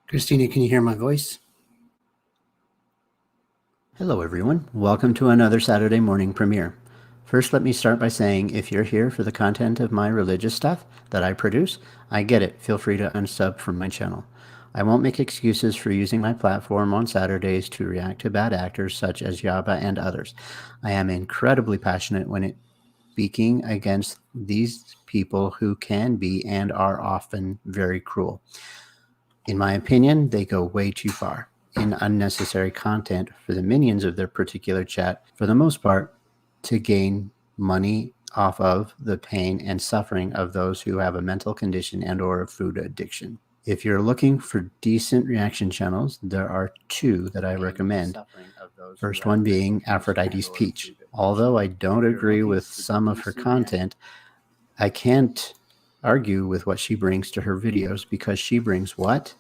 Christina, can you hear my voice? Hello everyone, welcome to another Saturday morning premiere. First, let me start by saying if you're here for the content of my religious stuff that I produce, I get it. Feel free to unsub from my channel. I won't make excuses for using my platform on Saturdays to react to bad actors such as Yaba and others. I am incredibly passionate when speaking against these people who can be and are often very cruel. In my opinion, they go way too far in unnecessary content for the minions of their particular chat, for the most part, to gain money off of the pain and suffering of those who have a mental condition and or a food addiction. If you're looking for decent reaction channels, there are two that I recommend. First one being Aphrodite's Peach. Although I don't agree with some of her content, I can't argue with what she brings to her videos because she brings what?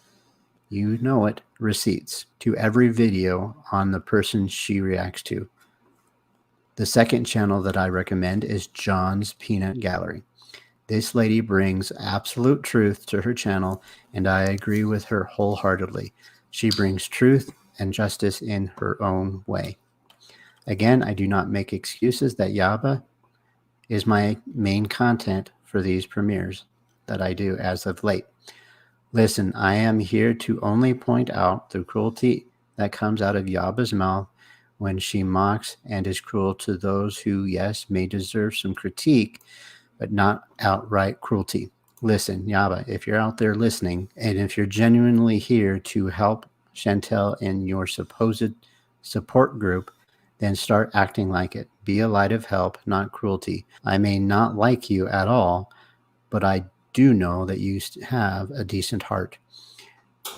You know it, receipts to every video on the person she reacts to. The second channel that I recommend is John's Peanut Gallery. This lady brings absolute truth to her channel, and I agree with her wholeheartedly. She brings truth and justice in her own way. Again, I do not make excuses that Yaba is my main content for these premieres that I do as of late. Listen, I am here to only point out the cruelty that comes out of Yaba's mouth when she mocks and is cruel to those who, yes, may deserve some critique, but not outright cruelty. Listen, Yaba, if you're out there listening, and if you're genuinely here to help Chantel in your supposed support group, then start acting like it. Be a light of help, not cruelty. I may not like you at all, but I do know that you have a decent heart.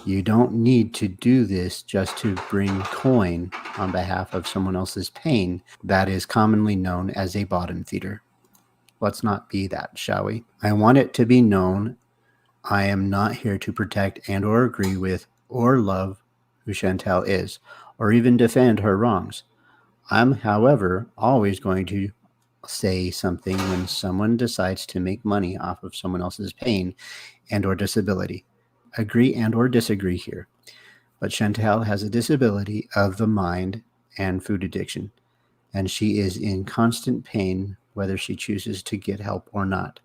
You don't need to do this just to bring coin on behalf of someone else's pain. That is commonly known as a bottom feeder. Let's not be that, shall we? I want it to be known I am not here to protect and or agree with or love who Chantel is, or even defend her wrongs. I'm, however, always going to say something when someone decides to make money off of someone else's pain and or disability. Agree and or disagree here. But Chantel has a disability of the mind and food addiction, and she is in constant pain whether she chooses to get help or not.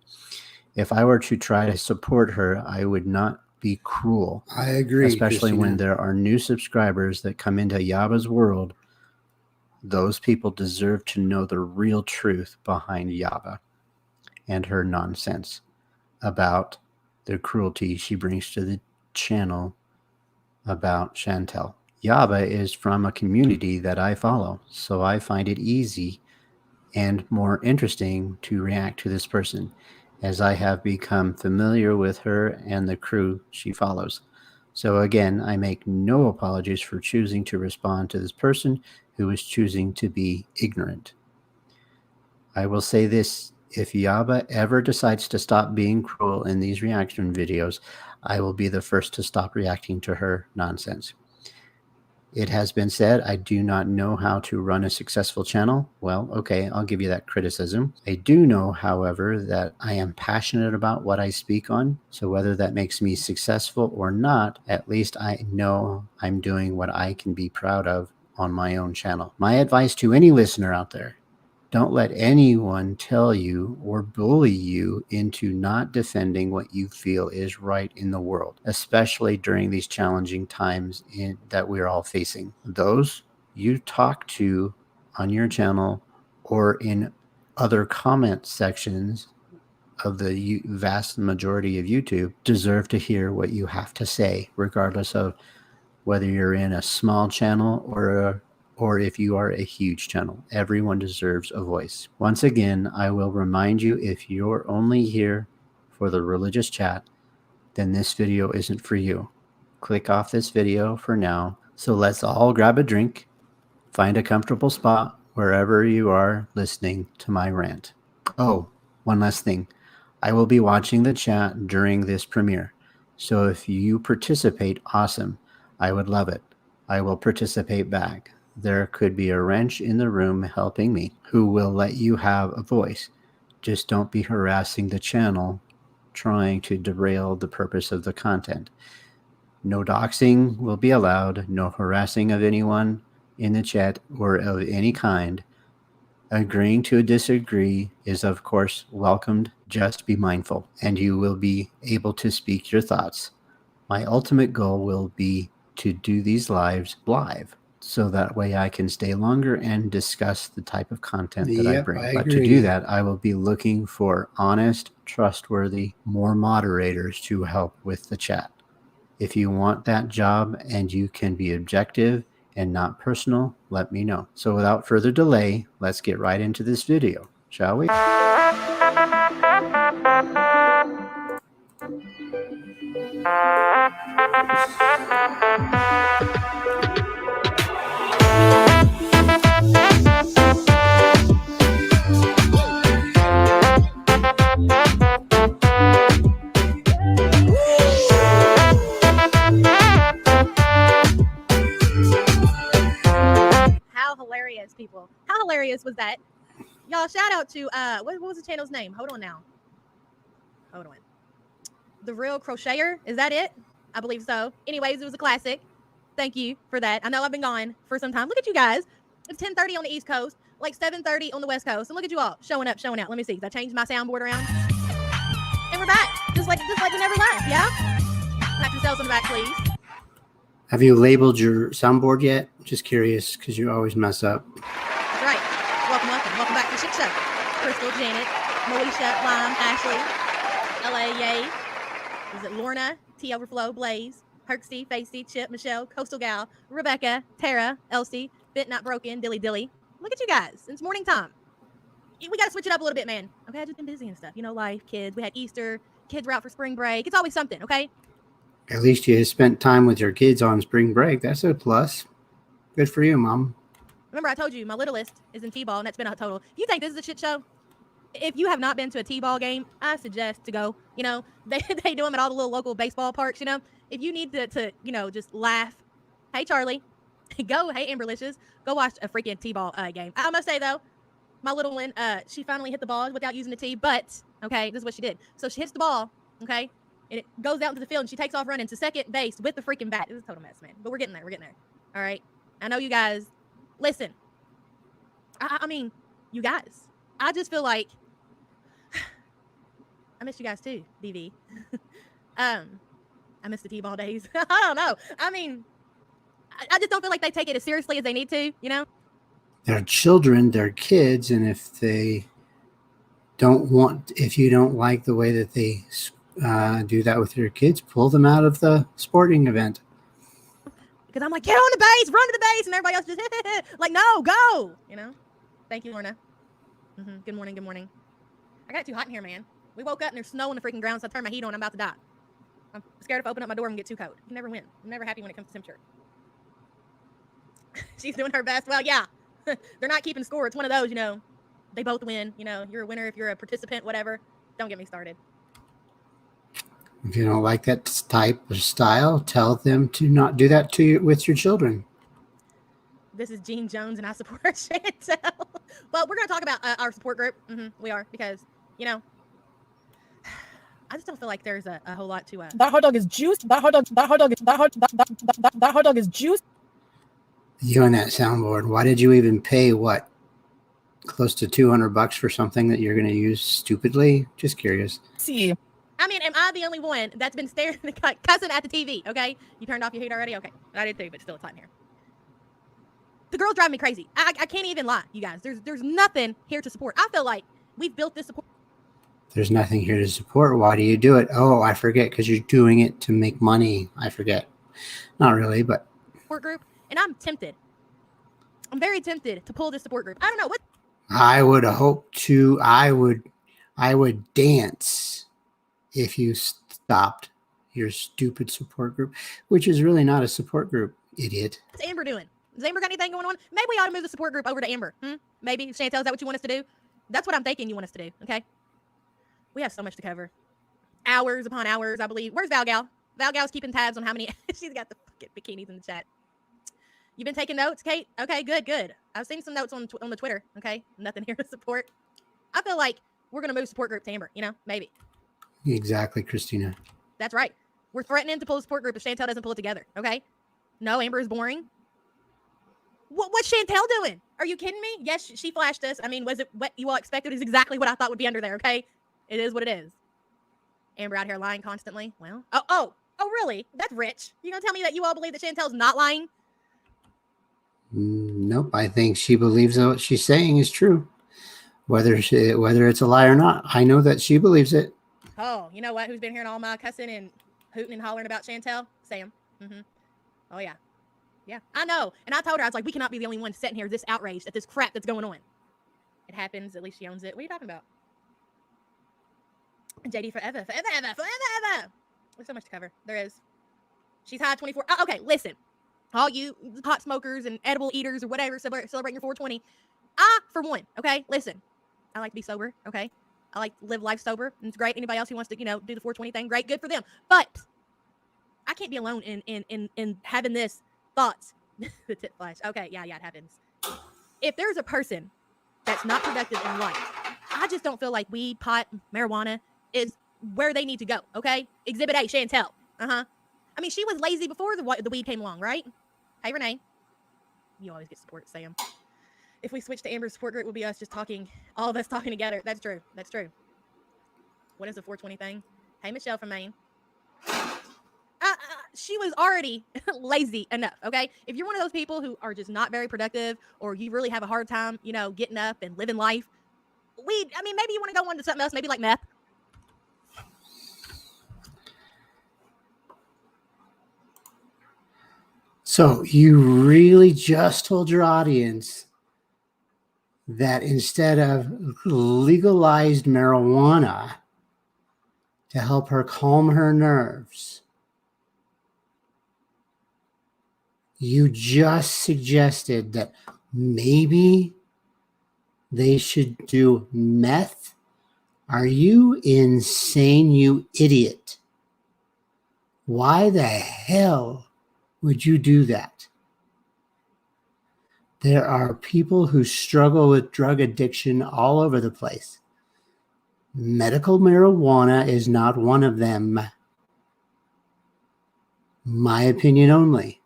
If I were to try to support her, I would not be cruel. I agree, especially Christina. when there are new subscribers that come into Yaba's world. Those people deserve to know the real truth behind Yaba and her nonsense about the cruelty she brings to the channel about Chantel. Yaba is from a community that I follow, so I find it easy and more interesting to react to this person, as I have become familiar with her and the crew she follows. So again, I make no apologies for choosing to respond to this person who is choosing to be ignorant. I will say this, if Yaba ever decides to stop being cruel in these reaction videos, I will be the first to stop reacting to her nonsense. It has been said I do not know how to run a successful channel. Well, okay, I'll give you that criticism. I do know, however, that I am passionate about what I speak on. So whether that makes me successful or not, at least I know I'm doing what I can be proud of on my own channel. My advice to any listener out there, don't let anyone tell you or bully you into not defending what you feel is right in the world, especially during these challenging times that we're all facing. Those you talk to on your channel or in other comment sections of the vast majority of YouTube deserve to hear what you have to say, regardless of whether you're in a small channel or if you are a huge channel. Everyone deserves a voice. Once again, I will remind you, if you're only here for the religious chat, then this video isn't for you. Click off this video for now. So let's all grab a drink, find a comfortable spot wherever you are listening to my rant. Oh, one last thing. I will be watching the chat during this premiere. So if you participate, awesome. I would love it. I will participate back. There could be a wrench in the room helping me who will let you have a voice. Just don't be harassing the channel trying to derail the purpose of the content. No doxing will be allowed, no harassing of anyone in the chat or of any kind. Agreeing to disagree is, of course, welcomed. Just be mindful, and you will be able to speak your thoughts. My ultimate goal will be to do these lives live, so that way I can stay longer and discuss the type of content that I bring. But to do that, I will be looking for honest, trustworthy, more moderators to help with the chat. If you want that job and you can be objective and not personal, let me know. So without further delay, let's get right into this video, shall we? How hilarious, people. How hilarious was that? Y'all, shout out to, what was the channel's name? Hold on now. Hold on. The Real Crocheter. Is that it? I believe so. Anyways, it was a classic. Thank you for that. I know I've been gone for some time. Look at you guys. It's 10:30 on the East Coast, like 7:30 on the West Coast. And look at you all showing up, showing out. Let me see. I changed my soundboard around. And we're back. Just like we never left, yeah? Pat yourselves on the back, please. Have you labeled your soundboard yet? Just curious, because you always mess up. That's right. Welcome, welcome. Welcome back to the Shit Show. Crystal, Janet, Moesha, Lime, Ashley, LA, Yay. Is it Lorna, T Overflow, Blaze, Herksy, Facey, Chip, Michelle, Coastal Gal, Rebecca, Tara, Elsie, Bit Not Broken, Dilly Dilly. Look at you guys. It's morning time. We got to switch it up a little bit, man. Okay, I've just been busy and stuff. You know, life, kids. We had Easter. Kids were out for spring break. It's always something, okay? At least you spent time with your kids on spring break. That's a plus. Good for you, Mom. Remember, I told you my littlest is in T-ball, and that's been a total. You think this is a shit show? If you have not been to a T-ball game, I suggest to go. You know, they do them at all the little local baseball parks, you know. If you need to you know, just laugh. Hey, Charlie. Go. Hey, Amberlicious. Go watch a freaking T-ball game. I must say, though, my little one, she finally hit the ball without using the tee, but, okay, this is what she did. So she hits the ball, okay, and it goes out into the field, and she takes off running to second base with the freaking bat. It was a total mess, man. But we're getting there. We're getting there. All right? I know you guys. Listen. I mean, you guys. I just feel like I miss you guys too, DV. I miss the T-ball days. I don't know. I mean, I just don't feel like they take it as seriously as they need to, you know? They're children, they're kids, and if they if you don't like the way that they do that with your kids, pull them out of the sporting event. Because I'm like, get on the base, run to the base, and everybody else just like, no, go, you know? Thank you, Lorna. Good morning, good morning. I got it too hot in here, man. We woke up and there's snow on the freaking ground, so I turned my heat on. I'm about to die. I'm scared if I open up my door and get too cold. You never win. I'm never happy when it comes to temperature. She's doing her best. Well, yeah. They're not keeping score. It's one of those, you know. They both win. You know, you're a winner if you're a participant, whatever. Don't get me started. If you don't like that type of style, tell them to not do that with your children. This is Gene Jones, and I support Chantel. Well, we're going to talk about our support group. We are, because, you know, I just don't feel like there's a whole lot to that hot dog is juiced. That hot dog is juiced. You and that soundboard. Why did you even pay what? Close to $200 for something that you're going to use stupidly? Just curious. See. I mean, am I the only one that's been staring cussing at the TV? Okay, you turned off your heat already. Okay, I did too, but still it's hot in here. The girls drive me crazy. I can't even lie, you guys. There's nothing here to support. I feel like we've built this support. There's nothing here to support. Why do you do it? Oh, I forget, because you're doing it to make money. I forget. Not really, but support group, and I'm tempted. I'm very tempted to pull this support group. I don't know what. I would hope to. I would dance if you stopped your stupid support group, which is really not a support group, idiot. What's Amber doing? Has Amber got anything going on? Maybe we ought to move the support group over to Amber. Maybe, Chantel, is that what you want us to do? That's what I'm thinking you want us to do, okay? We have so much to cover. Hours upon hours, I believe. Where's Val Gal? Val Gal's keeping tabs on how many. She's got the fucking bikinis in the chat. You've been taking notes, Kate? Okay, good. I've seen some notes on the Twitter, okay? Nothing here to support. I feel like we're going to move support group to Amber, you know? Maybe. Exactly, Christina. That's right. We're threatening to pull a support group if Chantel doesn't pull it together, okay? No, Amber is boring. What's Chantel doing? Are you kidding me? Yes, she flashed us. I mean, was it what you all expected? Is exactly what I thought would be under there, okay? It is what it is. Amber out here lying constantly. Well, oh, really? That's rich. You gonna tell me that you all believe that Chantel's not lying? Nope. I think she believes that what she's saying is true. Whether it's a lie or not, I know that she believes it. Oh, you know what? Who's been hearing all my cussing and hooting and hollering about Chantel? Sam. Oh, yeah. Yeah, I know. And I told her, I was like, we cannot be the only ones sitting here this outraged at this crap that's going on. It happens. At least she owns it. What are you talking about? JD forever. There's so much to cover. There is. She's high 24. Oh, okay, listen. All you pot smokers and edible eaters or whatever celebrating your 420. For one, okay, listen. I like to be sober, okay? I like to live life sober. And it's great. Anybody else who wants to, do the 420 thing, great, good for them. But I can't be alone in having this thoughts. The tit flash. Okay, yeah, it happens. If there's a person that's not productive in life, I just don't feel like weed, pot, marijuana is where they need to go, okay? Exhibit A, Chantel. I mean, she was lazy before the weed came along, right? Hey, Renee. You always get support, Sam. If we switch to Amber's support group, it will be us just talking, all of us talking together. That's true. What is the 420 thing? Hey, Michelle from Maine. She was already lazy enough, okay? If you're one of those people who are just not very productive or you really have a hard time, getting up and living life, maybe you want to go on to something else, maybe like meth. So you really just told your audience that instead of legalized marijuana to help her calm her nerves, you just suggested that maybe they should do meth? Are you insane, you idiot? Why the hell would you do that? There are people who struggle with drug addiction all over the place. Medical marijuana is not one of them. My opinion only.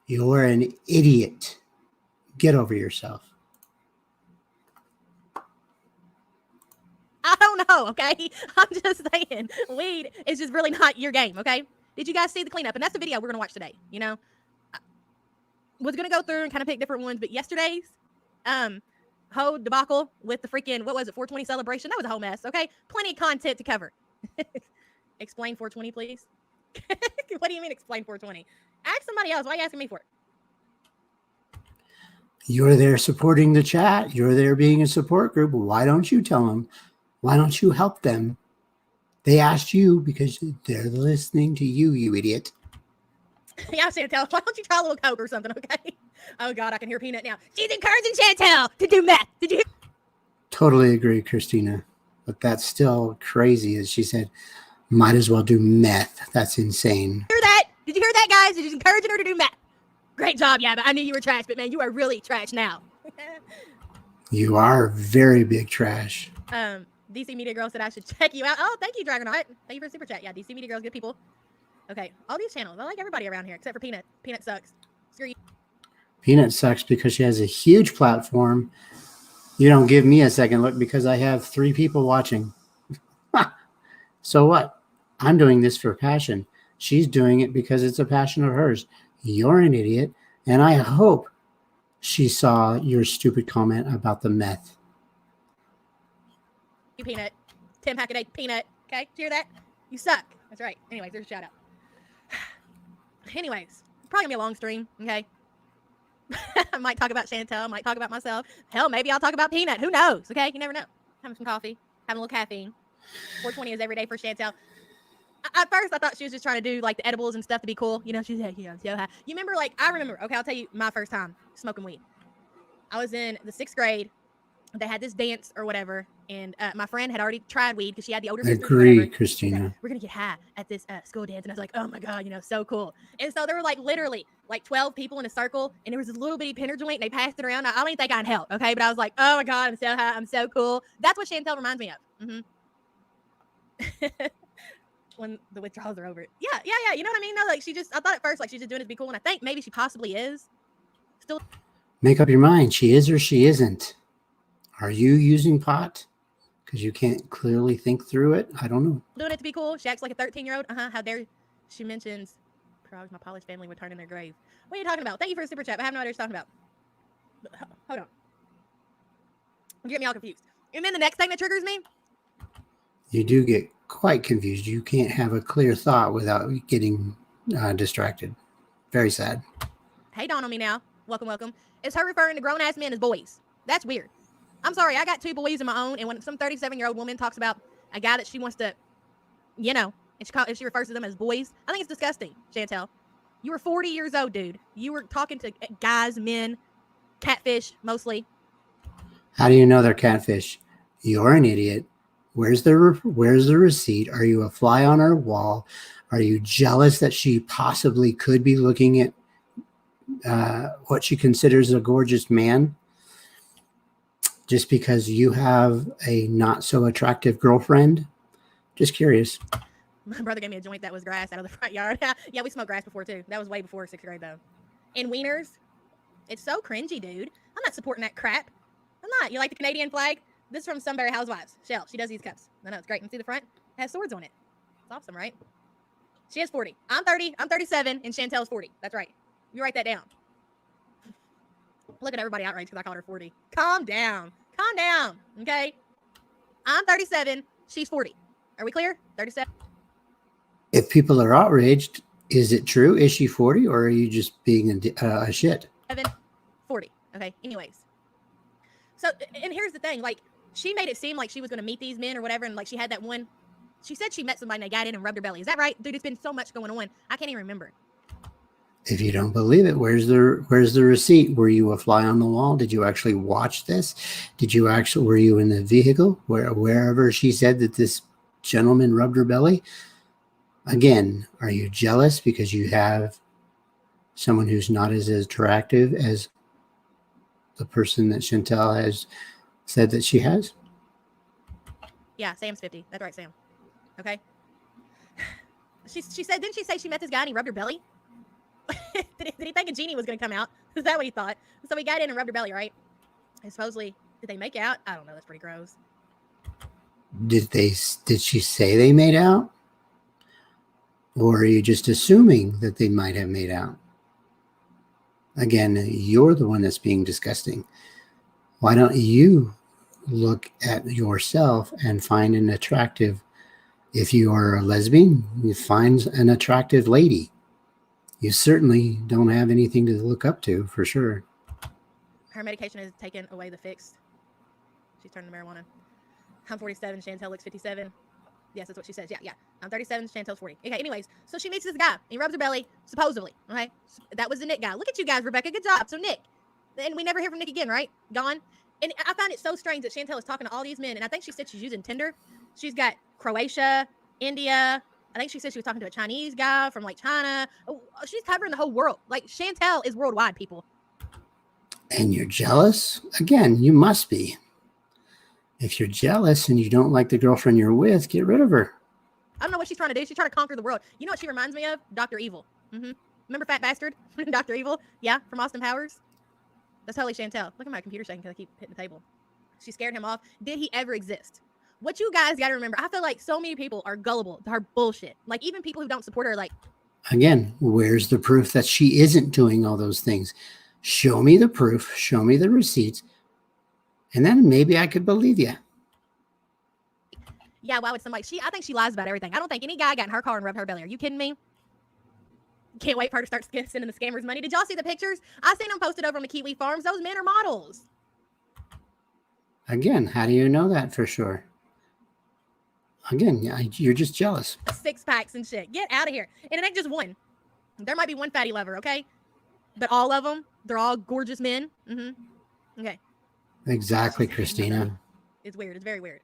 You're an idiot. Get over yourself. I don't know, okay? I'm just saying, weed is just really not your game, okay? Did you guys see the cleanup? And that's the video we're going to watch today, I was going to go through and kind of pick different ones, but yesterday's whole debacle with the freaking, 420 celebration, that was a whole mess, okay? Plenty of content to cover. Explain 420, please. What do you mean explain 420? Ask somebody else. Why are you asking me for it? You're there supporting the chat. You're there being a support group. Why don't you tell them? Why don't you help them? They asked you because they're listening to you, you idiot. Yeah, Chantel, why don't you try a little coke or something, okay? Oh, God, I can hear Peanut now. She's encouraging Chantel to do meth. Did you hear? Totally agree, Christina. But that's still crazy, as she said, might as well do meth. That's insane. Hear that? Did you hear that, guys? She's encouraging her to do meth. Great job, yeah, but I knew you were trash, but man, you are really trash now. You are very big trash. DC Media Girl said I should check you out. Oh, thank you, Dragonaut. Thank you for the super chat. Yeah, DC Media Girl's good people. Okay, all these channels. I like everybody around here except for Peanut. Peanut sucks. Screw you. Peanut sucks because she has a huge platform. You don't give me a second look because I have 3 people watching. So what? I'm doing this for passion. She's doing it because it's a passion of hers. You're an idiot, and I hope she saw your stupid comment about the meth. You Peanut. 10 pack a day Peanut. Okay, did you hear that? You suck. That's right. Anyways, there's a shout out. Anyways, probably gonna be a long stream, okay? I might talk about Chantel, I might talk about myself. Hell, maybe I'll talk about Peanut. Who knows? Okay, you never know. Having some coffee, having a little caffeine. 420 is every day for Chantel. At first, I thought she was just trying to do like the edibles and stuff to be cool. She's like, yeah, so high. You remember, I remember, okay, I'll tell you my first time smoking weed. I was in the 6th grade. They had this dance or whatever, and my friend had already tried weed because she had the older sister. Agree, Christina. Like, we're gonna get high at this school dance, and I was like, oh my god, so cool. And so there were literally 12 people in a circle, and there was this little bitty pinner joint, and they passed it around. I don't even think I can help, okay? But I was like, oh my god, I'm so high, I'm so cool. That's what Chantel reminds me of. when the withdrawals are over. Yeah. You know what I mean? No, like I thought at first like she's just doing it to be cool, and I think maybe she possibly is. Still Make up your mind. She is or she isn't. Are you using pot? Because you can't clearly think through it. I don't know. doing it to be cool. She acts like a 13-year-old. How dare she mentions my Polish family would turn in their grave. What are you talking about? Thank you for the super chat. I have no idea what you're talking about. Hold on. You get me all confused. And then the next thing that triggers me. You do get quite confused. You can't have a clear thought without getting distracted. Very sad. Hey, dawn on me now. Welcome. It's her referring to grown-ass men as boys. That's weird. I'm sorry. I got 2 boys of my own, and when some 37-year-old woman talks about a guy that she wants to, and she refers to them as boys, I think it's disgusting, Chantel. You were 40 years old, dude. You were talking to guys, men, catfish, mostly. How do you know they're catfish? You're an idiot. Where's the receipt? Are you a fly on her wall? Are you jealous that she possibly could be looking at what she considers a gorgeous man just because you have a not so attractive girlfriend? Just curious. My brother gave me a joint that was grass out of the front yard. Yeah, we smoked grass before too. That was way before 6th grade though. And wieners, it's so cringy, dude. I'm not supporting that crap. I'm not. You like the Canadian flag? This is from Sunbury Housewives. Shell. She does these cups. I know it's great. And see the front? It has swords on it. It's awesome, right? She is 40. I'm 30. I'm 37, and Chantel's 40. That's right. You write that down. Look at everybody outraged because I called her 40. Calm down. Okay? I'm 37. She's 40. Are we clear? 37. If people are outraged, is it true? Is she 40, or are you just being a shit? 40. Okay. Anyways. So, and here's the thing. Like, she made it seem like she was going to meet these men or whatever, and like she had that one. She said she met somebody and they got in and rubbed her belly. Is that right? Dude, it's been so much going on. I can't even remember. If you don't believe it, where's the receipt? Were you a fly on the wall? Did you actually watch this? Were you in the vehicle wherever she said that this gentleman rubbed her belly? Again, are you jealous because you have someone who's not as attractive as the person that Chantel has said that she has? Yeah, Sam's 50. That's right, Sam. Okay. She said, didn't she say she met this guy and he rubbed her belly? did he think a genie was going to come out? Is that what he thought? So he got in and rubbed her belly, right? And supposedly, did they make out? I don't know. That's pretty gross. Did she say they made out? Or are you just assuming that they might have made out? Again, you're the one that's being disgusting. Why don't you look at yourself and find an attractive, if you are a lesbian, you find an attractive lady. You certainly don't have anything to look up to, for sure. Her medication has taken away the fix. She's turned to marijuana. I'm 47, Chantel looks 57. Yes, that's what she says. Yeah. I'm 37, Chantel's 40. Okay, anyways, so she meets this guy. He rubs her belly, supposedly. Okay, that was the Nick guy. Look at you guys, Rebecca. Good job. So Nick. And we never hear from Nick again, right? Gone. And I find it so strange that Chantel is talking to all these men. And I think she said she's using Tinder. She's got Croatia, India. I think she said she was talking to a Chinese guy from like China. Oh, she's covering the whole world. Like Chantel is worldwide, people. And you're jealous? Again, you must be. If you're jealous and you don't like the girlfriend you're with, get rid of her. I don't know what she's trying to do. She's trying to conquer the world. You know what she reminds me of? Dr. Evil. Remember Fat Bastard? Dr. Evil? Yeah, from Austin Powers. That's totally Chantel. Look at my computer shaking because I keep hitting the table. She scared him off. Did he ever exist? What you guys got to remember, I feel like so many people are gullible to her bullshit. Like, even people who don't support her, like... Again, where's the proof that she isn't doing all those things? Show me the proof. Show me the receipts. And then maybe I could believe you. Yeah, why would somebody... I think she lies about everything. I don't think any guy got in her car and rubbed her belly. Are you kidding me? Can't wait for her to start sending the scammers money. Did y'all see the pictures? I seen them posted over on the Kiwi Farms. Those men are models. Again, how do you know that for sure? Again, you're just jealous. 6-packs and shit. Get out of here. And it ain't just one. There might be one fatty lover, okay? But all of them, they're all gorgeous men. Okay. Exactly, Christina. It's weird. It's very weird.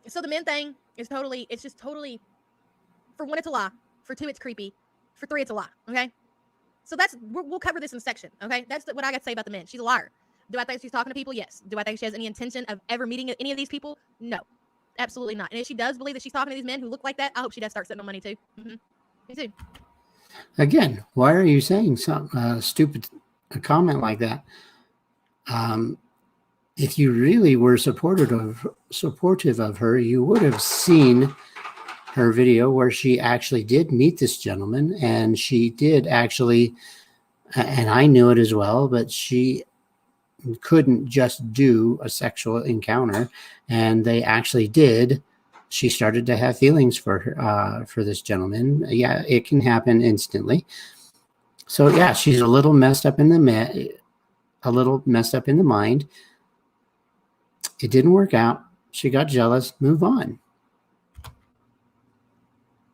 So the men thing is totally, it's just totally, for one, it's a lie. For two, it's creepy. For three, it's a lie. Okay? So we'll cover this in a section. Okay? That's what I got to say about the men. She's a liar. Do I think she's talking to people? Yes. Do I think she has any intention of ever meeting any of these people? No. Absolutely not. And if she does believe that she's talking to these men who look like that, I hope she does start sitting on money too. Me too. Again, why are you saying some stupid comment like that? If you really were supportive of her, you would have seen her video where she actually did meet this gentleman, and she did actually, and I knew it as well, but she couldn't just do a sexual encounter, and they actually did. She started to have feelings for her, for this gentleman. Yeah, it can happen instantly. So yeah, she's a little messed up in the mind. It didn't work out. She got jealous. Move on.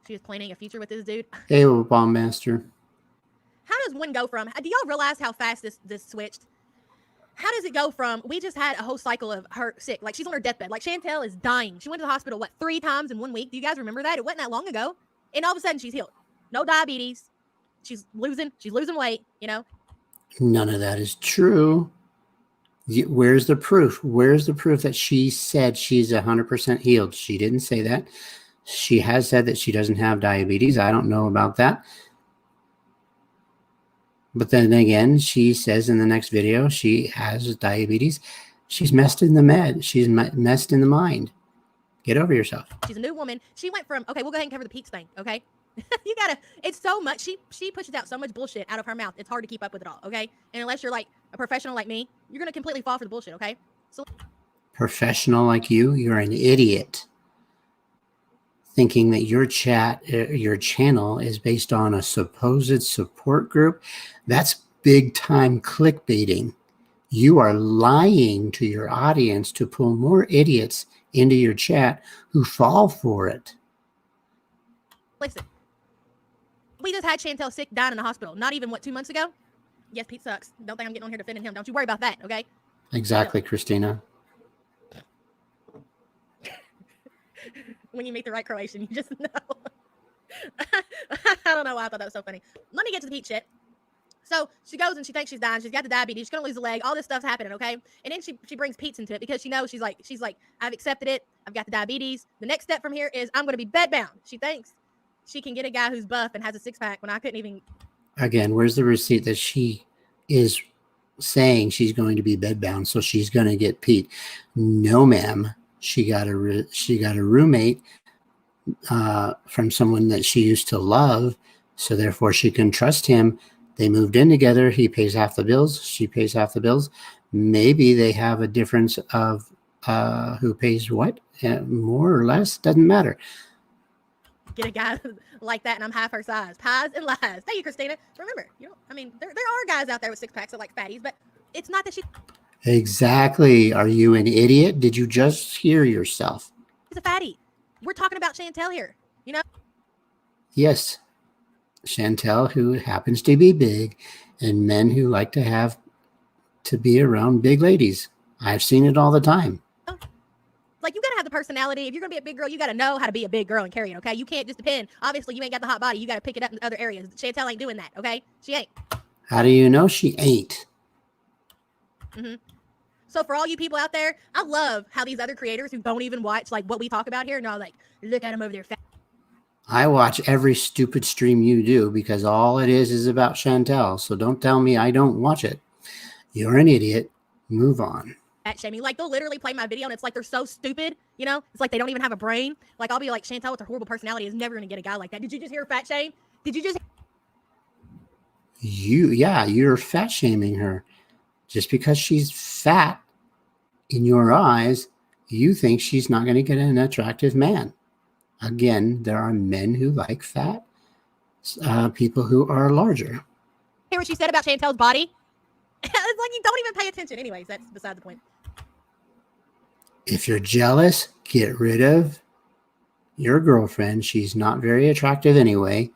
She was planning a future with this dude. Hey, bomb master. How does one go from? Do y'all realize how fast this switched? How does it go from we just had a whole cycle of her sick, like she's on her deathbed, like Chantel is dying. She went to the hospital 3 times in 1 week. Do you guys remember that? It wasn't that long ago, and all of a sudden she's healed. No diabetes. She's losing weight. None of that is true. Where's the proof? Where's the proof that she said she's 100% healed? She didn't say that. She has said that she doesn't have diabetes. I don't know about that. But then again, she says in the next video she has diabetes. She's messed in the med. She's messed in the mind. Get over yourself. She's a new woman. She went from, okay, we'll go ahead and cover the peaks thing, okay? You gotta, it's so much, she pushes out so much bullshit out of her mouth. It's hard to keep up with it all, okay? And unless you're like a professional like me, you're gonna completely fall for the bullshit, okay? So, professional like you're an idiot. Thinking that your channel is based on a supposed support group. That's big time clickbaiting. You are lying to your audience to pull more idiots into your chat who fall for it. listen, we just had Chantel sick, dying in the hospital. Not even, 2 months ago? Yes, Pete sucks. Don't think I'm getting on here defending him. Don't you worry about that, okay? Exactly, Christina. When you meet the right Croatian, you just know. I don't know why I thought that was so funny. Let me get to the Pete shit. So she goes and she thinks she's dying. She's got the diabetes. She's gonna lose a leg. All this stuff's happening, okay? And then she brings Pete's into it because she knows she's like, I've accepted it. I've got the diabetes. The next step from here is I'm gonna be bedbound. She thinks she can get a guy who's buff and has a 6-pack when I couldn't even. Again, where's the receipt that she is saying she's going to be bedbound, so she's going to get Pete? No, ma'am. She got a roommate from someone that she used to love, so therefore she can trust him. They moved in together. He pays half the bills. She pays half the bills. Maybe they have a difference of who pays what, more or less. Doesn't matter. Get a guy like that, and I'm half her size. Pies and lies. Thank you, Christina. Remember, there are guys out there with 6-packs that like fatties, but it's not that she's Exactly. Are you an idiot? Did you just hear yourself? a fatty. We're talking about Chantel here. Yes. Chantel, who happens to be big, and men who like to be around big ladies. I've seen it all the time. Like, you gotta have the personality. If you're gonna be a big girl, you gotta know how to be a big girl and carry it, okay? You can't just depend. Obviously, you ain't got the hot body. You gotta pick it up in other areas. Chantel ain't doing that, okay? She ain't. How do you know she ain't? So for all you people out there, I love how these other creators who don't even watch like what we talk about here, and are like, look at them over there. I watch every stupid stream you do because all it is about Chantel. So don't tell me I don't watch it. You're an idiot. Move on. Fat shaming. Like, they'll literally play my video and it's like they're so stupid, It's like they don't even have a brain. Like, I'll be like, Chantel with her horrible personality is never gonna get a guy like that. Did you just hear fat shame? Did you just? You're fat shaming her. Just because she's fat in your eyes, you think she's not going to get an attractive man. Again, there are men who like fat, people who are larger. Hear what she said about Chantel's body? It's like you don't even pay attention. Anyways, that's beside the point. If you're jealous, get rid of your girlfriend. She's not very attractive anyway.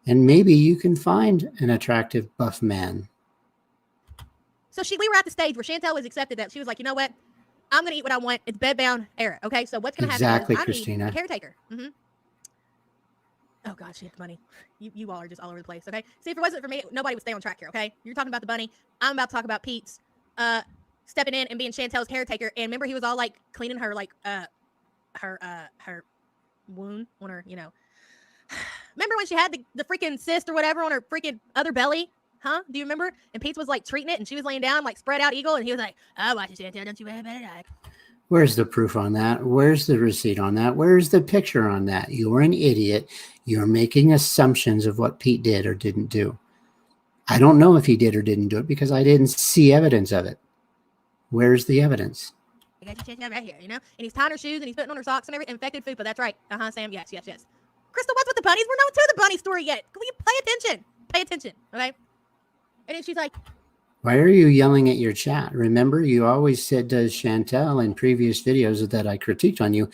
And maybe you can find an attractive buff man. So we were at the stage where Chantel was accepted that she was like, you know what? I'm going to eat what I want. It's bedbound era. Okay. So what's going to happen is I Christina. need a caretaker. Oh God, she has money. You all are just all over the place. Okay. See, if it wasn't for me, nobody would stay on track here. Okay. You're talking about the bunny. I'm about to talk about Pete's, stepping in and being Chantel's caretaker. And remember, he was all like cleaning her, like, her wound on her, remember when she had the freaking cyst or whatever on her freaking other belly? Huh? Do you remember? And Pete was like treating it, and she was laying down like spread out eagle, and he was like, "Oh, watch it, don't you better die." Where's the proof on that? Where's the receipt on that? Where's the picture on that? You're an idiot. You're making assumptions of what Pete did or didn't do. I don't know if he did or didn't do it because I didn't see evidence of it. Where's the evidence? I got your chest right here, And he's tying her shoes and he's putting on her socks and everything. Infected food, but that's right. Sam. Yes. Crystal, what's with the bunnies? We're not to the bunny story yet. Will you pay attention? Pay attention, okay? And then she's like, why are you yelling at your chat? Remember, you always said to Chantel in previous videos that I critiqued on you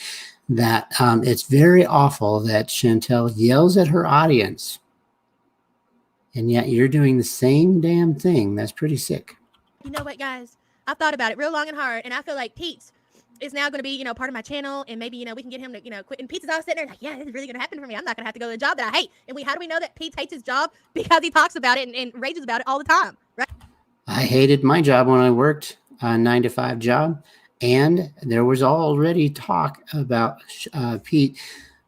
that it's very awful that Chantel yells at her audience. And yet you're doing the same damn thing. That's pretty sick. You know what, guys? I've thought about it real long and hard, and I feel like Pete's is now going to be, part of my channel, and maybe, we can get him to, quit. And Pete's all sitting there like, yeah, this is really going to happen for me. I'm not going to have to go to the job that I hate. And how do we know that Pete hates his job? Because he talks about it and rages about it all the time, right? I hated my job when I worked a 9-to-5 job, and there was already talk about Pete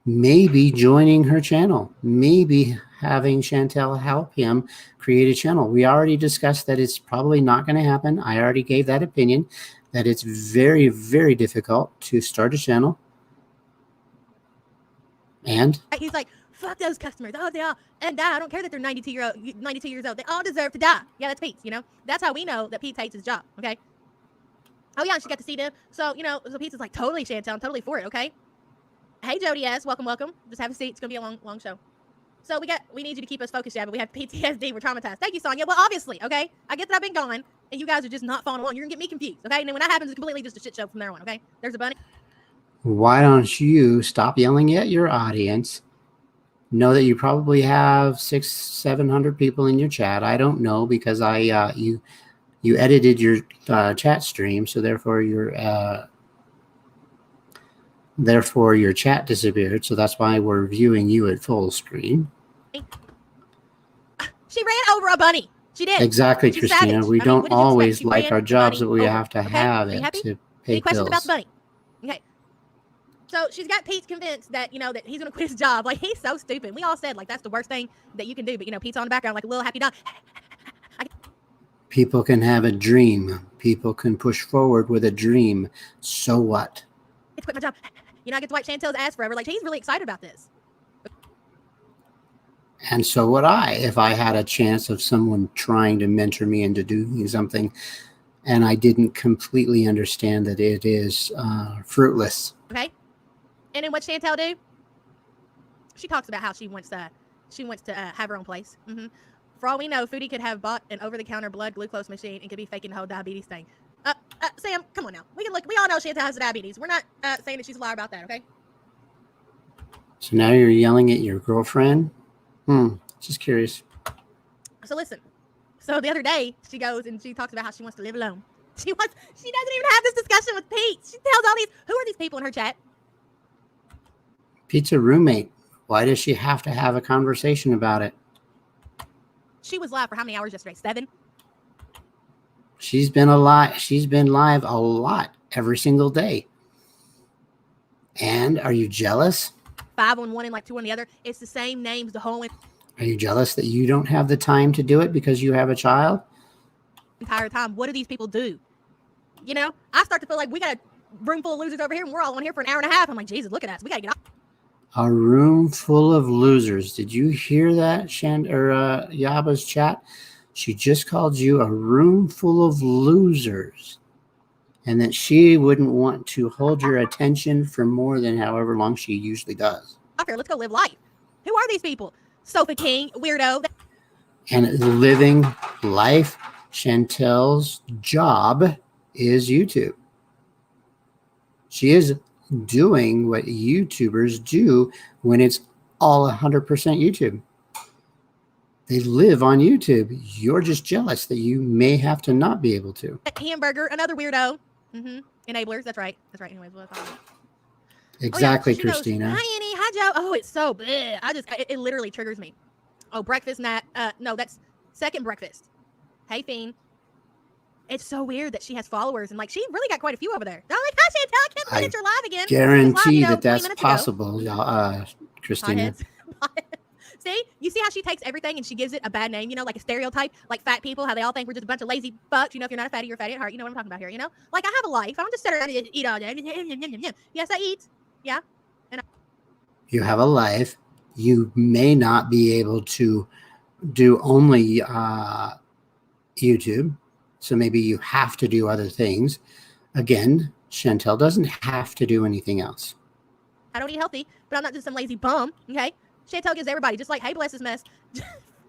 maybe joining her channel, maybe having Chantel help him create a channel. We already discussed that it's probably not going to happen. I already gave that opinion, that it's very, very difficult to start a channel. And he's like, fuck those customers. Oh, they all and die. I don't care that they're 92 years old. They all deserve to die. Yeah, that's Pete, That's how we know that Pete hates his job, okay? Oh, yeah, and she got to see them. So, so Pete's like, totally, Chantel. I'm totally for it, okay? Hey, Jody S. Welcome. Just have a seat. It's going to be a long show. So we need you to keep us focused, yeah, but we have PTSD. We're traumatized. Thank you, Sonia. Well, obviously, okay? I get that I've been gone, and you guys are just not following along. You're going to get me confused, okay? And then when that happens, it's completely just a shit show from there on, okay? There's a bunny. Why don't you stop yelling at your audience? Know that you probably have 600-700 people in your chat. I don't know because you edited your chat stream, so therefore your chat disappeared. So that's why we're viewing you at full screen. She ran over a bunny. She did. Exactly, She's Christina. Savage. We don't always like our jobs that we have to okay? have it to pay Any questions bills. about the bunny? Okay. So she's got Pete convinced that, that he's going to quit his job. Like, he's so stupid. We all said, like, that's the worst thing that you can do. But, Pete's on the background like a little happy dog. People can have a dream. People can push forward with a dream. So what? It's quit my job. I get to wipe Chantel's ass forever. Like, he's really excited about this. And so would I, if I had a chance of someone trying to mentor me into doing something and I didn't completely understand that it is fruitless. Okay. And then what Chantel do? She talks about how she wants to have her own place. Mm-hmm. For all we know, Foodie could have bought an over-the-counter blood glucose machine and could be faking the whole diabetes thing. Sam, come on now. We all know Chantel has diabetes. We're not saying that she's a liar about that, okay? So now you're yelling at your girlfriend? Just curious. So listen. So the other day, she goes and she talks about how she wants to live alone. She doesn't even have this discussion with Pete. She tells all these, who are these people in her chat? Pete's a roommate. Why does she have to have a conversation about it? She was live for how many hours yesterday? 7? She's been live a lot every single day. And are you jealous? 5 on one and like 2 on the other. It's the same names the whole Are you jealous that you don't have the time to do it because you have a child? Entire time. What do these people do? I start to feel like we got a room full of losers over here and we're all on here for an hour and a half. I'm like, Jesus, look at us. We got to get off. A room full of losers. Did you hear that, Yaba's chat? She just called you a room full of losers. And that she wouldn't want to hold your attention for more than however long she usually does. Okay, let's go live life. Who are these people? Sofa King, weirdo. And living life, Chantel's job is YouTube. She is doing what YouTubers do when it's all 100% YouTube. They live on YouTube. You're just jealous that you may have to not be able to. Hamburger, another weirdo. Enablers. That's right. Anyways, what I exactly, so Christina. Knows, hi, Annie. Hi, Joe. Oh, it's so bleh. It literally triggers me. Oh, breakfast, Nat. No, that's second breakfast. Hey, Fiend. It's so weird that she has followers and like she really got quite a few over there. They're like, "Hi, Chantel, I can't believe that you're live again." Guarantee It was live, that 20 that's minutes ago. possible, Christina. Potheads. See, you see how she takes everything and she gives it a bad name, like a stereotype, like fat people, how they all think we're just a bunch of lazy fucks. If you're not a fatty, you're a fatty at heart. You know what I'm talking about here, Like, I have a life. I don't just sit around and eat all day. Yes, I eat. Yeah. You have a life. You may not be able to do only YouTube, so maybe you have to do other things. Again, Chantel doesn't have to do anything else. I don't eat healthy, but I'm not just some lazy bum, okay? Chantel gives everybody, just like, hey, bless this mess.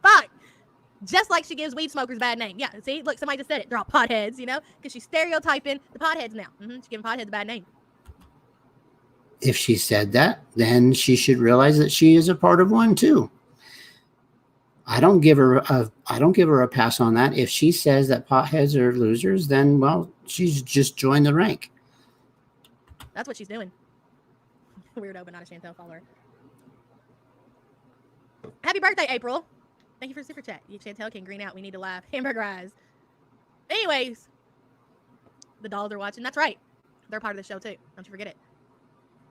Fuck. Just like she gives weed smokers a bad name. Yeah, see? Look, somebody just said it. They're all potheads, Because she's stereotyping the potheads now. She's giving potheads a bad name. If she said that, then she should realize that she is a part of one too. I don't give her a pass on that. If she says that potheads are losers, then well, she's just joined the rank. That's what she's doing. Weirdo, but not a Chantel follower. Happy birthday, April. Thank you for the super chat. Chantel can green out. We need to laugh. Hamburger eyes. Anyways, the dolls are watching. That's right. They're part of the show too. Don't you forget it.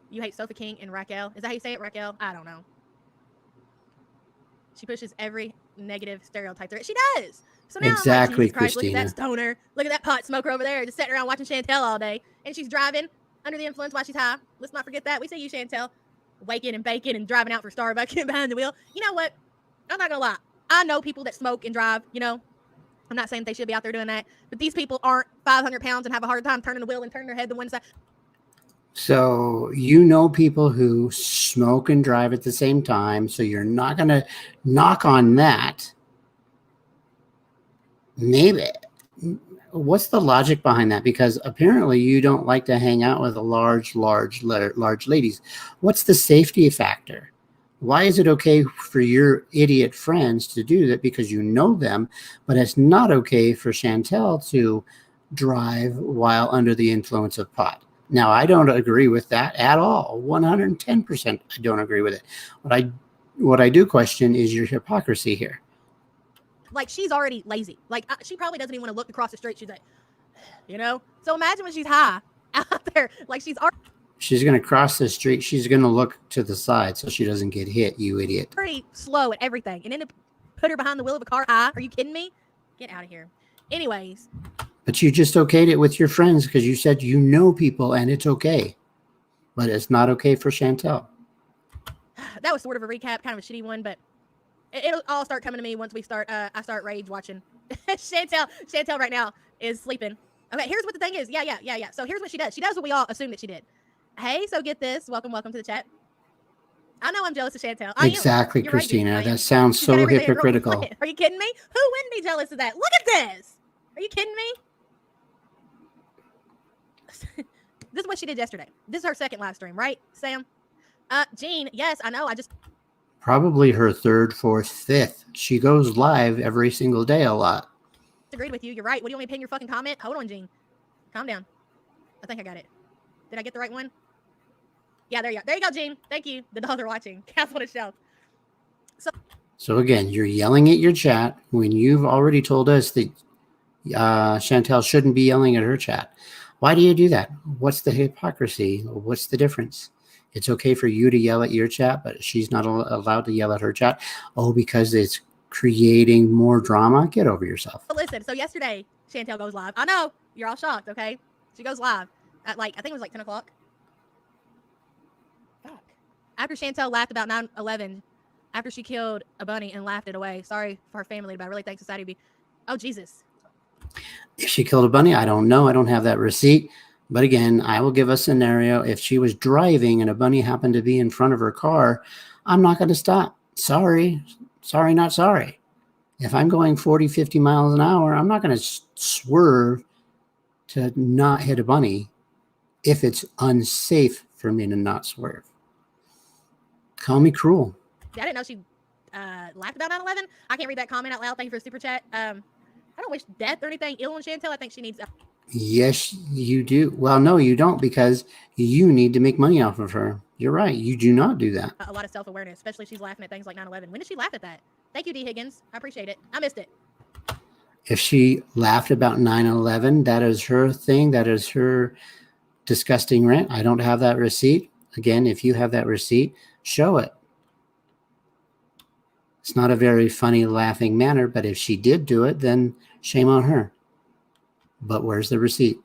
You hate Sophie King and Raquel. Is that how you say it, Raquel? I don't know. She pushes every negative stereotype there. She does. So now exactly, I'm like, Jesus Christ, Christina. look at that stoner. Look at that pot smoker over there just sitting around watching Chantel all day. And she's driving under the influence while she's high. Let's not forget that. We see you, Chantel, waking and baking and driving out for Starbucks and behind the wheel. You know what? I'm not going to lie. I know people that smoke and drive, I'm not saying they should be out there doing that. But these people aren't 500 pounds and have a hard time turning the wheel and turning their head to one side. So people who smoke and drive at the same time, so you're not going to knock on that. Maybe. What's the logic behind that? Because apparently you don't like to hang out with large ladies. What's the safety factor? Why is it okay for your idiot friends to do that because you know them, but it's not okay for Chantel to drive while under the influence of pot? Now, I don't agree with that at all. 110% I don't agree with it. What I do question is your hypocrisy here. Like, she's already lazy. Like, she probably doesn't even want to look across the street. She's like, So imagine when she's high out there. Like, she's going to cross the street. She's going to look to the side so she doesn't get hit, you idiot. Pretty slow at everything. And then to put her behind the wheel of a car high. Are you kidding me? Get out of here. Anyways. But you just okayed it with your friends because you said you know people and it's okay. But it's not okay for Chantel. That was sort of a recap, kind of a shitty one, but it'll all start coming to me once we start. I start rage watching. Chantel right now is sleeping. Okay, here's what the thing is. Yeah. So here's what she does. She does what we all assumed that she did. Hey, so get this. Welcome to the chat. I know I'm jealous of Chantel. Exactly, Christina. Right, that sounds so hypocritical. Are you kidding me? Who wouldn't be jealous of that? Look at this. Are you kidding me? This is what she did yesterday. This is her second live stream, right, Sam? Jean, yes, I know. Probably her third, fourth, fifth. She goes live every single day a lot. Agreed with you. You're right. What do you want me to pin your fucking comment? Hold on, Jean. Calm down. I think I got it. Did I get the right one? Yeah, there you go. There you go, Jean. Thank you. The dolls are watching. Cats on a shelf. So again, you're yelling at your chat when you've already told us that Chantel shouldn't be yelling at her chat. Why do you do that? What's the hypocrisy? What's the difference? It's okay for you to yell at your chat, but she's not allowed to yell at her chat. Oh, because it's creating more drama? Get over yourself. Listen, so yesterday, Chantel goes live. I know. You're all shocked, okay? She goes live at I think it was 10 o'clock. Fuck. After Chantel laughed about 9/11, after she killed a bunny and laughed it away. Sorry for her family, but I really think society would be... Oh, Jesus. If she killed a bunny, I don't know. I don't have that receipt. But again, I will give a scenario. If she was driving and a bunny happened to be in front of her car, I'm not going to stop. Sorry, not sorry. If I'm going 40, 50 miles an hour, I'm not going to swerve to not hit a bunny if it's unsafe for me to not swerve. Call me cruel. I didn't know she laughed about 9/11. I can't read that comment out loud. Thank you for the super chat. I don't wish death or anything ill on Chantel. I think she needs... Yes, you do. Well, no, you don't, because you need to make money off of her. You're right. You do not do that. A lot of self-awareness, especially she's laughing at things like 9/11. When did she laugh at that? Thank you, D. Higgins. I appreciate it. I missed it. If she laughed about 9/11, that is her thing. That is her disgusting rant. I don't have that receipt. Again, if you have that receipt, show it. It's not a very funny, laughing manner, but if she did do it, then shame on her. But where's the receipt?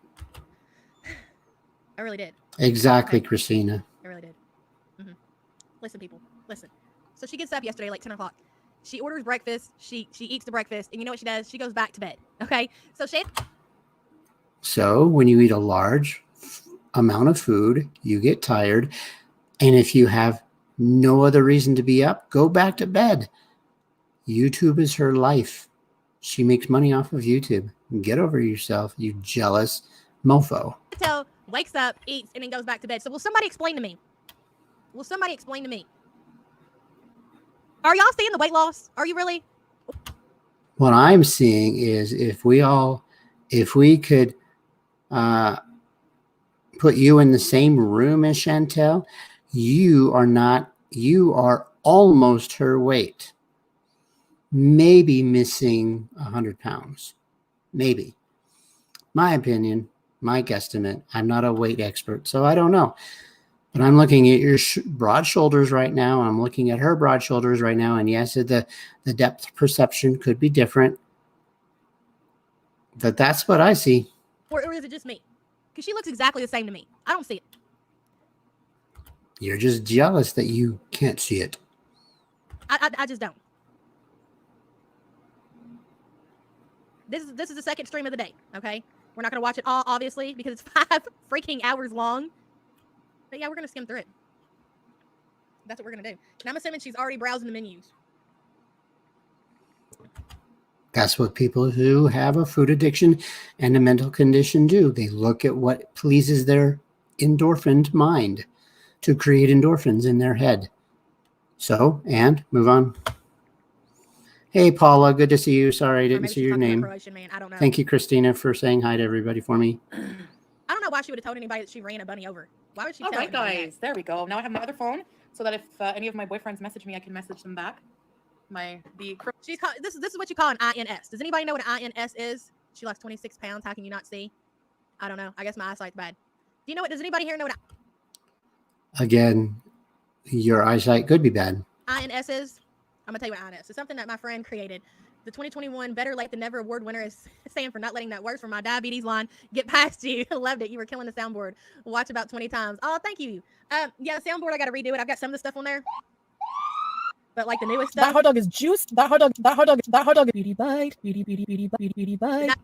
I really did. Exactly, Okay. Christina. I really did. Listen, people, listen. So she gets up yesterday, like 10 o'clock. She orders breakfast. She eats the breakfast, and you know what she does? She goes back to bed. Okay. So when you eat a large amount of food, you get tired. And if you have no other reason to be up, go back to bed. YouTube is her life. She makes money off of YouTube. Get over yourself, you jealous mofo. Chantel wakes up, eats, and then goes back to bed. So will somebody explain to me? Are y'all seeing the weight loss? Are you really? What I'm seeing is if we could put you in the same room as Chantel, you are almost her weight. Maybe missing 100 pounds. Maybe. My opinion, my guesstimate. I'm not a weight expert, so I don't know. But I'm looking at your broad shoulders right now. I'm looking at her broad shoulders right now. And yes, the depth perception could be different. But that's what I see. Or is it just me? Because she looks exactly the same to me. I don't see it. You're just jealous that you can't see it. I just don't. This is the second stream of the day, okay? We're not going to watch it all, obviously, because it's 5 freaking hours long. But yeah, we're going to skim through it. That's what we're going to do. And I'm assuming she's already browsing the menus. That's what people who have a food addiction and a mental condition do. They look at what pleases their endorphin mind to create endorphins in their head. So, and move on. Hey, Paula, good to see you. Sorry, I didn't see your name. Croatian man. I don't know. Thank you, Christina, for saying hi to everybody for me. I don't know why she would have told anybody that she ran a bunny over. Why would she tell All right, anybody guys, there we go. Now I have my other phone so that if any of my boyfriends message me, I can message them back. She's called, this is what you call an INS. Does anybody know what an INS is? She lost 26 pounds. How can you not see? I don't know. I guess my eyesight's bad. Do you know what? Does anybody here know what Again, your eyesight could be bad. INS is? I'm gonna tell you what INS is. It's something that my friend created. The 2021 Better Late Than Never award winner is saying for not letting that worse from my diabetes line get past you. Loved it. You were killing the soundboard. Watch about 20 times. Oh, thank you. Yeah, the soundboard, I got to redo it. I've got some of the stuff on there. But like the newest stuff. That hot dog is juiced. That hot dog. Beady bite. Beady bite.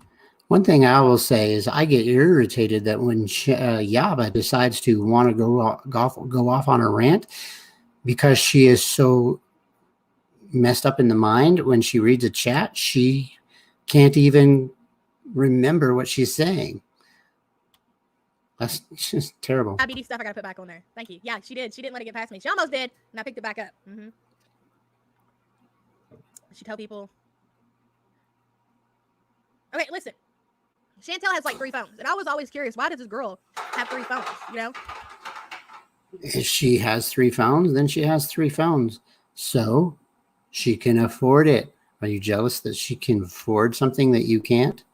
One thing I will say is I get irritated that when Yaba decides to want to go off on a rant because she is so messed up in the mind. When she reads a chat, she can't even remember what she's saying. That's just terrible. Diabetes stuff I gotta put back on there. Thank you. Yeah, she did. She didn't let it get past me. She almost did, and I picked it back up. She told people. Okay, listen. Chantel has like 3 phones, and I was always curious, why does this girl have 3 phones? You know? If she has 3 phones, then she has 3 phones. So she can afford it. Are you jealous that she can afford something that you can't?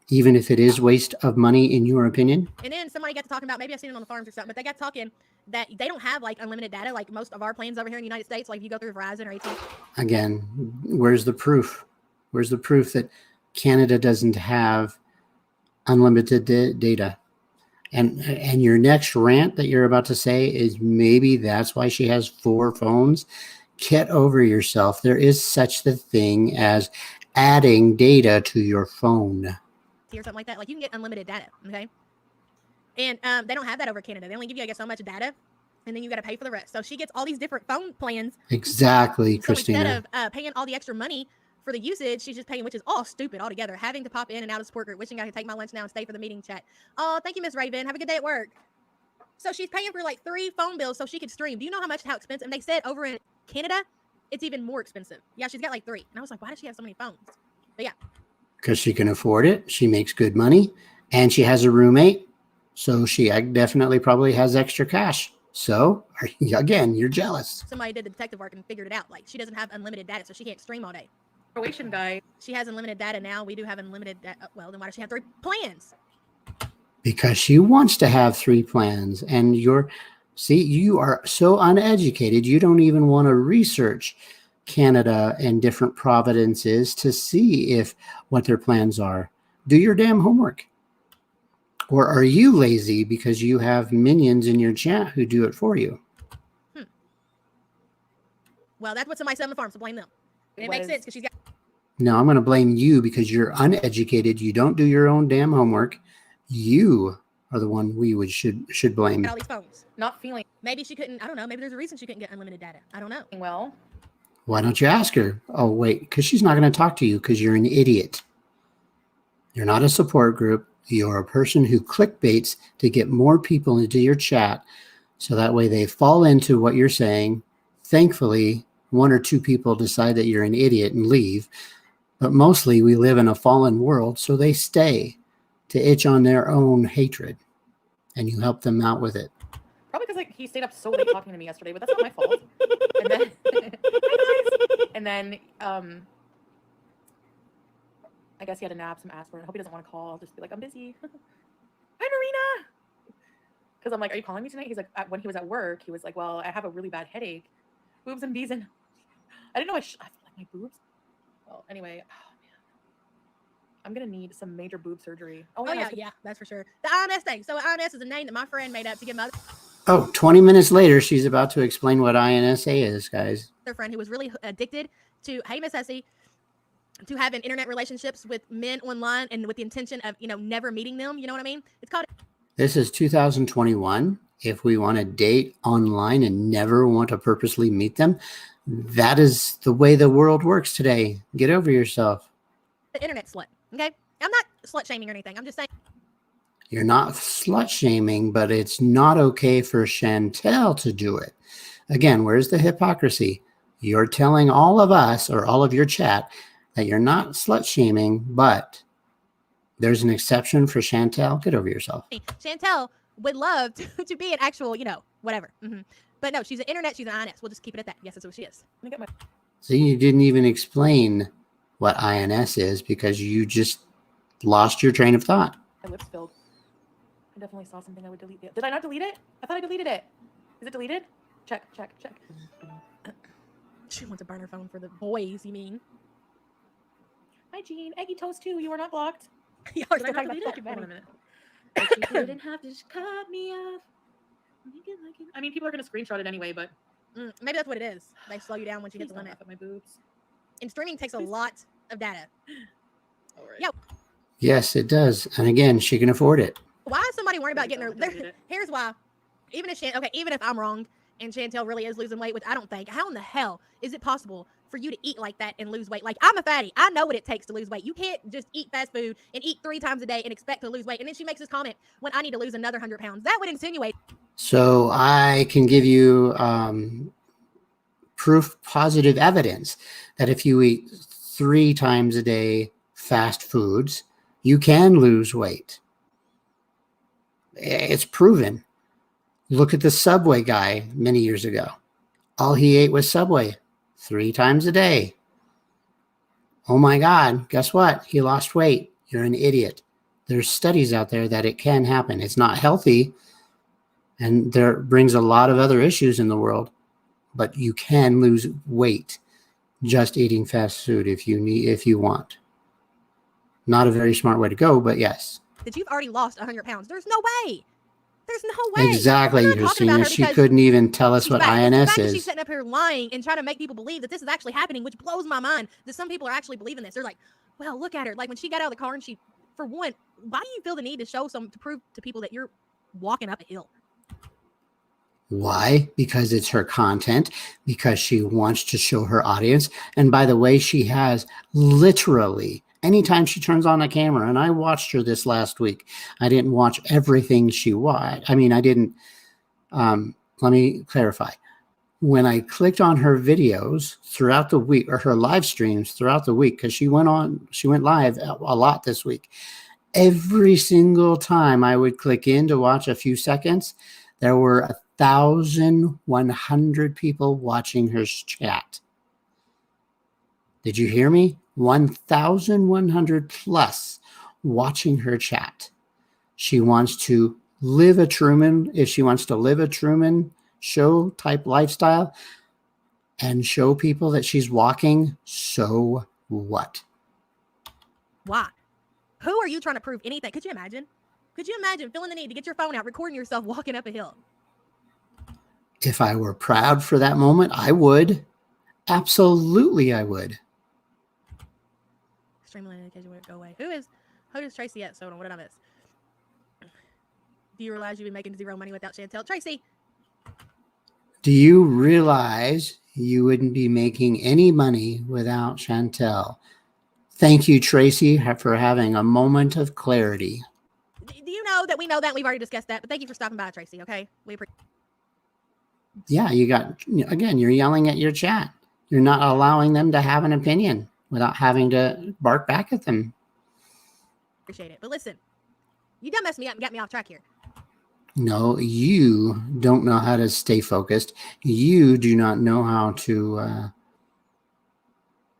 Even if it is waste of money, in your opinion? And then somebody got to talking about, maybe I've seen it on the farms or something, but they got talking that they don't have like unlimited data like most of our plans over here in the United States. Like if you go through Verizon or AT&T. Again, where's the proof? Where's the proof that Canada doesn't have unlimited data? And your next rant that you're about to say is maybe that's why she has 4 phones. Get over yourself. There is such the thing as adding data to your phone. Or something like that. Like you can get unlimited data, okay? And they don't have that over Canada. They only give you, I guess, so much data, and then you got to pay for the rest. So she gets all these different phone plans. Exactly, so Christina. Instead of paying all the extra money for the usage, she's just paying, which is all stupid altogether. Having to pop in and out of support group, wishing I could take my lunch now and stay for the meeting chat. Oh, thank you, Miss Raven. Have a good day at work. So she's paying for like 3 phone bills so she could stream. Do you know how expensive? And they said over in Canada, it's even more expensive. Yeah, she's got like 3. And I was like, why does she have so many phones? But yeah. Because she can afford it. She makes good money. And she has a roommate. So she definitely probably has extra cash. So, again, you're jealous. Somebody did the detective work and figured it out. Like, she doesn't have unlimited data, so she can't stream all day. Croatian guy. She has unlimited data now. We do have unlimited data. Well, then why does she have 3 plans? Because she wants to have 3 plans, and you are so uneducated, you don't even want to research Canada and different provinces to see if what their plans are. Do your damn homework. Or are you lazy because you have minions in your chat who do it for you? Well, that's what somebody said on the farm, so blame them. And it makes sense because she's got. No, I'm going to blame you because you're uneducated. You don't do your own damn homework. You are the one we should blame. All these phones. Not feeling Maybe she couldn't. I don't know. Maybe there's a reason she couldn't get unlimited data. I don't know. well. Why don't you ask her? Oh, wait, because she's not going to talk to you because you're an idiot. You're not a support group. You're a person who clickbaits to get more people into your chat so that way they fall into what you're saying. Thankfully, 1 or 2 people decide that you're an idiot and leave. But mostly we live in a fallen world, so they stay to itch on their own hatred. And you help them out with it. Probably because like he stayed up so late talking to me yesterday, but that's not my fault. And then I guess he had a nap, some aspirin. I hope he doesn't want to call. I'll just be like, I'm busy. Hi, Marina. Because I'm like, are you calling me tonight? He's like, when he was at work, he was like, well, I have a really bad headache. Boobs and bees and I didn't know I feel like my boobs. Well, anyway, oh man, I'm gonna need some major boob surgery. Oh yeah, that's for sure. The INS thing. So INS is a name that my friend made up to give my Oh, 20 minutes later, she's about to explain what INSA is, guys. other friend who was really addicted to, hey, Miss Essie, to having internet relationships with men online and with the intention of, never meeting them. You know what I mean? It's called. This is 2021. If we want to date online and never want to purposely meet them, that is the way the world works today. Get over yourself. The internet slut. Okay. I'm not slut shaming or anything. I'm just saying. You're not slut shaming, but it's not okay for Chantel to do it. Again, where's the hypocrisy? You're telling all of us or all of your chat that you're not slut shaming, but there's an exception for Chantel. Get over yourself. Chantel would love to be an actual, whatever. Mm-hmm. But no, she's an internet. She's an INS. We'll just keep it at that. Yes, that's what she is. See, you didn't even explain what INS is because you just lost your train of thought. My lips filled. I definitely saw something I would delete. Did I not delete it? I thought I deleted it. Is it deleted? Check. She wants to burn her phone for the boys, you mean? Hi, Jean. Eggy Toast too. You are not blocked. Y'all are Did I still not talking delete about it? Hold on fucking a Betty. minute. She didn't have to just cut me off. I mean, people are going to screenshot it anyway, but Maybe that's what it is. They slow you down once you hit the limit. At my boobs. And streaming takes a lot of data. All right. Yo. Yes, it does. And again, she can afford it. Why is somebody worried about getting I deleted their? it. Here's why. Even if I'm wrong and Chantel really is losing weight, which I don't think. How in the hell is it possible for you to eat like that and lose weight? Like, I'm a fatty. I know what it takes to lose weight. You can't just eat fast food and eat 3 times a day and expect to lose weight. And then she makes this comment when I need to lose another 100 pounds. That would insinuate. So I can give you proof, positive evidence that if you eat 3 times a day fast foods, you can lose weight. It's proven. Look at the Subway guy many years ago. All he ate was Subway 3 times a day. Oh my God, guess what? He lost weight. You're an idiot. There's studies out there that it can happen. It's not healthy, and there brings a lot of other issues in the world, but you can lose weight just eating fast food if you want. Not a very smart way to go, but yes. That you've already lost 100 pounds. There's no way. There's no way. Exactly, I'm not talking about Christina. her She because couldn't even tell us she's what fat. It's the INS fact that is. she's sitting up here lying and trying to make people believe that this is actually happening, which blows my mind that some people are actually believing this. They're like, well, look at her. Like when she got out of the car and she, for one, why do you feel the need to to prove to people that you're walking up a hill? Why? Because it's her content, because she wants to show her audience. And by the way, she has literally, anytime she turns on a camera, and I watched her this last week, I didn't watch everything she watched. I mean, I didn't, let me clarify. When I clicked on her videos throughout the week, or her live streams throughout the week, because she went live a lot this week. Every single time I would click in to watch a few seconds, there were 1,100 people watching her chat. Did you hear me? 1,100 plus watching her chat. She wants to live a Truman, if she wants to live a Truman show type lifestyle and show people that she's walking, so what? Why? Who are you trying to prove anything? Could you imagine? Could you imagine feeling the need to get your phone out, recording yourself walking up a hill? If I were proud for that moment, I would. Absolutely, I would. Extremely limited occasion where it go away. Who does Tracy at? So what did I miss? Do you realize you've been making zero money without Chantel? Tracy. Do you realize you wouldn't be making any money without Chantel? Thank you, Tracy, for having a moment of clarity. Do you know that we know that? We've already discussed that, but thank you for stopping by, Tracy, okay? We appreciate Yeah, you're yelling at your chat. You're not allowing them to have an opinion without having to bark back at them. it. But listen, you done messed me up and got me off track here. No, you don't know how to stay focused. You do not know how to,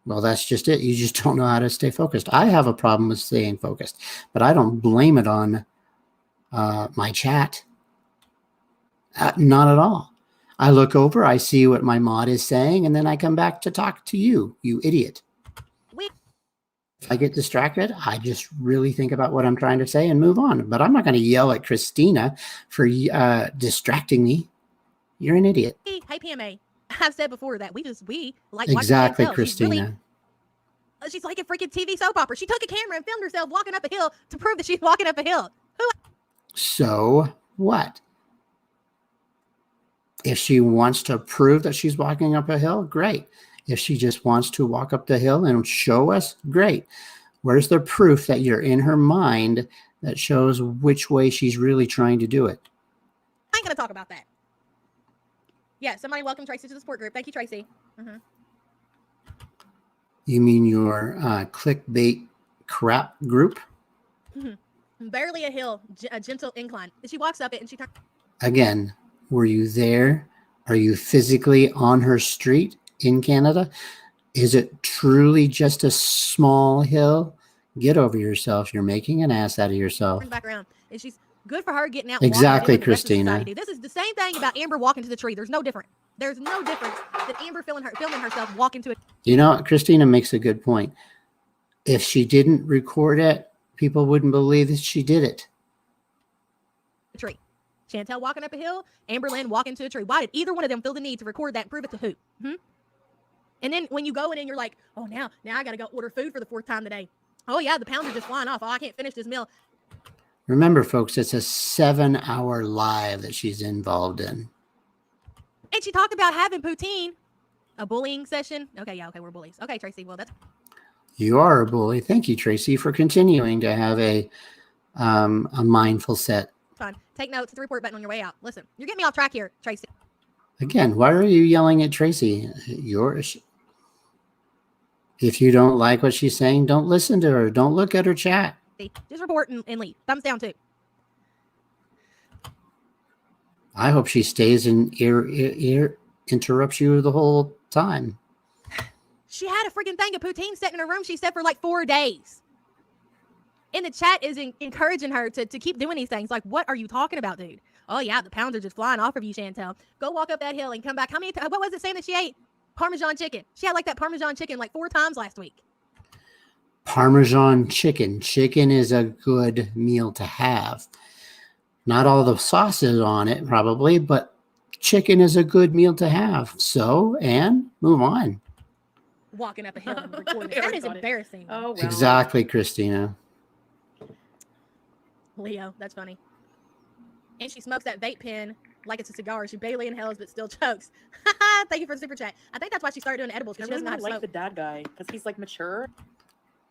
well, that's just it. You just don't know how to stay focused. I have a problem with staying focused, but I don't blame it on my chat. Not at all. I look over, I see what my mod is saying, and then I come back to talk to you, you idiot. If I get distracted, I just really think about what I'm trying to say and move on. But I'm not going to yell at Christina for distracting me. You're an idiot. Hey, PMA. I've said before that we like exactly, watching Chantel. Christina. She's like a freaking TV soap opera. She took a camera and filmed herself walking up a hill to prove that she's walking up a hill. So what? If she wants to prove that she's walking up a hill, great. If she just wants to walk up the hill and show us, great. Where's the proof that you're in her mind that shows which way she's really trying to do it? I ain't going to talk about that. Yeah, somebody welcome Tracy to the support group. Thank you, Tracy. Mm-hmm. You mean your clickbait crap group? Mm-hmm. Barely a hill, a gentle incline. And she walks up it and she turns. Again, were you there? Are you physically on her street in Canada? Is it truly just a small hill? Get over yourself. You're making an ass out of yourself. Turns back around. And she's good for her getting out. Exactly, Christina. This is the same thing about Amber walking to the tree. There's no difference. There's no difference that Amber filming herself walking to it. You know, Christina makes a good point. If she didn't record it, people wouldn't believe that she did it. Tree. Chantel walking up a hill, Amber Lynn walking to a tree. Why did either one of them feel the need to record that and prove it to who? And then when you go in and you're like, oh, now I got to go order food for the 4th time today. Oh, yeah, the pounds are just flying off. Oh, I can't finish this meal. Remember, folks, it's a 7-hour live that she's involved in. And she talked about having poutine, a bullying session. Okay, we're bullies. Okay, Tracy, well, that's... You are a bully. Thank you, Tracy, for continuing to have a mindful set. Fine. Take notes. The report button on your way out. Listen, you're getting me off track here, Tracy. Again, why are you yelling at Tracy? If you don't like what she's saying, don't listen to her. Don't look at her chat. Just report and leave. Thumbs down, too. I hope she stays and interrupts you the whole time. She had a freaking thing of poutine sitting in her room, she said, for like 4 days. And the chat is encouraging her to keep doing these things. Like, what are you talking about, dude? Oh, yeah, the pounds are just flying off of you, Chantel. Go walk up that hill and come back. How many times? What was it saying that she ate? Parmesan chicken. She had like that Parmesan chicken like 4 times last week. Parmesan chicken. Chicken is a good meal to have. Not all the sauces on it, probably, but chicken is a good meal to have. So, and move on. Walking up a hill and recording. That is embarrassing. Oh, wow. Exactly, Christina. Leo, that's funny. And she smokes that vape pen like it's a cigar. She barely inhales but still chokes. Thank you for the super chat. I think that's why she started doing edibles, because she doesn't know how to like smoke. the dad guy, because he's like mature.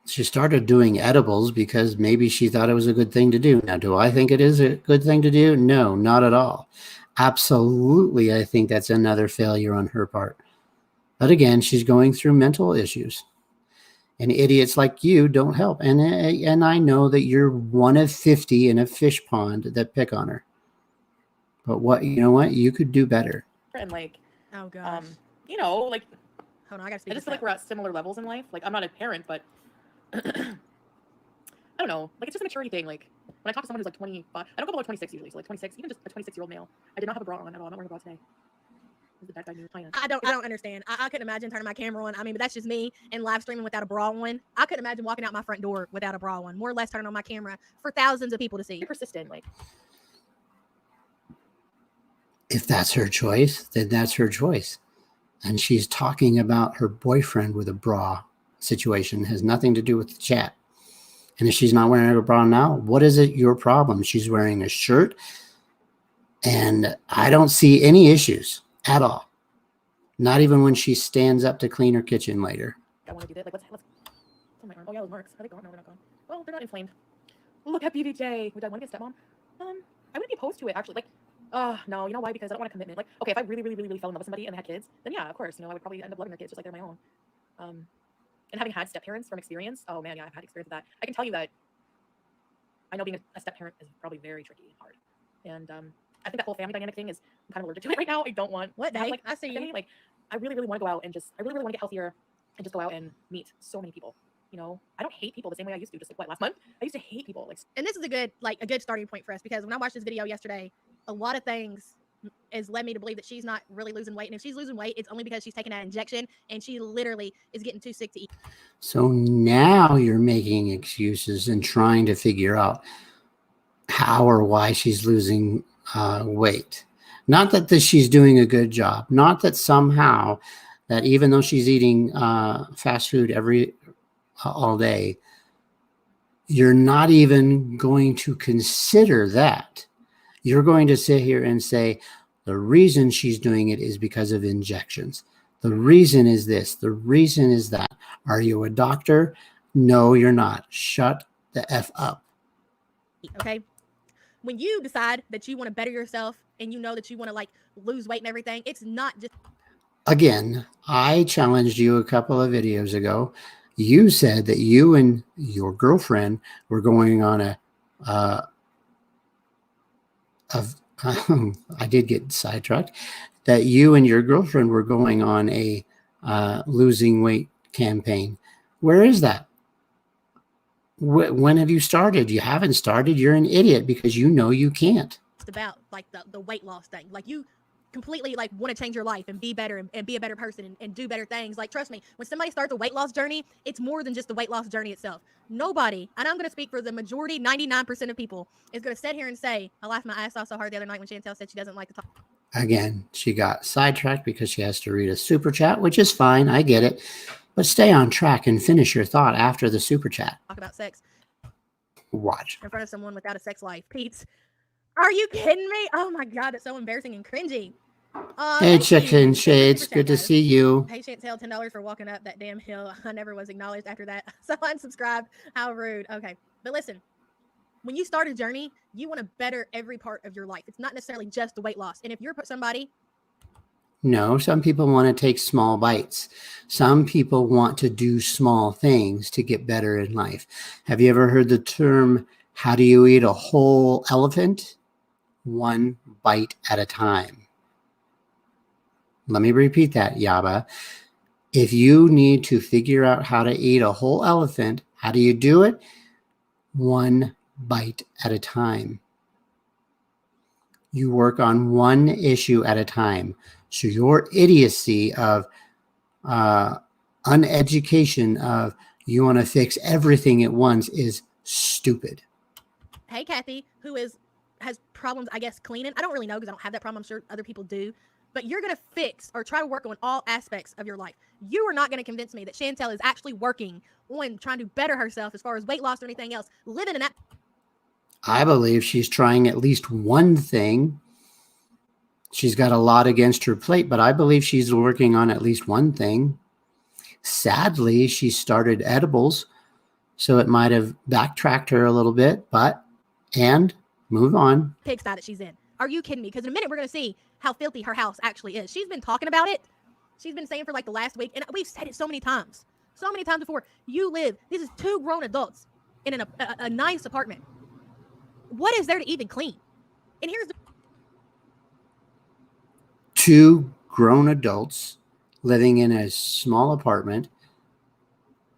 She started doing edibles because maybe she thought it was a good thing to do. Now, do I think it is a good thing to do? No, not at all. Absolutely, I think that's another failure on her part. But again, she's going through mental issues. And idiots like you don't help. And I know that you're one of 50 in a fish pond that pick on her. But you know what? You could do better. And like, oh gosh. you know, like Hold on, I gotta speak. I just feel like we're at similar levels in life. Like, I'm not a parent, but I don't know. Like, it's just a maturity thing. Like, when I talk to someone who's like 25, I don't go below 26 usually. So like 26, even just a 26-year-old male. I did not have a bra on at all. I'm not wearing a bra today. I don't understand. I couldn't imagine turning my camera on. I mean, but that's just me, and live streaming without a bra on. I couldn't imagine walking out my front door without a bra on. More or less turning on my camera for thousands of people to see. You're persistent, like. If that's her choice, then that's her choice. And she's talking about her boyfriend with a bra situation. It has nothing to do with the chat. And if she's not wearing a bra now, what is it your problem? She's wearing a shirt, and I don't see any issues at all. Not even when she stands up to clean her kitchen later. I want to do that. Like, let's on my arm. Oh yeah, those marks. Are they gone? No, they're not gone. Well, they're not inflamed. Look at BBJ. Would I want to get stepmom? I wouldn't be opposed to it actually. Like, no, you know why? Because I don't want a commitment. Like, okay, if I really fell in love with somebody and they had kids, then yeah, of course, I would probably end up loving their kids just like they're my own. And having had step parents from experience, oh man, yeah, I've had experience with that. I can tell you that I know being a step parent is probably very tricky and hard. And I think that whole family dynamic thing is, I'm kind of allergic to it right now. I don't want what day? Like, I see you. Like, I really want to go out and I really want to get healthier and just go out and meet so many people. I don't hate people the same way I used to. Just like last month, I used to hate people. Like, and this is a good starting point for us, because when I watched this video yesterday, a lot of things has led me to believe that she's not really losing weight. And if she's losing weight, it's only because she's taking that injection and she literally is getting too sick to eat. So now you're making excuses and trying to figure out how or why she's losing weight. Not that she's doing a good job. Not that somehow that even though she's eating fast food all day, you're not even going to consider that. You're going to sit here and say, the reason she's doing it is because of injections. The reason is this. The reason is that. Are you a doctor? No, you're not. Shut the F up. Okay? When you decide that you want to better yourself and you know that you want to like lose weight and everything, it's not just. Again, I challenged you a couple of videos ago. You said that you and your girlfriend were going on I did get sidetracked, that you and your girlfriend were going on a losing weight campaign. Where is that? When have you started? You haven't started. You're an idiot because you know you can't. It's about like the weight loss thing. Like, you completely like want to change your life and be better and be a better person and do better things. Like, trust me, when somebody starts a weight loss journey, it's more than just the weight loss journey itself. Nobody, and I'm going to speak for the majority, 99% of people, is going to sit here and say, I laughed my ass off so hard the other night when Chantel said she doesn't like to talk. Again, she got sidetracked because she has to read a super chat, which is fine. I get it. But stay on track and finish your thought after the super chat. Talk about sex. Watch. In front of someone without a sex life. Pete's, are you kidding me? Oh my God, it's so embarrassing and cringy. Hey, Chicken Shades. Good to see you. Hey, Chantel, $10 for walking up that damn hill. I never was acknowledged after that. So unsubscribed. How rude. Okay. But listen, when you start a journey, you want to better every part of your life. It's not necessarily just the weight loss. And if you're somebody. No, some people want to take small bites. Some people want to do small things to get better in life. Have you ever heard the term, how do you eat a whole elephant? One bite at a time. Let me repeat that, Yaba. If you need to figure out how to eat a whole elephant, how do you do it? One bite at a time. You work on one issue at a time. So your idiocy of uneducation of you want to fix everything at once is stupid. Hey, Kathy, who has problems, I guess, cleaning. I don't really know because I don't have that problem. I'm sure other people do. But you're going to fix or try to work on all aspects of your life. You are not going to convince me that Chantel is actually working on trying to better herself as far as weight loss or anything else. Living in that. I believe she's trying at least one thing. She's got a lot against her plate, but I believe she's working on at least one thing. Sadly, she started edibles, so it might have backtracked her a little bit, and move on. Pigsty that she's in. Are you kidding me? Because in a minute, we're going to see how filthy her house actually is. She's been talking about it. She's been saying for like the last week, and we've said it so many times before. This is 2 grown adults in a nice apartment. What is there to even clean? And here's the 2 grown adults living in a small apartment.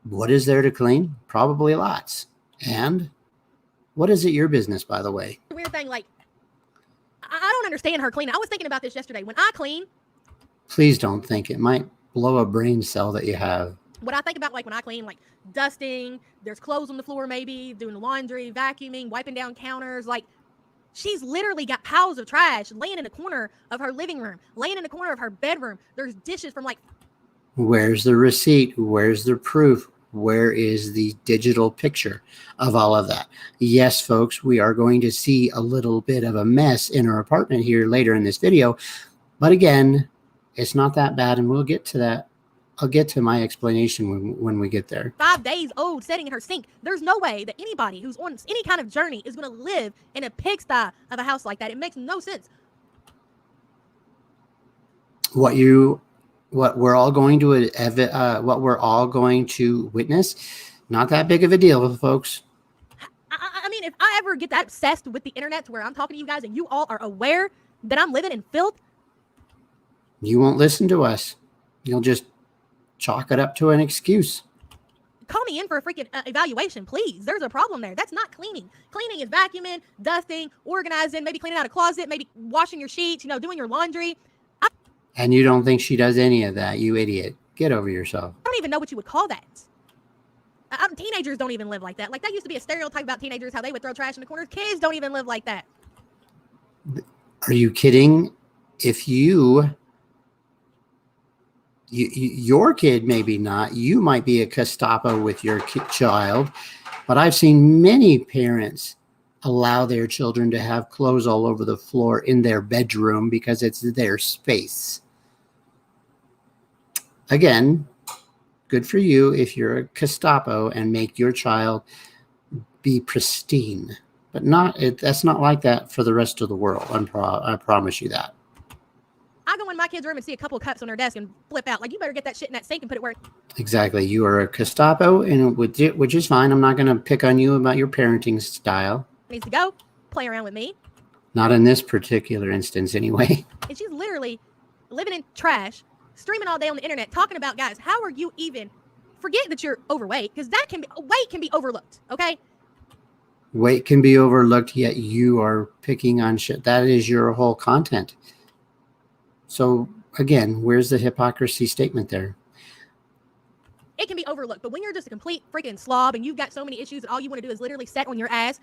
What is there to clean? Probably lots. And what is it your business, by the way? Weird thing, like, I don't understand her cleaning. I was thinking about this yesterday. When I clean, Please don't think it might blow a brain cell that you have. what I think about, like, when I clean, like, dusting, there's clothes on the floor maybe, doing the laundry, vacuuming, wiping down counters, like, she's literally got piles of trash laying in the corner of her living room, laying in the corner of her bedroom. There's dishes from, like... Where's the receipt? Where's the proof? Where is the digital picture of all of that? Yes, folks, we are going to see a little bit of a mess in her apartment here later in this video. But again, it's not that bad, and we'll get to that. I'll get to my explanation when we get there. 5 days old sitting in her sink. There's no way that anybody who's on any kind of journey is going to live in a pigsty of a house like that. It makes no sense. What we're all going to witness, not that big of a deal, folks. I mean, if I ever get that obsessed with the internet to where I'm talking to you guys and you all are aware that I'm living in filth, you won't listen to us. You'll just chalk it up to an excuse. call me in for a freaking evaluation, please. There's a problem there. That's not cleaning. Cleaning is vacuuming, dusting, organizing, maybe cleaning out a closet, maybe washing your sheets, doing your laundry. And you don't think she does any of that, you idiot. Get over yourself. I don't even know what you would call that. Teenagers don't even live like that. Like, that used to be a stereotype about teenagers, how they would throw trash in the corners. Kids don't even live like that. Are you kidding? If your kid, maybe not, you might be a Gestapo with your child, but I've seen many parents allow their children to have clothes all over the floor in their bedroom because it's their space. Again, good for you if you're a Gestapo and make your child be pristine, but that's not like that for the rest of the world. I promise you that. I go in my kid's room and see a couple of cups on her desk and flip out. Like, you better get that shit in that sink and put it where... Exactly. You are a Gestapo, and which is fine. I'm not going to pick on you about your parenting style. Needs to go play around with me. Not in this particular instance, anyway. And she's literally living in trash, streaming all day on the internet, talking about, guys, how are you even... Forget that you're overweight, because weight can be overlooked, okay? Weight can be overlooked, yet you are picking on shit. That is your whole content. So, again, where's the hypocrisy statement there? It can be overlooked, but when you're just a complete freaking slob and you've got so many issues and all you want to do is literally sit on your ass.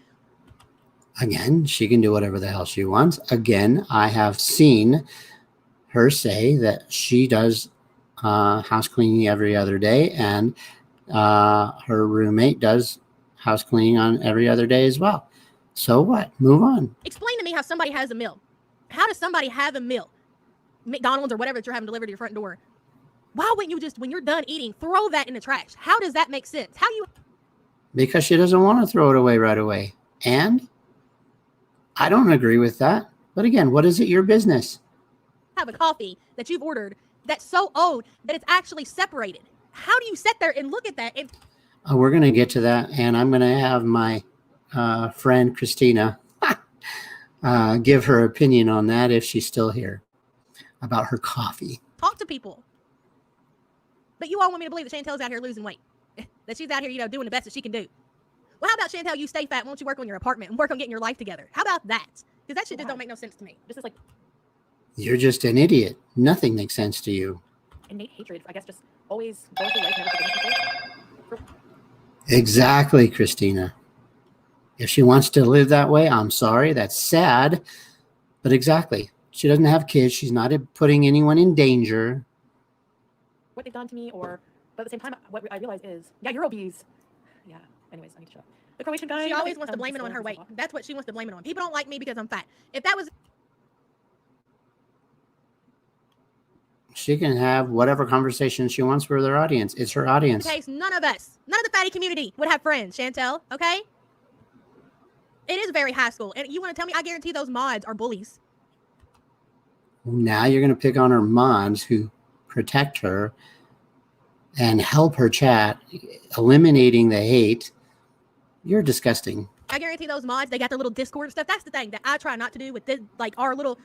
Again, she can do whatever the hell she wants. Again, I have seen her say that she does house cleaning every other day, and her roommate does house cleaning on every other day as well. So what? Move on. Explain to me how somebody has a meal. How does somebody have a meal? McDonald's or whatever that you're having delivered to your front door. Why wouldn't you just, when you're done eating, throw that in the trash? How does that make sense? Because she doesn't want to throw it away right away. And I don't agree with that. But again, what is it your business? Have a coffee that you've ordered that's so old that it's actually separated. How do you sit there and look at that? And we're going to get to that. And I'm going to have my friend Christina give her opinion on that if she's still here, about her coffee. Talk to people. But you all want me to believe that Chantel's out here losing weight. That she's out here, doing the best that she can do. Well, how about, Chantel, you stay fat? Won't you work on your apartment and work on getting your life together? How about that? Because that shit just don't make no sense to me. This is like... You're just an idiot. Nothing makes sense to you. Innate hatred, I guess, just always going through life, never forgiving people. Exactly, Christina. If she wants to live that way, I'm sorry. That's sad. But exactly. She doesn't have kids. She's not putting anyone in danger. What they've done to me, but at the same time, what I realize is, yeah, you're obese. Yeah. Anyways, I need to shut up. The Croatian guy. She always wants to blame it on her weight. That's what she wants to blame it on. People don't like me because I'm fat. If that was... She can have whatever conversation she wants with her audience. It's her audience. Okay, so none of the fatty community would have friends, Chantel, okay? It is very high school. And you want to tell me, I guarantee those mods are bullies. Now you're going to pick on her mods who protect her and help her chat, eliminating the hate. You're disgusting. I guarantee those mods, they got their little Discord and stuff. That's the thing that I try not to do with our little...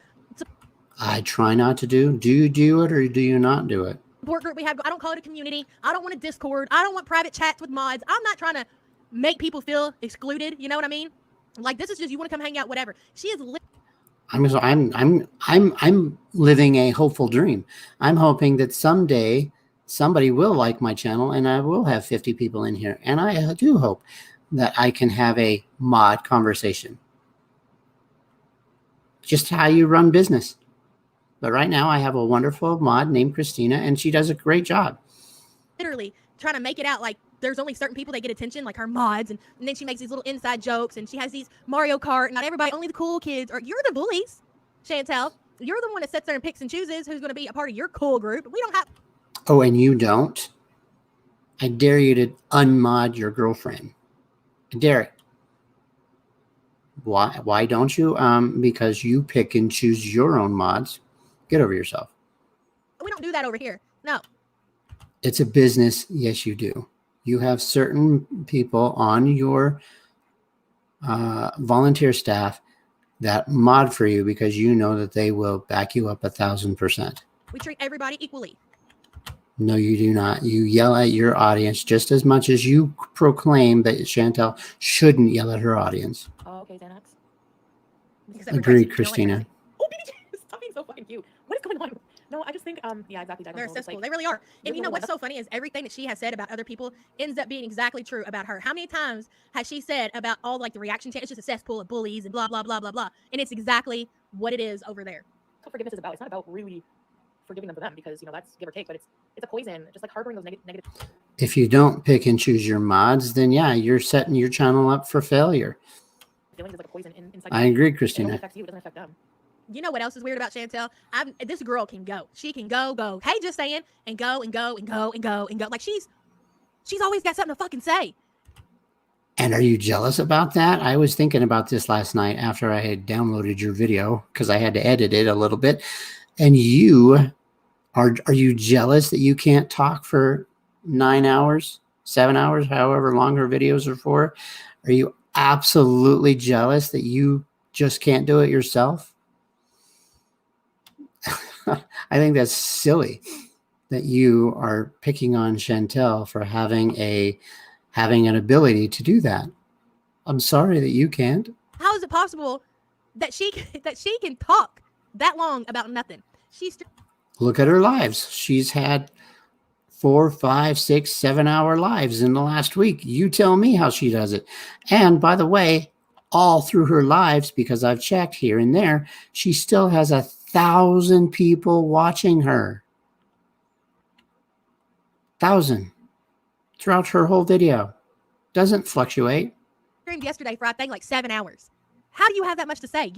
I try not to do. Do you do it or do you not do it? support group we have. I don't call it a community. I don't want a Discord. I don't want private chats with mods. I'm not trying to make people feel excluded. You know what I mean? Like, this is just, you want to come hang out, whatever. She is I'm living a hopeful dream. I'm hoping that someday somebody will like my channel and I will have 50 people in here. And I do hope that I can have a mod conversation. Just how you run business. But right now I have a wonderful mod named Christina and she does a great job. literally trying to make it out like there's only certain people that get attention, like her mods, and then she makes these little inside jokes, and she has these Mario Kart, and not everybody, only the cool kids, or you're the bullies, Chantel. You're the one that sits there and picks and chooses who's going to be a part of your cool group. We don't have. Oh, and you don't? I dare you to unmod your girlfriend. I dare it. Why don't you? Because you pick and choose your own mods. Get over yourself. We don't do that over here. No. It's a business. Yes, you do. You have certain people on your volunteer staff that mod for you because you know that they will back you up 1,000%. We treat everybody equally. No, you do not. You yell at your audience just as much as you proclaim that Chantel shouldn't yell at her audience. Oh, okay, Xanax. Agreed, Christina. Oh, BJ, stop being so fucking cute. What is going on? No, I just think, yeah, exactly. They're cesspool. They really are. And you know what's so funny is everything that she has said about other people ends up being exactly true about her. How many times has she said about all like the reaction channels, it's just a cesspool of bullies and blah, blah, blah, blah, blah. And it's exactly what it is over there. That's what forgiveness is about. It's not about really forgiving them for them because, you know, that's give or take, but it's a poison, just like harboring those negative. If you don't pick and choose your mods, then yeah, you're setting your channel up for failure. Feelings is like a poison inside. I agree, It Christina. only affects you, it doesn't affect them. You know what else is weird about Chantel? This girl can go. She can go. Hey, just saying, and go. Like she's always got something to fucking say. And are you jealous about that? I was thinking about this last night after I had downloaded your video because I had to edit it a little bit. And you are you jealous that you can't talk for 9 hours, 7 hours, however long her videos are for? Are you absolutely jealous that you just can't do it yourself? I think that's silly that you are picking on Chantel for having an ability to do that. I'm sorry that you can't. How is it possible that she can talk that long about nothing? Look at her lives. She's had 4, 5, 6, 7 hour lives in the last week. You tell me how she does it. And by the way, all through her lives, because I've checked here and there, she still has 1,000 people watching her. 1,000 throughout her whole video. Doesn't fluctuate. Streamed yesterday for I think like 7 hours. How do you have that much to say?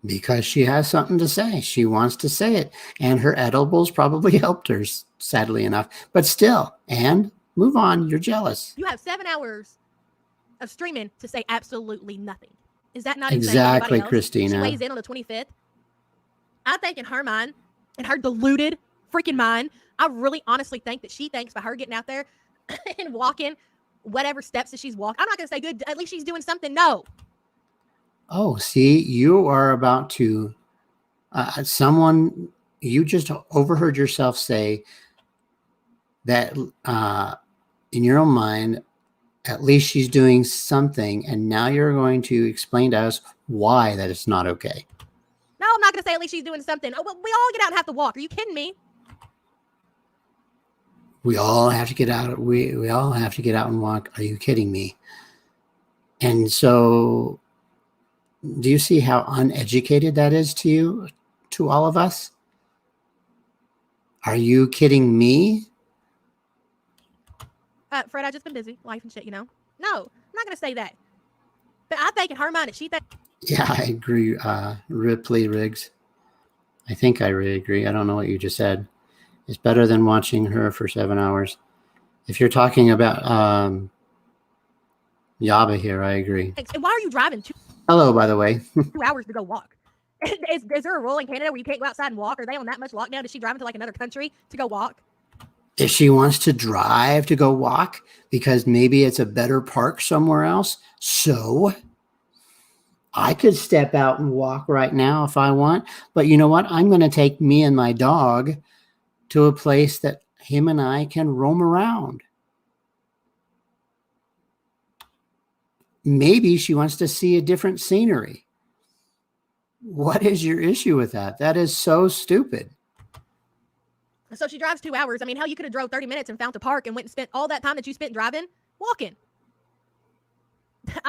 Because she has something to say. She wants to say it. And her edibles probably helped her, sadly enough. But still, and move on. You're jealous. You have 7 hours of streaming to say absolutely nothing. Is that not exactly, else? Christina? She weighs in on the 25th. I think in her mind, in her deluded freaking mind, I really honestly think that she thinks by her getting out there and walking whatever steps that she's walking, I'm not going to say good, at least she's doing something. No. Oh, see, you are about to, you just overheard yourself say that in your own mind, at least she's doing something. And now you're going to explain to us why that it's not okay. No, I'm not going to say at least she's doing something. Oh, well, we all get out and have to walk. Are you kidding me? We all have to get out. We all have to get out and walk. Are you kidding me? And so, do you see how uneducated that is to you, to all of us? Are you kidding me? Fred, I've just been busy, life and shit, you know? No, I'm not going to say that. But I think in her mind that she thinks. Yeah, I agree, Ripley Riggs. I think I really agree. I don't know what you just said. It's better than watching her for 7 hours. If you're talking about Yaba here, I agree. And why are you driving Hello, by the way. 2 hours to go walk? Is there a rule in Canada where you can't go outside and walk? Are they on that much lockdown? Is she driving to like another country to go walk? If she wants to drive to go walk because maybe it's a better park somewhere else, so I could step out and walk right now if I want. But you know what? I'm going to take me and my dog to a place that him and I can roam around. Maybe she wants to see a different scenery. What is your issue with that? That is so stupid. So she drives 2 hours. I mean, hell, you could have drove 30 minutes and found a park and went and spent all that time that you spent driving walking.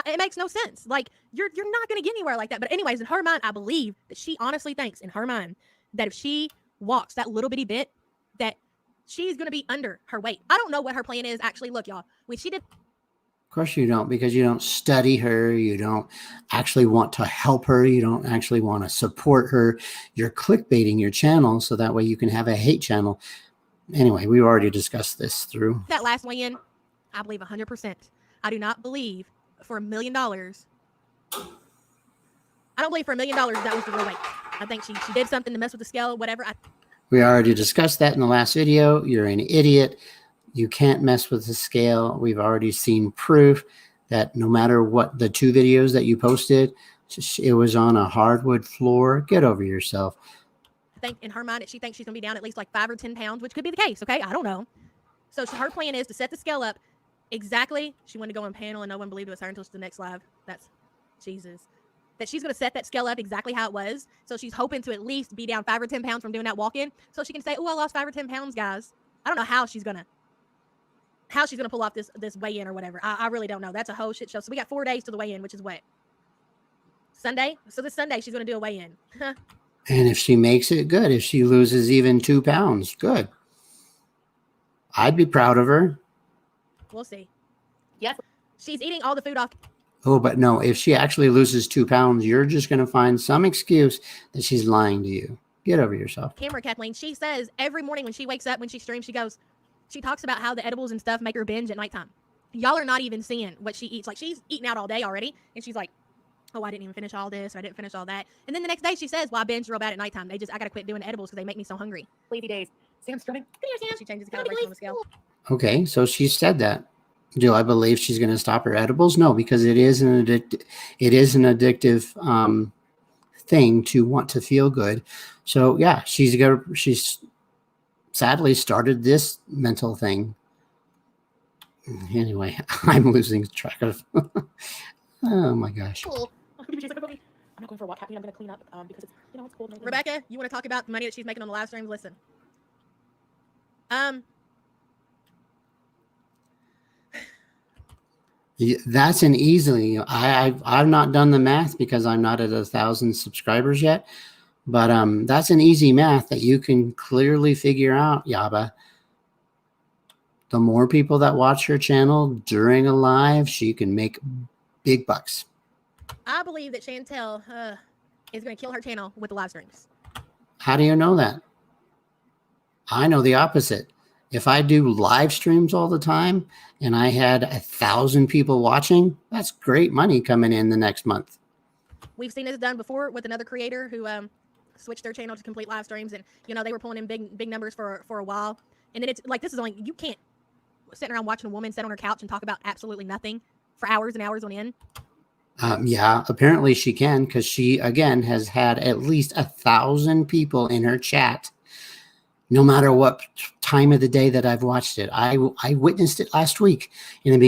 It makes no sense. Like, you're not going to get anywhere like that. But anyways, in her mind, I believe that she honestly thinks in her mind that if she walks that little bitty bit, that she's going to be under her weight. I don't know what her plan is. Actually, look, y'all, when she did. Of course you don't, because you don't study her. You don't actually want to help her. You don't actually want to support her. You're clickbaiting your channel so that way you can have a hate channel. Anyway, we've already discussed this through. That last weigh-in, I believe 100%. I do not believe for $1 million. I don't believe for $1 million that was the real weight. I think she did something to mess with the scale, whatever. We already discussed that in the last video. You're an idiot. You can't mess with the scale. We've already seen proof that no matter what the 2 videos that you posted, it was on a hardwood floor. Get over yourself. I think in her mind, she thinks she's going to be down at least like 5 or 10 pounds, which could be the case. Okay, I don't know. So her plan is to set the scale up exactly. She wanted to go on panel and no one believed it was her until the next live. That's Jesus. That she's going to set that scale up exactly how it was. So she's hoping to at least be down 5 or 10 pounds from doing that walk-in. So she can say, oh, I lost 5 or 10 pounds, guys. I don't know how she's going to pull off this weigh-in or whatever. I really don't know. That's a whole shit show. So we got 4 days to the weigh-in, which is what? Sunday? So this Sunday, she's going to do a weigh-in. And if she makes it, good. If she loses even 2 pounds, good. I'd be proud of her. We'll see. Yes. She's eating all the food off. Oh, but no, if she actually loses 2 pounds, you're just going to find some excuse that she's lying to you. Get over yourself. Camera, Kathleen. She says every morning when she wakes up, when she streams, she talks about how the edibles and stuff make her binge at nighttime. Y'all are not even seeing what she eats. Like, she's eating out all day already, and she's like, oh, I didn't even finish all this, or I didn't finish all that. And then the next day she says, well, I binge real bad at nighttime. I got to quit doing the edibles because they make me so hungry. Lazy days. Sam's strumming. Come here, Sam. She changes the calibration on the scale. Okay, so she said that. Do I believe she's going to stop her edibles? No, because it is an addictive thing to want to feel good. So yeah, she's sadly started this mental thing. Anyway, I'm losing track of. Oh my gosh. Cool. I'm not going for a walk, Kathleen. I'm going to clean up because it's it's cold. Rebecca, you want to talk about the money that she's making on the live streams? Listen. That's an easily. I've not done the math because I'm not at 1,000 subscribers yet, but that's an easy math that you can clearly figure out, Yaba. The more people that watch her channel during a live, she can make big bucks. I believe that Chantel is going to kill her channel with the live streams. How do you know that? I know the opposite. If I do live streams all the time and I had 1,000 people watching, that's great money coming in the next month. We've seen this done before with another creator who switched their channel to complete live streams, and they were pulling in big numbers for a while. And then it's like, this is only, you can't sit around watching a woman sit on her couch and talk about absolutely nothing for hours and hours on end. Yeah, apparently she can, because she, again, has had at least 1,000 people in her chat, no matter what time of the day that I've watched it. I witnessed it last week. In the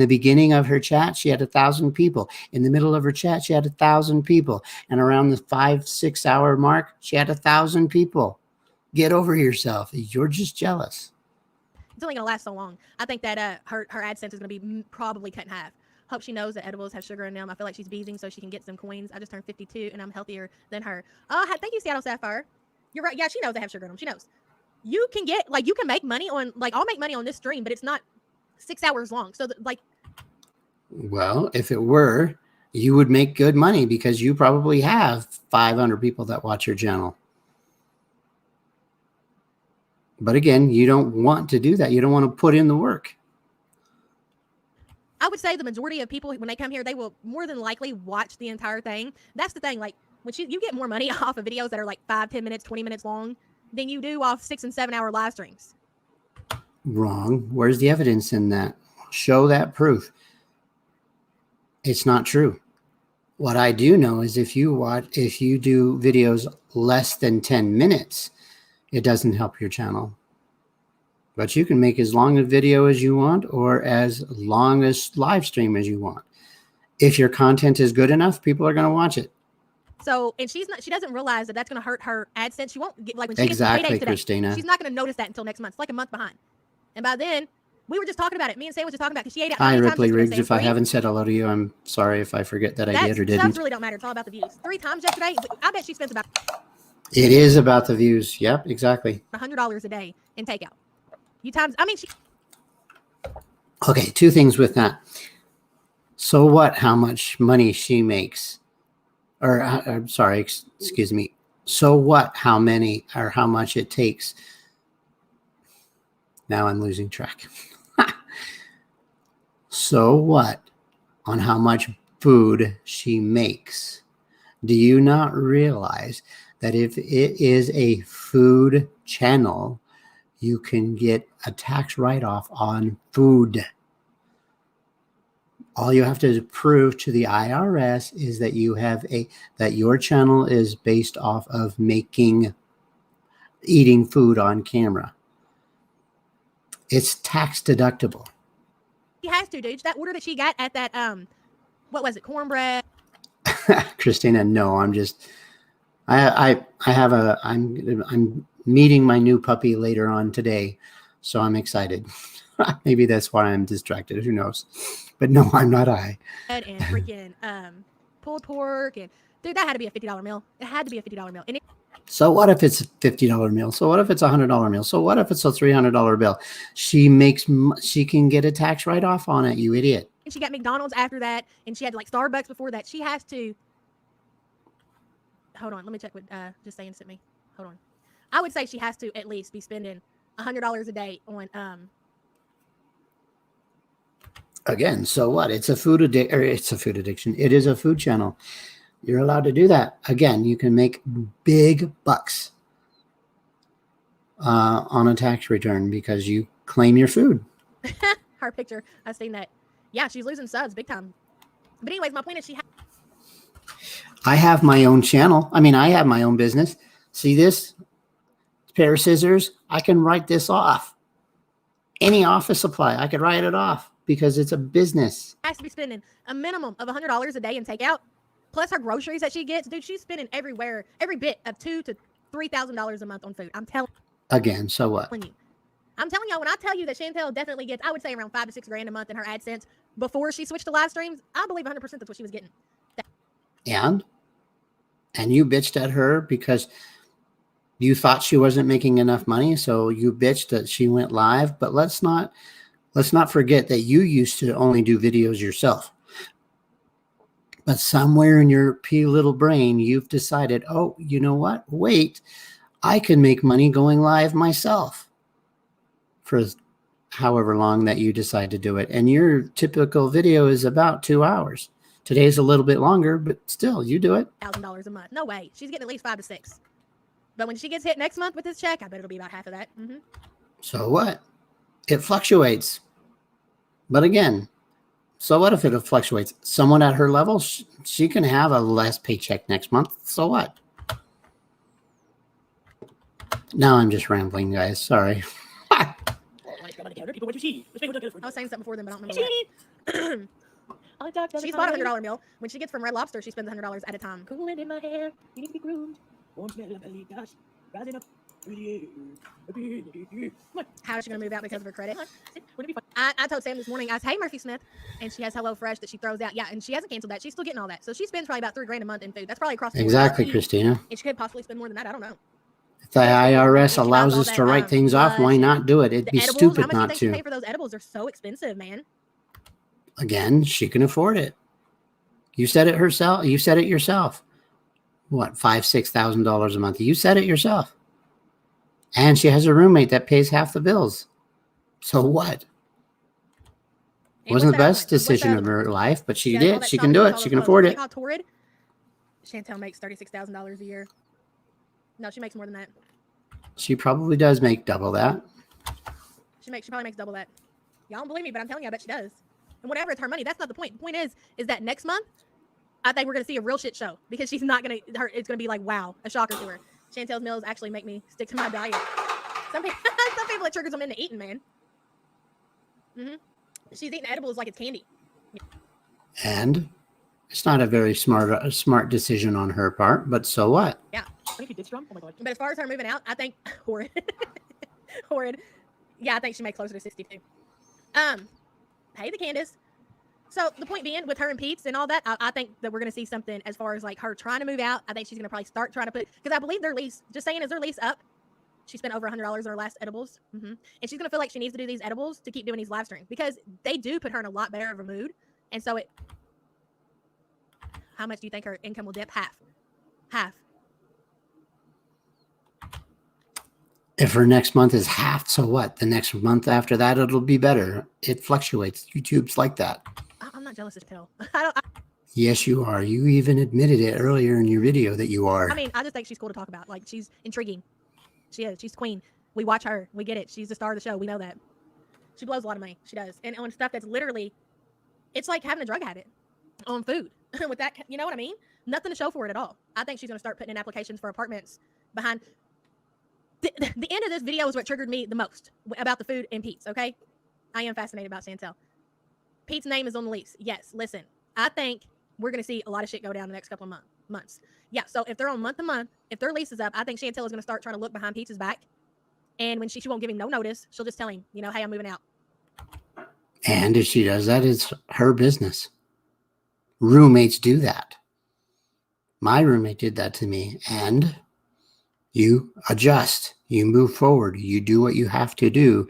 beginning of her chat, she had 1,000 people. In the middle of her chat, she had 1,000 people. And around the 5-6 hour mark, she had 1,000 people. Get over yourself. You're just jealous. It's only going to last so long. I think that her AdSense is going to be probably cut in half. Hope she knows that edibles have sugar in them. I feel like she's beezing so she can get some coins. I just turned 52 and I'm healthier than her. Thank you, Seattle Sapphire. You're right. Yeah, she knows they have sugar in them. She knows. You can make money on, I'll make money on this stream, but it's not 6 hours long. So well, if it were, you would make good money because you probably have 500 people that watch your channel. But again, you don't want to do that. You don't want to put in the work. I would say the majority of people, when they come here, they will more than likely watch the entire thing. That's the thing. Like, when you get more money off of videos that are like 5, 10 minutes, 20 minutes long than you do off 6 and 7 hour live streams. Wrong. Where's the evidence in that? Show that proof. It's not true. What I do know is if you do videos less than 10 minutes, it doesn't help your channel. But you can make as long a video as you want or as long as live stream as you want. If your content is good enough, people are going to watch it. So, and she doesn't realize that that's going to hurt her AdSense. She won't get, like, when she Exactly, gets paydays today, Christina. she's not going to notice that until next month. It's like a month behind. And by then, we were just talking about it. Me and Sam was just talking about it because she ate it. Hi, Ripley Riggs. If I haven't said hello to you, I'm sorry if I forget that I did or didn't. Stuff really don't matter. It's all about the views. 3 times yesterday, I bet she spends about It is about the views. Yep, exactly. $100 a day in takeout. You times, I mean, Okay, 2 things with that. So what? How much money she makes? Or I'm sorry, excuse me. So what? How many or how much it takes? Now I'm losing track. So what? On how much food she makes? Do you not realize that if it is a food channel, you can get a tax write-off on food? All you have to prove to the IRS is that that your channel is based off of eating food on camera. It's tax deductible. she has to, dude. That order that she got at that, what was it, cornbread? Christina, no, I'm meeting my new puppy later on today, so I'm excited. Maybe that's why I'm distracted. Who knows? But no, I'm not. And freaking pulled pork, and dude, that had to be a $50 meal. It had to be a $50 meal. And so what if it's a $50 meal? So what if it's a $100 meal? So what if it's a $300 bill? She can get a tax write-off on it, you idiot. she got McDonald's after that, and she had like Starbucks before that. She has to. Hold on, let me check what just saying sent me. Hold on. I would say she has to at least be spending $100 a day on Again, so what? It's a food addiction. It is a food channel. You're allowed to do that. Again, you can make big bucks on a tax return because you claim your food. her picture. I've seen that. Yeah, she's losing subs big time. But anyways, my point is I have my own channel. I mean, I have my own business. See this pair of scissors? I can write this off. Any office supply, I could write it off because it's a business. has to be spending a minimum of $100 a day in takeout, plus her groceries that she gets. Dude, she's spending every bit of $2,000 to $3,000 a month on food. I'm telling. Again, so what? I'm telling y'all, when I tell you that Chantel definitely gets, I would say around $5,000 to $6,000 a month in her AdSense before she switched to live streams, I believe 100% that's what she was getting. And you bitched at her because you thought she wasn't making enough money, so you bitched that she went live. But let's not forget that you used to only do videos yourself. But somewhere in your little brain, you've decided, oh, you know what? Wait, I can make money going live myself for however long that you decide to do it. And your typical video is about 2 hours. Today's a little bit longer, but still, you do it. $1,000 a month. No way. She's getting at least 5 to 6. But when she gets hit next month with this check, I bet it'll be about half of that. Mm-hmm. So what? It fluctuates. But again, so what if it fluctuates? Someone at her level, she can have a less paycheck next month. So what? Now I'm just rambling, guys. Sorry. I was saying something before then, but I don't remember what. She's bought a $100 meal. When she gets from Red Lobster, she spends $100 at a time. Cooling in my hair. You need to be groomed. Won't smell of belly dust. Rising up through the air. How is she going to move out because of her credit? I told Sam this morning, I said, hey, Murphy Smith. And she has HelloFresh that she throws out. Yeah, and she hasn't canceled that. She's still getting all that. So she spends probably about $3,000 a month in food. That's probably across the board. Exactly, Christina. And she could possibly spend more than that. I don't know. If the IRS allows us to write things off, why not do it? It'd be stupid not to. How much do you think she pay for those edibles? They're so expensive, man. Again, she can afford it. You said it herself. You said it yourself. What, $5,000-$6,000 a month? You said it yourself. And she has a roommate that pays half the bills. So what? It wasn't the best decision of her life, but she did. She can do it. She can afford it. How torrid? Chantel makes $36,000 a year. No, she makes more than that. She probably does make double that. She probably makes double that. Y'all don't believe me, but I'm telling you, I bet she does. And whatever, it's her money. That's not the point. The point is that next month, I think we're gonna see a real shit show because she's not gonna. It's gonna be like wow, a shocker to her. Chantel's meals actually make me stick to my diet. Some people, some people it triggers them into eating, man. She's eating edibles like it's candy. And it's not a very smart decision on her part, but so what? Yeah. I think you did strong. Oh my god. But as far as her moving out, I think horrid. Horrid. Yeah, I think she made closer to 62. Pay the Candace. So the point being, with her and Pete's and all that, I think that we're gonna see something as far as like her trying to move out. I think she's gonna probably start trying to put, because I believe their lease. Just saying, is their lease up? She spent over $100 on her last edibles, and she's gonna feel like she needs to do these edibles to keep doing these live streams because they do put her in a lot better of a mood. And so it. How much do you think her income will dip? Half. If her next month is half, so what? The next month after that, it'll be better. It fluctuates. YouTube's like that. I'm not jealous as hell. Yes, you are. You even admitted it earlier in your video that you are. I mean, I just think she's cool to talk about. Like, she's intriguing. She is. She's queen. We watch her. We get it. She's the star of the show. We know that. She blows a lot of money. She does. And on stuff that's literally, it's like having a drug habit on food. With that, you know what I mean? Nothing to show for it at all. I think she's going to start putting in applications for apartments behind. The end of this video is what triggered me the most about the food and Pete's, okay? I am fascinated about Chantel. Pete's name is on the lease. Yes, listen. I think we're going to see a lot of shit go down the next couple of months. Yeah, so if they're on month to month, if their lease is up, I think Chantel is going to start trying to look behind Pete's back. And when she won't give him no notice, she'll just tell him, you know, hey, I'm moving out. And if she does that, it's her business. Roommates do that. My roommate did that to me. And you adjust. You move forward. You do what you have to do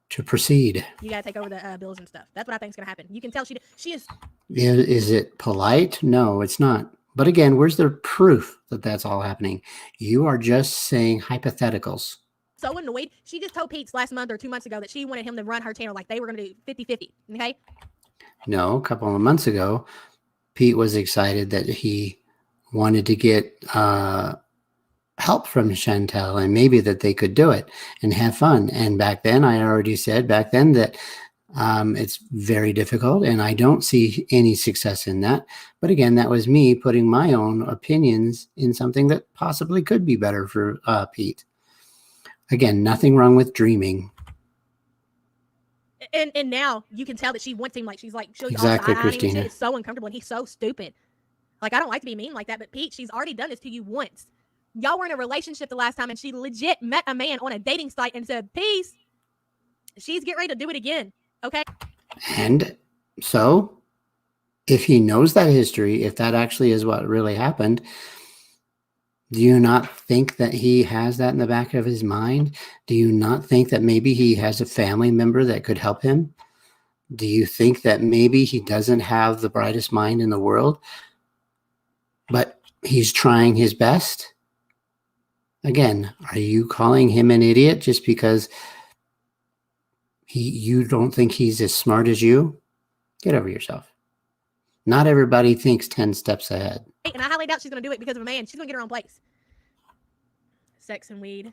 to proceed. You got to take over the bills and stuff. That's what I think is going to happen. You can tell she is. Is it polite? No, it's not. But again, where's the proof that that's all happening? You are just saying hypotheticals. So annoyed. She just told Pete's last month or 2 months ago that she wanted him to run her channel like they were going to do 50-50. Okay? No, a couple of months ago, Pete was excited that he wanted to get help from Chantel and maybe that they could do it and have fun. And back then, I already said back then that it's very difficult and I don't see any success in that. But again, that was me putting my own opinions in something that possibly could be better for Pete. Again, nothing wrong with dreaming. And now you can tell that she wants him like she's like exactly, Christina. It's so uncomfortable and he's so stupid. Like, I don't like to be mean like that, but Pete, she's already done this to you once. Y'all were in a relationship the last time and she legit met a man on a dating site and said, peace. She's getting ready to do it again. Okay. And so if he knows that history, if that actually is what really happened, do you not think that he has that in the back of his mind? Do you not think that maybe he has a family member that could help him? Do you think that maybe he doesn't have the brightest mind in the world, but he's trying his best? Again, are you calling him an idiot just because you don't think he's as smart as you? Get over yourself. Not everybody thinks 10 steps ahead. And I highly doubt she's going to do it because of a man. She's going to get her own place. Sex and weed.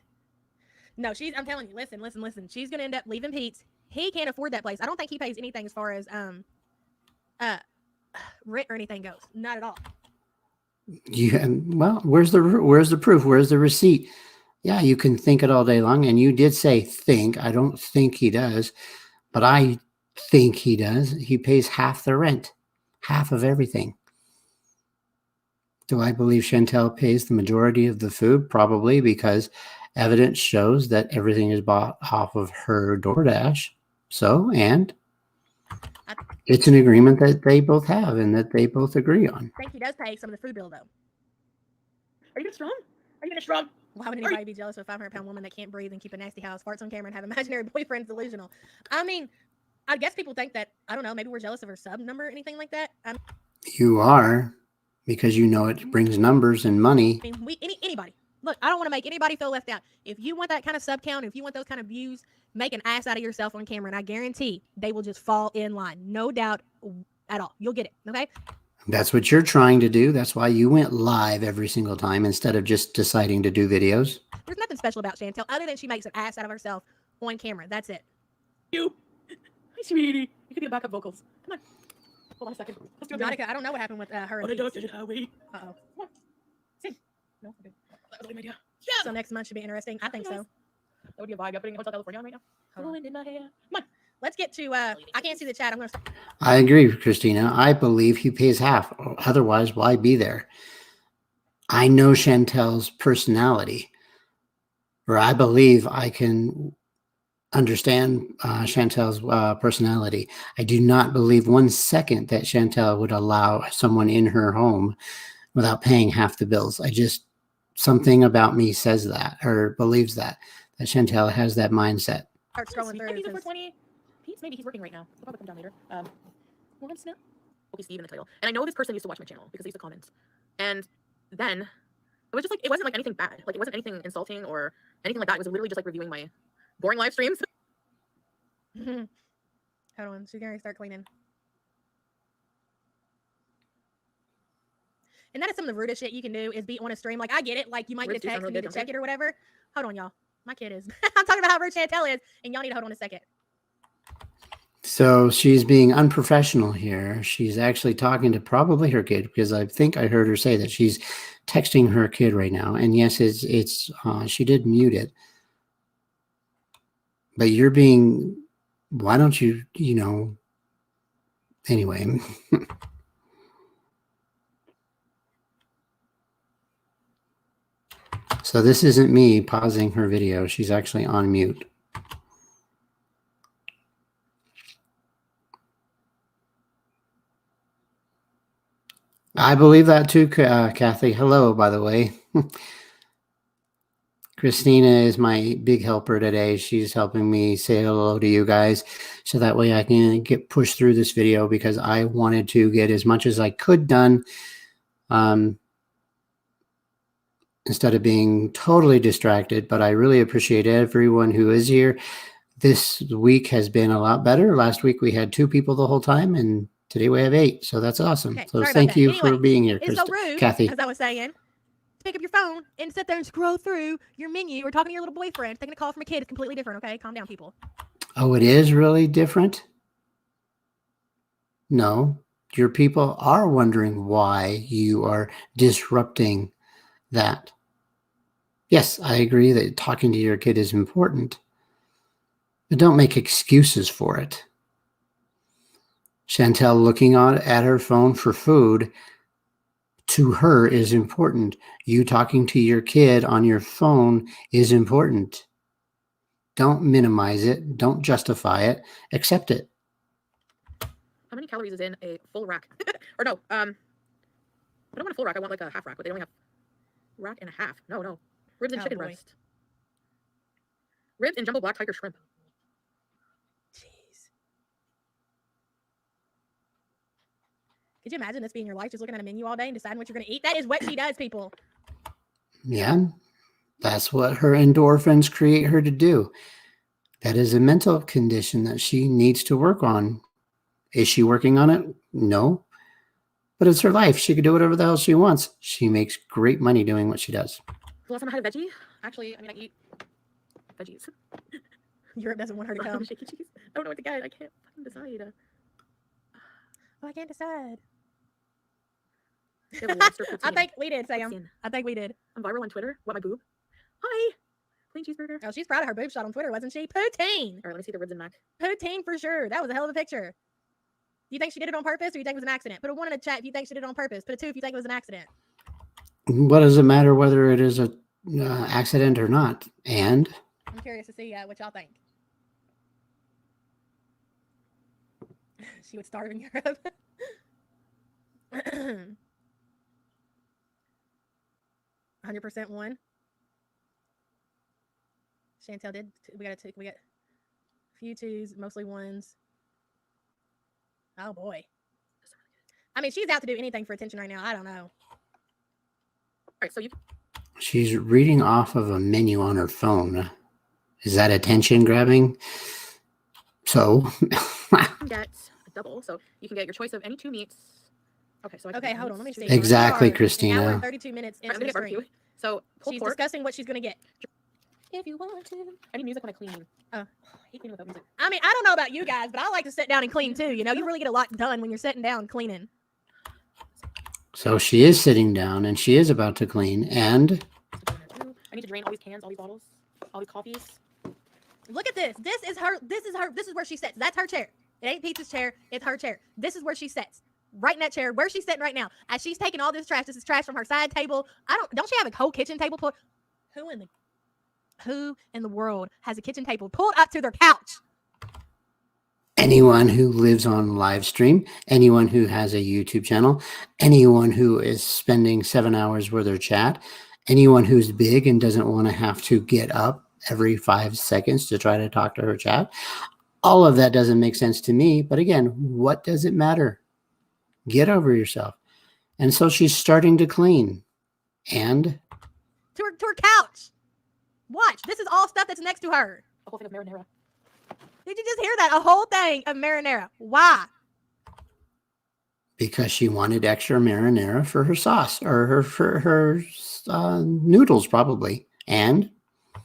No, I'm telling you, listen. She's going to end up leaving Pete's. He can't afford that place. I don't think he pays anything as far as rent or anything goes. Not at all. Well, where's the proof? Where's the receipt? Yeah, you can think it all day long. And you did say think. I don't think he does, but I think he does. He pays half the rent, half of everything. Do I believe Chantel pays the majority of the food? Probably, because evidence shows that everything is bought off of her DoorDash. So, and it's an agreement that they both have and that they both agree on. I think he does pay some of the food bill, though. Are you strong? Are you gonna strong? Why would anybody be jealous of a 500-pound woman that can't breathe and keep a nasty house, farts on camera, and have imaginary boyfriends delusional? I mean, I guess people think that, I don't know, maybe we're jealous of her sub number or anything like that. You are, because you know it brings numbers and money. I mean, anybody. Look, I don't want to make anybody feel left out. If you want that kind of sub count, if you want those kind of views, make an ass out of yourself on camera, and I guarantee they will just fall in line. No doubt at all. You'll get it, okay? That's what you're trying to do. That's why you went live every single time instead of just deciding to do videos. There's nothing special about Chantel other than she makes an ass out of herself on camera. That's it. You. Hi, sweetie. You can do backup vocals. Come on. Hold on a second. Let's do it. Monica, I don't know what happened with her. Oh, And they don't get highway. Uh oh. Come on. Sing. No, okay. That was a good idea. So next month should be interesting. I think so. That would be a vibe. I'm putting Hotel California on right now. Hold on. Wind in my hair. Come on. Let's get to. I can't see the chat. I'm gonna start. I agree, Christina. I believe he pays half. Otherwise, why be there? I know Chantel's personality, or I believe I can understand Chantel's personality. I do not believe 1 second that Chantel would allow someone in her home without paying half the bills. Something about me says that, or believes that Chantel has that mindset. Start scrolling through. Pizza for 20. Pete's maybe he's working right now. He'll probably come down later. Morgan Smith. Okay, Steve in the title. And I know this person used to watch my channel because they used to comment. And then it was just like, it wasn't like anything bad. Like it wasn't anything insulting or anything like that. It was literally just like reviewing my boring live streams. Hold on. She's gonna start cleaning. And that is some of the rudest shit you can do is be on a stream. Like, I get it. Like, you might get a text and need to check it or whatever. Hold on, y'all. My kid is. I'm talking about how rude Chantel is, and y'all need to hold on a second. So she's being unprofessional here. She's actually talking to probably her kid, because I think I heard her say that she's texting her kid right now. And yes, it's she did mute it. But you're being, why don't you, anyway. So this isn't me pausing her video. She's actually on mute. I believe that too, Kathy. Hello, by the way. Christina is my big helper today. She's helping me say hello to you guys, so that way I can get pushed through this video, because I wanted to get as much as I could done instead of being totally distracted. But I really appreciate everyone who is here. This week has been a lot better. Last week we had 2 people the whole time, and today we have 8. So that's awesome. Okay, so thank you for being here, It's so rude, Kathy. as I was saying, to pick up your phone and sit there and scroll through your menu or talking to your little boyfriend. Taking a call from a kid is completely different, okay? Calm down, people. Oh, it is really different? No, your people are wondering why you are disrupting that. Yes, I agree that talking to your kid is important, but don't make excuses for it. Chantel looking at her phone for food, to her, is important. You talking to your kid on your phone is important. Don't minimize it. Don't justify it. Accept it. How many calories is in a full rack? Or no, I don't want a full rack. I want like a half rack, but they only have rack and a half. No. Ribs and chicken breast. Ribs and jumbo black tiger shrimp. Jeez. Could you imagine this being your life, just looking at a menu all day and deciding what you're going to eat? That is what she does, people. Yeah, that's what her endorphins create her to do. That is a mental condition that she needs to work on. Is she working on it? No. But it's her life. She can do whatever the hell she wants. She makes great money doing what she does. The last time I had a veggie, actually, I mean, I eat veggies. Europe doesn't want her to come. Shaky cheese. I don't know what to get. I can't fucking decide. Oh, I can't decide. They have lobster I poutine. think we did, Sam. Poutine. I think we did. I'm viral on Twitter. What, my boob? Hi. Plain cheeseburger. Oh, she's proud of her boob shot on Twitter, wasn't she? Poutine. All right, let me see the ribs and mac. Poutine for sure. That was a hell of a picture. Do you think she did it on purpose, or do you think it was an accident? Put a 1 in the chat if you think she did it on purpose. Put a 2 if you think it was an accident. What does it matter whether it is a accident or not? And I'm curious to see what y'all think. She would starve in Europe. 100% 1. Chantel did. We got a few 2s, mostly 1s. Oh boy. I mean, she's out to do anything for attention right now. I don't know. All right, so she's reading off of a menu on her phone. Is that attention grabbing? So you can get a double. So you can get your choice of any 2 meats. Okay, so okay, hold on. Let me see. Exactly, An hour Christina. and 32 minutes into the stream. So She's discussing what she's going to get. if you want to. I need music when I clean. I hate cleaning without music. I mean, I don't know about you guys, but I like to sit down and clean too. You know, you really get a lot done when you're sitting down cleaning. So she is sitting down and she is about to clean. And I need to drain all these cans, all these bottles, all these coffees. Look at this. This is her. This is where she sits. That's her chair. It ain't Peach's chair. It's her chair. This is where she sits. Right in that chair, where she's sitting right now. As she's taking all this trash. This is trash from her side table. Don't she have a whole kitchen table pulled? Who in the world has a kitchen table pulled up to their couch? anyone who lives on live stream, anyone who has a YouTube channel, anyone who is spending 7 hours with their chat, anyone who's big and doesn't want to have to get up every 5 seconds to try to talk to her chat. All of that doesn't make sense to me. But again, what does it matter? Get over yourself. And so she's starting to clean. And To her couch. Watch. This is all stuff that's next to her. A whole thing of marinara. Did you just hear that? A whole thing of marinara. Why? because she wanted extra marinara for her sauce or for her noodles probably. And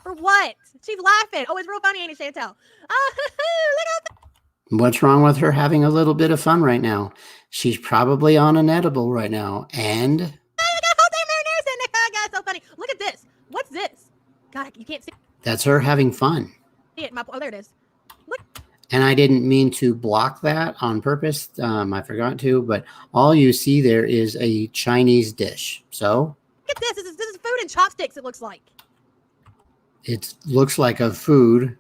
For what? She's laughing. Oh, it's real funny, ain't it, Chantel? Oh, look at what's wrong with her having a little bit of fun right now? She's probably on an edible right now. And I got a whole thing of marinara sitting there. Oh, God, it's so funny. Look at this. What's this? God, you can't see that's her having fun. it. Oh, there it is. Look. And I didn't mean to block that on purpose. I forgot to, but all you see there is a Chinese dish. So Look at this. This is food and chopsticks, it looks like. it looks like a food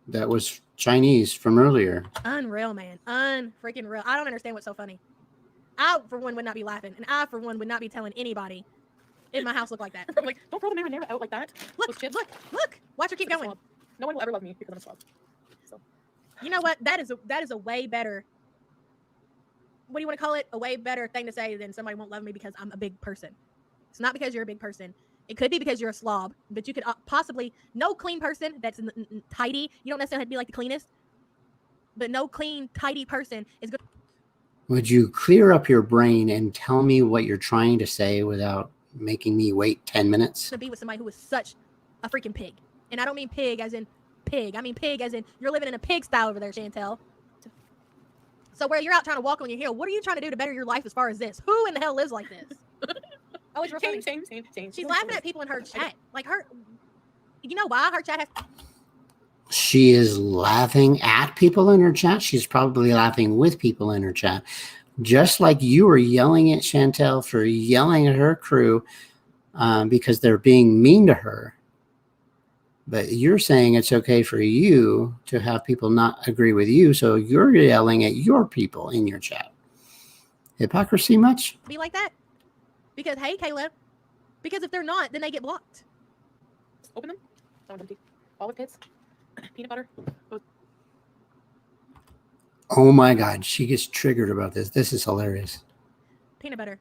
that was Chinese from earlier. Unreal, man. Unfreaking real. I don't understand what's so funny. I, for one, would not be laughing. And I, for one, would not be telling anybody if my house looked like that. I'm like, don't throw the marinara out like that. Look, Those chips. look. Watch her keep I'm a going. slob. No one will ever love me because I'm a slob. So You know what? That is a way better. What do you want to call it? A way better thing to say than somebody won't love me because I'm a big person. It's not because you're a big person. It could be because you're a slob, but you could possibly no clean person that's tidy. You don't necessarily have to be like the cleanest, but no clean, tidy person is good Would you clear up your brain and tell me what you're trying to say without making me wait 10 minutes? to be with somebody who is such a freaking pig. And I don't mean pig as in pig. I mean pig as in you're living in a pigsty over there, Chantel. So where you're out trying to walk on your heel, what are you trying to do to better your life as far as this? Who in the hell lives like this? Oh, it's real funny. same. She's laughing at people in her chat. Like her, you know why her chat has She is laughing at people in her chat. She's probably laughing with people in her chat. Just like you were yelling at Chantel for yelling at her crew because they're being mean to her. But you're saying it's okay for you to have people not agree with you. So you're yelling at your people in your chat. Hypocrisy much? be like that? Because hey, Caleb, because if they're not, then they get blocked. Open them. That one's empty. Olive pits. Peanut butter. Oh my God, she gets triggered about this. This is hilarious. Peanut butter.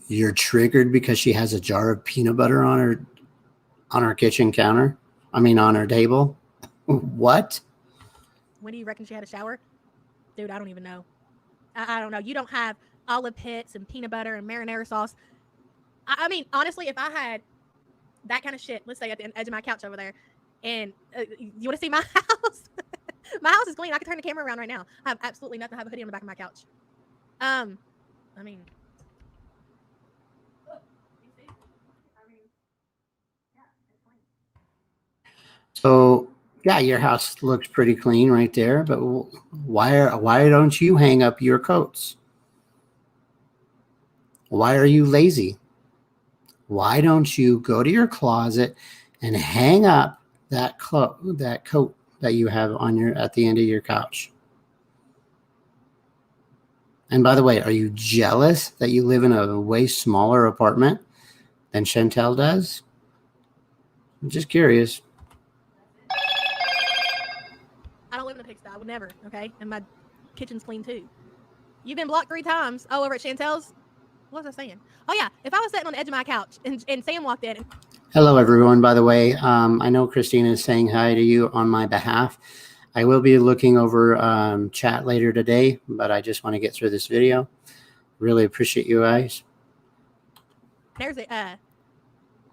You're triggered because she has a jar of peanut butter on her kitchen counter. I mean, on her table. What? When do you reckon she had a shower? Dude, I don't even know. I don't know. You don't have olive pits and peanut butter and marinara sauce. I mean, honestly, if I had that kind of shit, let's say at the edge of my couch over there, and you want to see my house? My house is clean. I can turn the camera around right now. I have absolutely nothing. I have a hoodie on the back of my couch. I mean, So yeah, your house looks pretty clean right there. But why don't you hang up your coats? Why are you lazy? Why don't you go to your closet and hang up that coat that you have on at the end of your couch? And by the way, are you jealous that you live in a way smaller apartment than Chantel does? I'm just curious. I don't live in a pigsty. I would never. Okay, and my kitchen's clean too. You've been blocked 3 times. Oh, over at Chantel's. What was I saying? Oh yeah, if I was sitting on the edge of my couch and Sam walked in. Hello, everyone. By the way, I know Christina is saying hi to you on my behalf. I will be looking over chat later today, but I just want to get through this video. Really appreciate you guys. There's a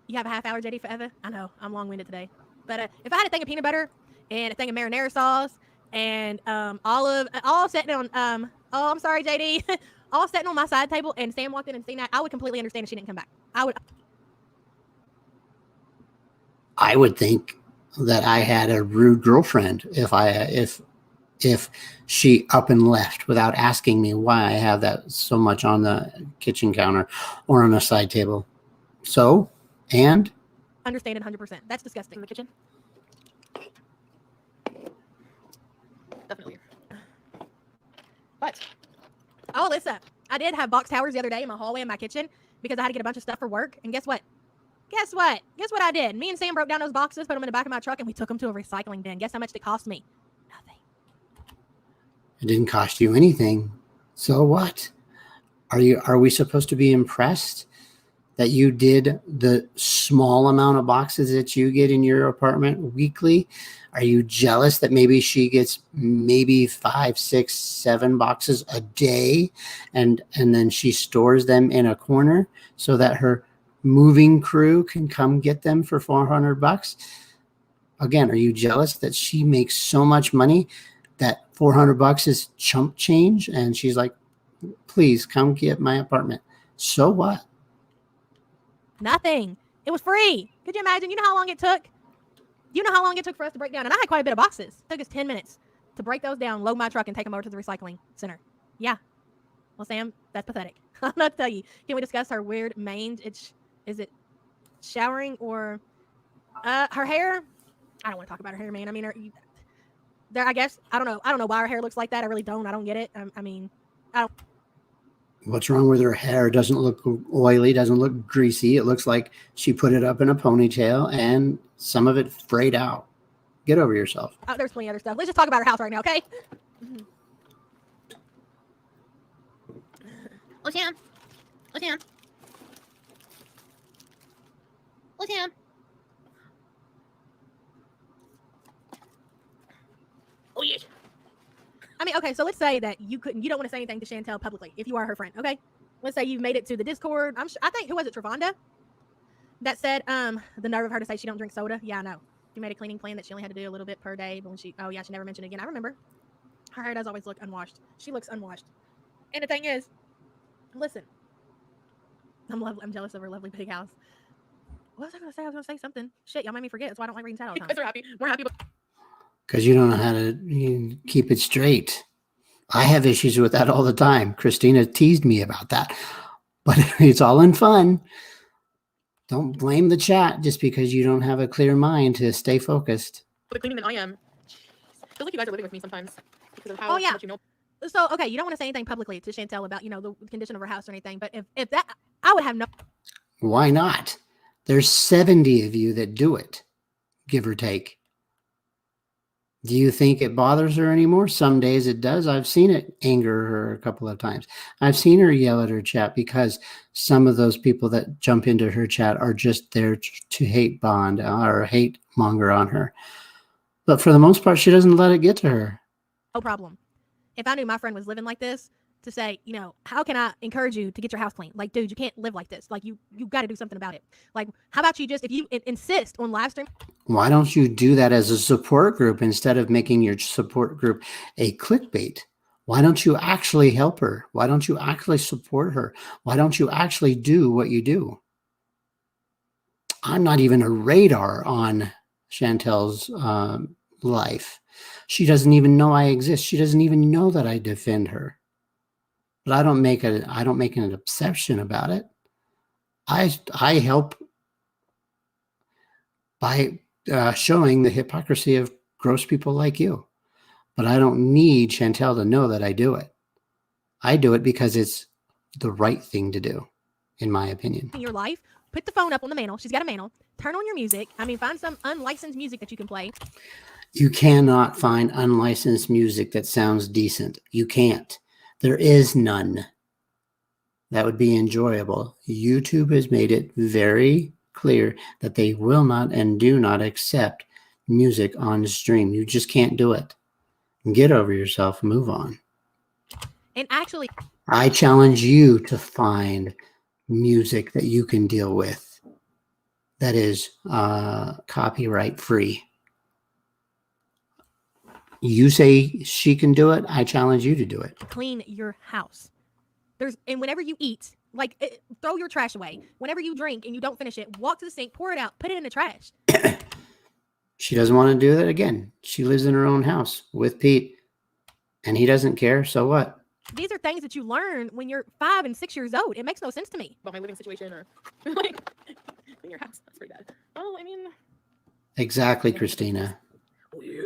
You have a half hour, JD, forever? I know, I'm long-winded today. But if I had a thing of peanut butter and a thing of marinara sauce and all sitting on oh, I'm sorry, JD, all sitting on my side table, and Sam walked in and seen that, I would completely understand if she didn't come back. I would think that I had a rude girlfriend if she up and left without asking me why I have that so much on the kitchen counter or on a side table. So, and understand it 100%. That's disgusting. In the kitchen. Definitely. But oh, listen, I did have box towers the other day in my hallway in my kitchen because I had to get a bunch of stuff for work. And guess what? Guess what I did? Me and Sam broke down those boxes, put them in the back of my truck, and we took them to a recycling bin. Guess how much it cost me? Nothing. it didn't cost you anything. So what? Are we supposed to be impressed that you did the small amount of boxes that you get in your apartment weekly? Are you jealous that maybe she gets maybe 5, 6, 7 boxes a day and then she stores them in a corner so that her moving crew can come get them for $400? Again, are you jealous that she makes so much money that $400 is chump change and she's like, please come get my apartment? So what? Nothing. It was free. Could you imagine? You know how long it took? You know how long it took for us to break down? And I had quite a bit of boxes. It took us 10 minutes to break those down, load my truck, and take them over to the recycling center. Yeah. Well, Sam, that's pathetic. I'm not to tell you. Can we discuss her weird mange? Is it showering or her hair? I don't want to talk about her hair, man. I mean, I guess I don't know why her hair looks like that. I really don't. I don't get it. I mean, I don't. What's wrong with her hair? It doesn't look oily, doesn't look greasy. It looks like she put it up in a ponytail and some of it frayed out. Get over yourself. Oh, there's plenty of other stuff. Let's just talk about her house right now, okay? Oh, Sam. Oh, Sam. Oh, Sam. Oh, yes. I mean, okay, so let's say that you don't want to say anything to Chantel publicly if you are her friend, okay? Let's say you've made it to the Discord. I think, who was it, Travanda? That said, the nerve of her to say she don't drink soda. Yeah, I know. She made a cleaning plan that she only had to do a little bit per day, but when she never mentioned it again. I remember. Her hair does always look unwashed. She looks unwashed. And the thing is, listen, I'm jealous of her lovely big house. What was I going to say? I was going to say something. Shit, y'all made me forget. That's why I don't like reading chat all the time. because we're happy. Because you don't know how to keep it straight. I have issues with that all the time. Christina teased me about that. But it's all in fun. Don't blame the chat just because you don't have a clear mind to stay focused. The cleaning than I am. Feels like you guys are living with me sometimes because of how much you know. So, okay, you don't want to say anything publicly to Chantel about, the condition of her house or anything, but if that, I would have no. Why not? There's 70 of you that do it, give or take. Do you think it bothers her anymore? Some days it does. I've seen it anger her a couple of times. I've seen her yell at her chat because some of those people that jump into her chat are just there to hate bond or hate monger on her. But for the most part, she doesn't let it get to her. No problem. If I knew my friend was living like this, to say, how can I encourage you to get your house clean? Like, dude, you can't live like this. Like, you got to do something about it. Like, how about you just, if you insist on live stream. Why don't you do that as a support group instead of making your support group a clickbait? Why don't you actually help her? Why don't you actually support her? Why don't you actually do what you do? I'm not even a radar on Chantel's life. She doesn't even know I exist. She doesn't even know that I defend her. But I don't make an obsession about it. I help by showing the hypocrisy of gross people like you. But I don't need Chantel to know that I do it. I do it because it's the right thing to do, in my opinion. In your life, put the phone up on the mantle. She's got a mantle. Turn on your music. Find some unlicensed music that you can play. You cannot find unlicensed music that sounds decent. You can't. There is none that would be enjoyable. YouTube has made it very clear that they will not and do not accept music on stream. You just can't do it. Get over yourself. Move on. And actually, I challenge you to find music that you can deal with. that is copyright free. You say she can do it. I challenge you to do it. Clean your house. And whenever you eat, throw your trash away. Whenever you drink and you don't finish it, walk to the sink, pour it out, put it in the trash. She doesn't want to do that again. She lives in her own house with Pete, and he doesn't care. So what? These are things that you learn when you're 5 and 6 years old. It makes no sense to me. About my living situation or like in your house. That's pretty bad. Oh, I mean. Exactly, Christina. Weird.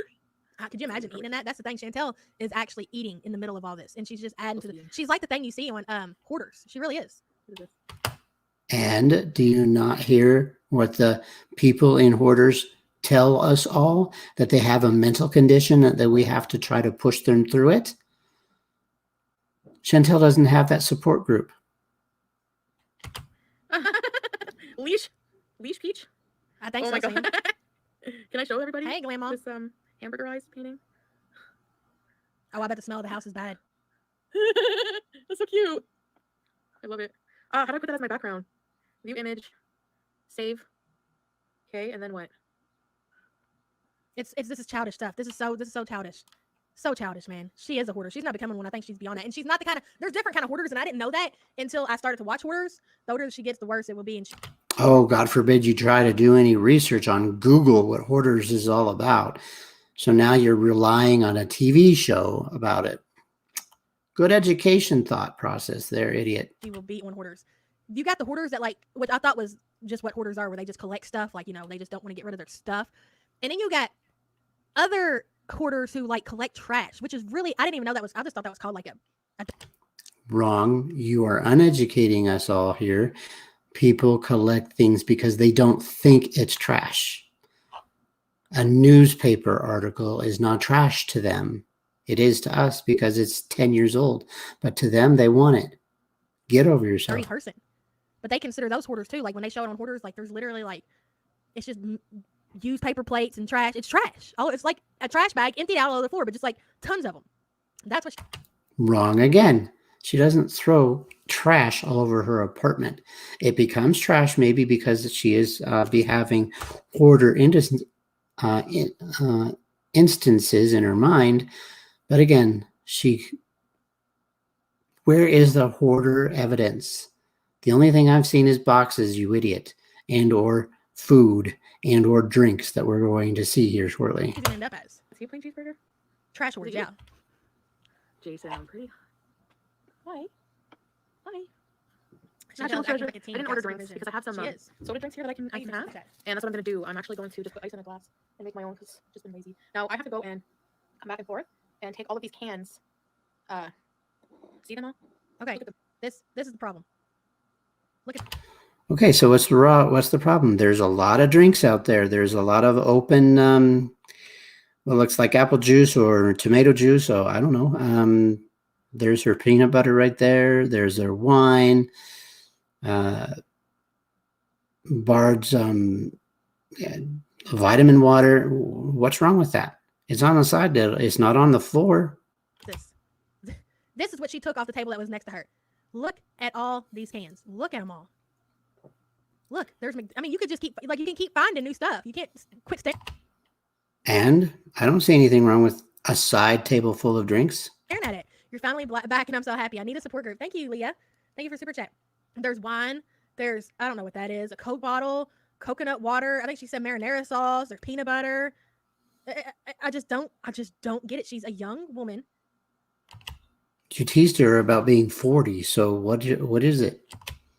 Could you imagine eating that? That's the thing. Chantel is actually eating in the middle of all this, and she's just adding to the. She's like the thing you see on Hoarders. She really is. And do you not hear what the people in Hoarders tell us all? That they have a mental condition that we have to try to push them through it? Chantel doesn't have that support group. Leash Peach. I think Oh so. my god. Can I show everybody? Hey, Grandma. This hamburger eyes painting. Oh, I bet the smell of the house is bad. That's so cute. I love it. How do I put that as my background? View image. Save. Okay, and then what? This is childish stuff. This is so childish. So childish, man. She is a hoarder. She's not becoming one. I think she's beyond that. And she's not the kind of, there's different kind of hoarders, and I didn't know that until I started to watch Hoarders. The older she gets, the worse it will be. And oh, God forbid you try to do any research on Google what Hoarders is all about. So now you're relying on a TV show about it. Good education thought process there, idiot. She will be on Hoarders. You got the hoarders that which I thought was just what hoarders are, where they just collect stuff. They just don't want to get rid of their stuff. And then you got other hoarders who collect trash, which is really, I didn't even know that was, I just thought that was called a Wrong. You are uneducating us all here. People collect things because they don't think it's trash. A newspaper article is not trash to them. It is to us because it's 10 years old, but to them, they want it. Get over yourself. dirty person. But they consider those hoarders too. When they show it on Hoarders, there's literally it's just used paper plates and trash. It's trash. Oh, it's like a trash bag emptied out all over the floor, but just tons of them. That's what. Wrong again. She doesn't throw trash all over her apartment. It becomes trash maybe because she is having hoarder instances in her mind. But again, where is the hoarder evidence? The only thing I've seen is boxes, you idiot, and or food and or drinks that we're going to see here shortly. He's gonna end up as Is he a plain cheeseburger? trash hoarders. Yeah. Jason, I'm pretty. Hi. National Treasure. Treasure. I didn't order drinks because I have some She is. soda drinks here that I can have. Okay. And that's what I'm going to do. I'm actually going to just put ice in a glass and make my own because I've just been lazy. Now I have to go and come back and forth and take all of these cans. See them all? Okay. This is the problem. Look at. Okay, so what's the problem? There's a lot of drinks out there. There's a lot of open, well, looks like apple juice or tomato juice. So I don't know. There's her peanut butter right there. There's her wine. Bard's vitamin water. What's wrong with that? It's on the side. It's not on the floor. This is what she took off the table that was next to her. Look at all these cans. Look at them all. Look, you could just keep, you can keep finding new stuff. You can't quit staring And I don't see anything wrong with a side table full of drinks. at it. You're finally back, and I'm so happy. I need a support group. Thank you, Leah. Thank you for super chat. There's wine. There's, I don't know what that is, a Coke bottle, coconut water. I think she said marinara sauce. There's peanut butter. I just don't get it. She's a young woman. You teased her about being 40. So what is it?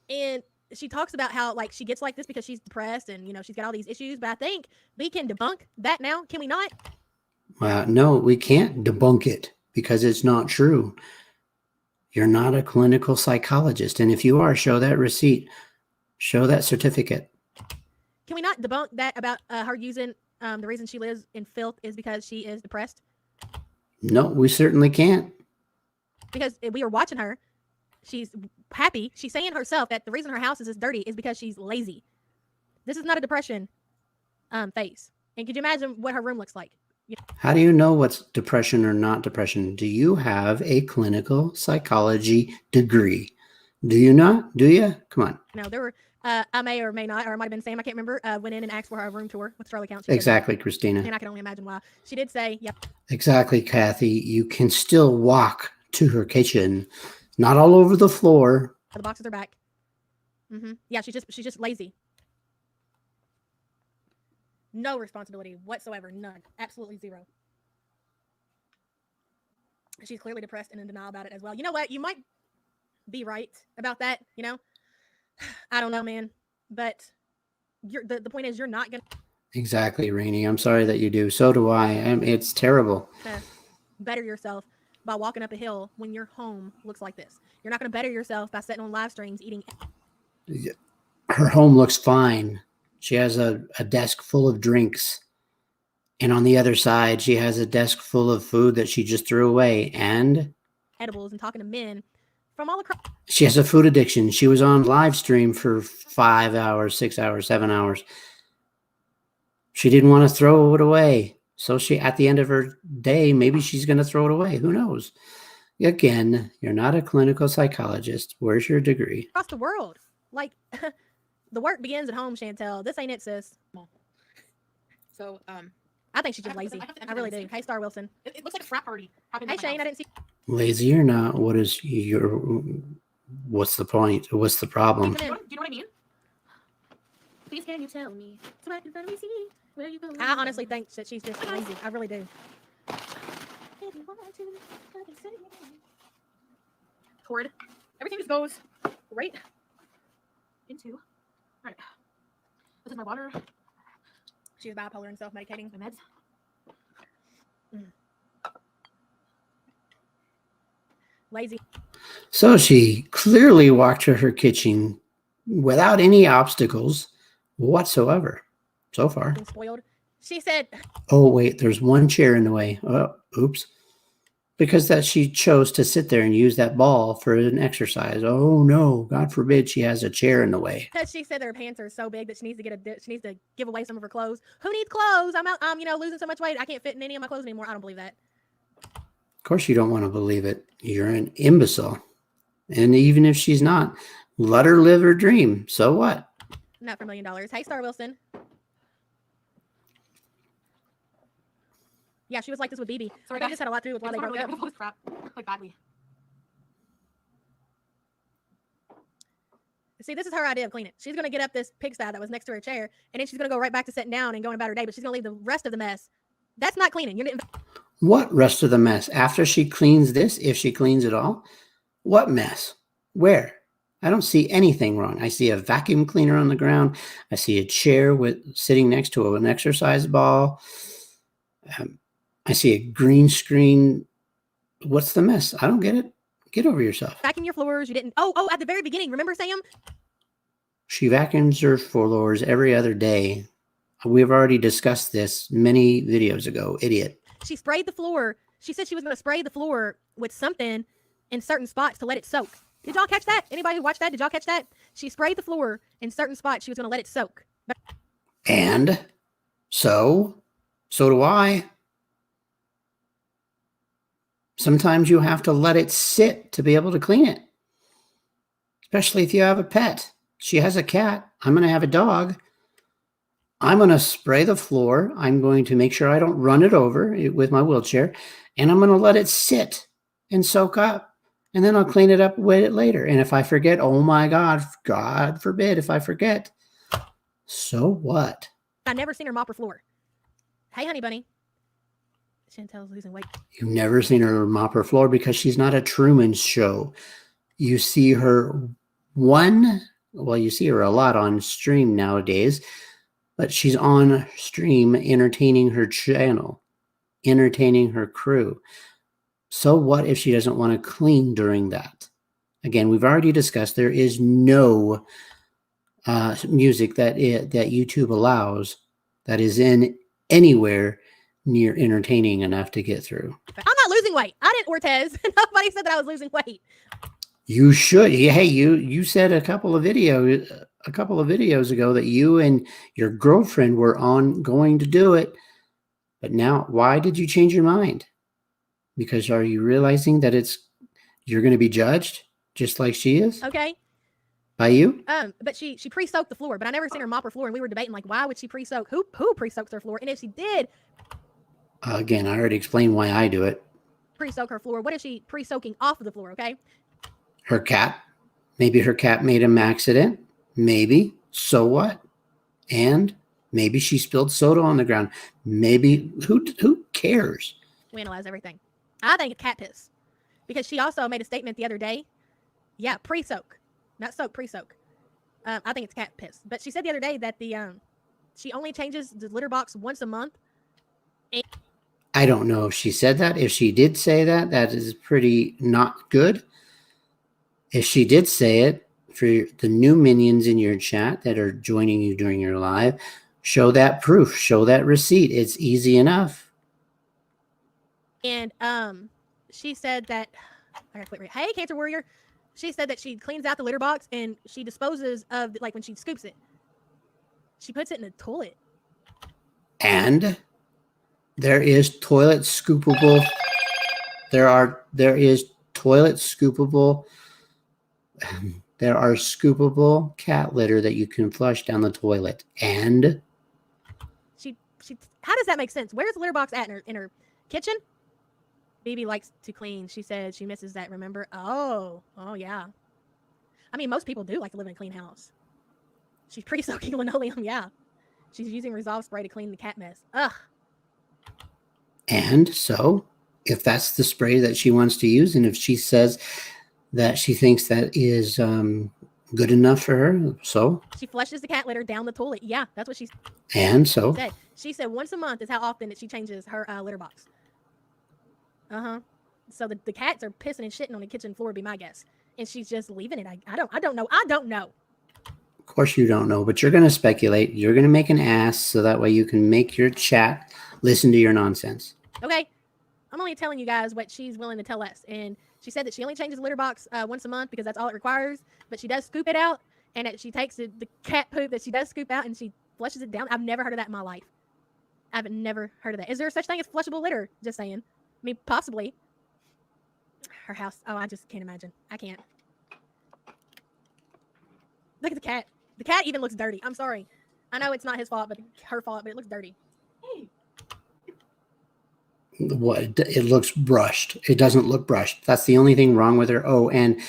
And she talks about how she gets like this because she's depressed and she's got all these issues. But I think we can debunk that now. Can we not? No, we can't debunk it because it's not true. You're not a clinical psychologist. And if you are, show that receipt. Show that certificate. Can we not debunk that about her using the reason she lives in filth is because she is depressed? No, we certainly can't. Because we are watching her. She's happy. She's saying herself that the reason her house is this dirty is because she's lazy. This is not a depression phase. And could you imagine what her room looks like? How do you know what's depression or not depression? Do you have a clinical psychology degree? Do you not? Do you? Come on. There were I may or may not, or it might have been Sam, I can't remember, went in and asked for her room tour with Charlie Count. Exactly, Christina. And I can only imagine why. She did say, yep. Exactly, Kathy. You can still walk to her kitchen, not all over the floor. The boxes are back. Yeah, she's just lazy. No responsibility whatsoever. None. Absolutely zero. She's clearly depressed and in denial about it as well. You know what? You might be right about that, you know? I don't know, man. But the point is, you're not going to... Exactly, Rainey. I'm sorry that you do. So do I. It's terrible. Better yourself by walking up a hill when your home looks like this. You're not going to better yourself by sitting on live streams eating... Her home looks fine. She has a desk full of drinks. And on the other side, she has a desk full of food that she just threw away. And edibles and talking to men from all across. She has a food addiction. She was on live stream for 5 hours, 6 hours, 7 hours. She didn't want to throw it away. So she, at the end of her day, maybe she's going to throw it away. Who knows? Again, you're not a clinical psychologist. Where's your degree? Across the world. Like, the work begins at home, Chantel. This ain't it, sis. So, I think she's just lazy. I really do. Hey, Star Wilson. It looks like a frat party. Hey, Shane, I didn't see... Lazy or not, what's the point? What's the problem? Do you know what I mean? Please can you tell me so I can finally see where you go? I honestly think that she's just lazy. I really do. Toward everything just goes right into. All right. This is my water. She's bipolar and self-medicating. My meds. Lazy. So she clearly walked to her kitchen without any obstacles whatsoever so far. Been spoiled. She said... Oh, wait, there's one chair in the way. Oh, oops. Because that she chose to sit there and use that ball for an exercise. Oh, no, God forbid she has a chair in the way. Because she said her pants are so big that she needs to give away some of her clothes. Who needs clothes? I'm losing so much weight. I can't fit in any of my clothes anymore. I don't believe that. Of course you don't want to believe it. You're an imbecile. And even if she's not, let her live her dream. So what? Not for $1 million. Hey, Star Wilson. Yeah, she was like this with BB. Sorry, they just had a lot to do with why they broke up. All this crap, like badly. See, this is her idea of cleaning. She's going to get up this pigsty that was next to her chair, and then she's going to go right back to sitting down and going about her day, but she's going to leave the rest of the mess. That's not cleaning. You're getting... What rest of the mess? After she cleans this, if she cleans it all? What mess? Where? I don't see anything wrong. I see a vacuum cleaner on the ground. I see a chair sitting next to an exercise ball. I see a green screen. What's the mess? I don't get it. Get over yourself. Vacuum your floors. You didn't. Oh, at the very beginning. Remember, Sam? She vacuums her floors every other day. We've already discussed this many videos ago. Idiot. She sprayed the floor. She said she was going to spray the floor with something in certain spots to let it soak. Did y'all catch that? Anybody who watched that? Did y'all catch that? She sprayed the floor in certain spots. She was going to let it soak. And so do I. Sometimes you have to let it sit to be able to clean it, especially if you have a pet. She has a cat. I'm going to have a dog. I'm going to spray the floor. I'm going to make sure I don't run it over with my wheelchair, and I'm going to let it sit and soak up, and then I'll clean it up with it later. And if I forget, oh my God, God forbid if I forget, so what? I've never seen her mop her floor. Hey, honey bunny. Chantel's losing weight. You've never seen her mop her floor because she's not a Truman Show. You see her you see her a lot on stream nowadays, but she's on stream entertaining her channel, entertaining her crew. So what if she doesn't want to clean during that? Again, we've already discussed there is no music that YouTube allows that is in anywhere near entertaining enough to get through. I'm not losing weight. I didn't, Ortez. Nobody said that I was losing weight. You should. Hey, you said a couple of videos ago that you and your girlfriend were going to do it. But now, why did you change your mind? Because are you realizing that you're going to be judged just like she is? Okay. by you? But she pre-soaked the floor, but I never seen her mop her floor, and we were debating like, why would she pre-soak? Who pre-soaks her floor? And if she did Again, I already explained why I do it. pre-soak her floor, what is she pre-soaking off of the floor? Okay. Her cat. Maybe her cat made an accident. Maybe. So what? And maybe she spilled soda on the ground. Maybe. Who cares? We analyze everything. I think it's cat piss, because she also made a statement the other day. Yeah, pre-soak, not soak, pre-soak. I think it's cat piss, but she said the other day that she only changes the litter box once a month. I don't know if she said that. If she did say that, that is pretty not good. If she did say it, for the new minions in your chat that are joining you during your live, show that proof, show that receipt. It's easy enough. And she said that, I gotta quit. Hey, Cancer Warrior. She said that she cleans out the litter box and she disposes of, like, when she scoops it, she puts it in the toilet. And there is toilet scoopable. There is toilet scoopable. There are scoopable cat litter that you can flush down the toilet. And She how does that make sense? Where's the litter box at, in her kitchen? BB likes to clean. She said she misses that, remember? Oh yeah. I mean, most people do like to live in a clean house. She's pre-soaking linoleum, yeah. She's using Resolve spray to clean the cat mess. Ugh. And so, if that's the spray that she wants to use, and if she says that she thinks that is good enough for her, so she flushes the cat litter down the toilet. Yeah, that's what she said. She said once a month is how often that she changes her litter box. So the cats are pissing and shitting on the kitchen floor, would be my guess, and she's just leaving it. I don't know. Of course you don't know, but you're going to speculate. You're going to make an ass so that way you can make your chat listen to your nonsense. Okay. I'm only telling you guys what she's willing to tell us. And she said that she only changes the litter box once a month because that's all it requires. But she does scoop it out, and that she takes the cat poop that she does scoop out and she flushes it down. I've never heard of that in my life. I've never heard of that. Is there such thing as flushable litter? Just saying. I mean, possibly. Her house. Oh, I just can't imagine. I can't. Look at the cat. The cat even looks dirty. I'm sorry. I know it's not his fault, but her fault, but it looks dirty. What? It looks brushed. It doesn't look brushed. That's the only thing wrong with her. Oh, and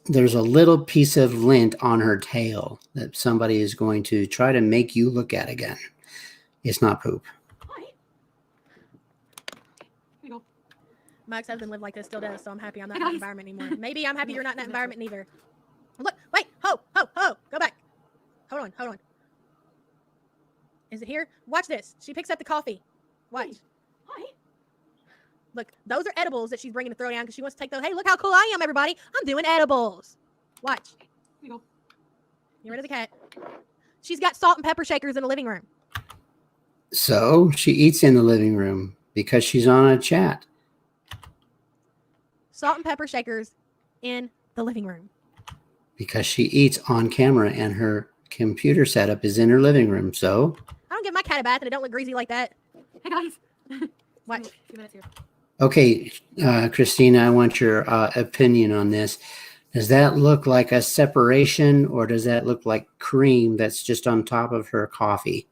there's a little piece of lint on her tail that somebody is going to try to make you look at again. It's not poop. My ex-husband lived like this, still does, so I'm happy I'm not in that environment anymore. Maybe I'm happy you're not in that environment neither. Look, wait, ho, go back. Hold on. Is it here? Watch this. She picks up the coffee. Watch. Look, those are edibles that she's bringing to throw down because she wants to take those. Hey, look how cool I am, everybody. I'm doing edibles. Watch. Get rid of the cat. She's got salt and pepper shakers in the living room. So she eats in the living room because she's on a chat. Salt and pepper shakers in the living room. Because she eats on camera and her computer setup is in her living room. So I don't give my cat a bath and it don't look greasy like that. Hey guys. Watch. 2 minutes here. Okay, Christina, I want your opinion on this. Does that look like a separation, or does that look like cream that's just on top of her coffee?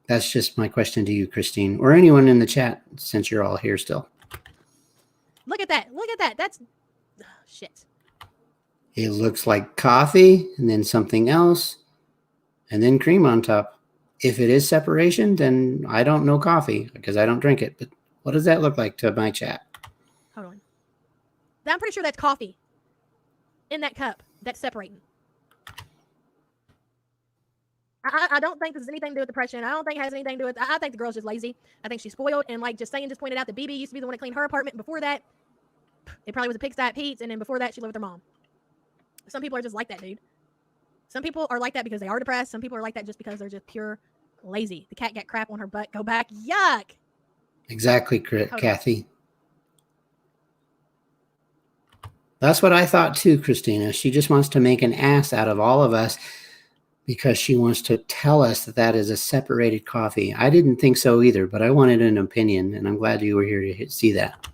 That's just my question to you, Christine, or anyone in the chat, since you're all here still. Look at that. That's shit. It looks like coffee and then something else and then cream on top. If it is separation, then I don't know coffee because I don't drink it. But what does that look like to my chat? Hold on. I'm pretty sure that's coffee in that cup that's separating. I don't think this has anything to do with depression. I don't think it has anything to do with. I think the girl's just lazy. I think she's spoiled. And like just pointed out that BB used to be the one to clean her apartment. And before that, it probably was a pigsty at Pete's. And then before that, she lived with her mom. Some people are just like that, dude. Some people are like that because they are depressed. Some people are like that just because they're just pure lazy. The cat got crap on her butt. Go back. Yuck. Exactly, Kathy. That's what I thought too, Christina. She just wants to make an ass out of all of us because she wants to tell us that that is a separated coffee. I didn't think so either, but I wanted an opinion, and I'm glad you were here to see that.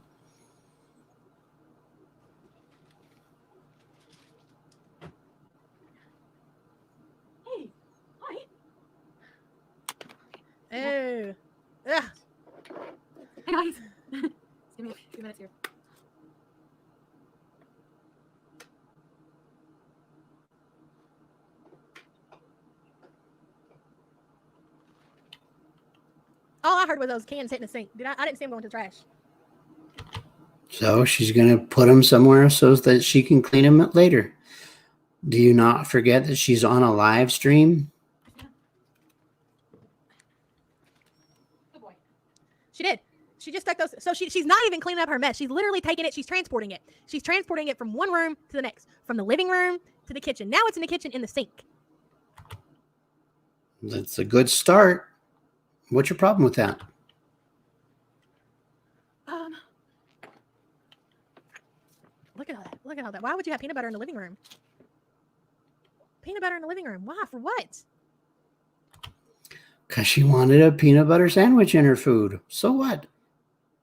All I heard was those cans hitting the sink. I didn't see them going to the trash. So she's going to put them somewhere so that she can clean them later. Do you not forget that she's on a live stream? Good boy. She did. She just stuck those. So she's not even cleaning up her mess. She's literally taking it. She's transporting it. She's transporting it from one room to the next, from the living room to the kitchen. Now it's in the kitchen in the sink. That's a good start. What's your problem with that? Look at all that. Look at all that. Why would you have peanut butter in the living room? Peanut butter in the living room. Why? For what? Because she wanted a peanut butter sandwich in her food. So what?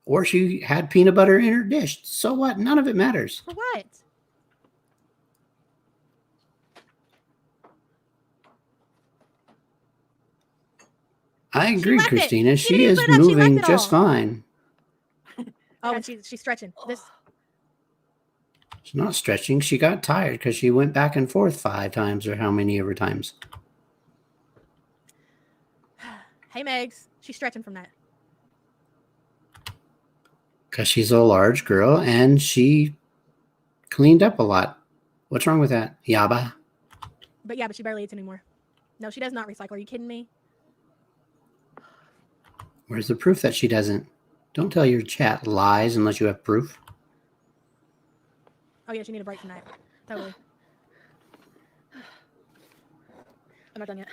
Or she had peanut butter in her dish. So what? None of it matters. For what? I agree, left it. Christina. She She didn't is put it up. She moving left it just all. fine. Oh, and she's stretching. This. She's not stretching. She got tired because she went back and forth 5 times or how many ever times. Hey, Megs. She's stretching from that. Because she's a large girl and she cleaned up a lot. What's wrong with that? Yaba. But yeah, but she barely eats anymore. No, she does not recycle. Are you kidding me? Where's the proof that she doesn't? Don't tell your chat lies unless you have proof. Oh, yeah, she need a break from that. Totally. I'm not done yet.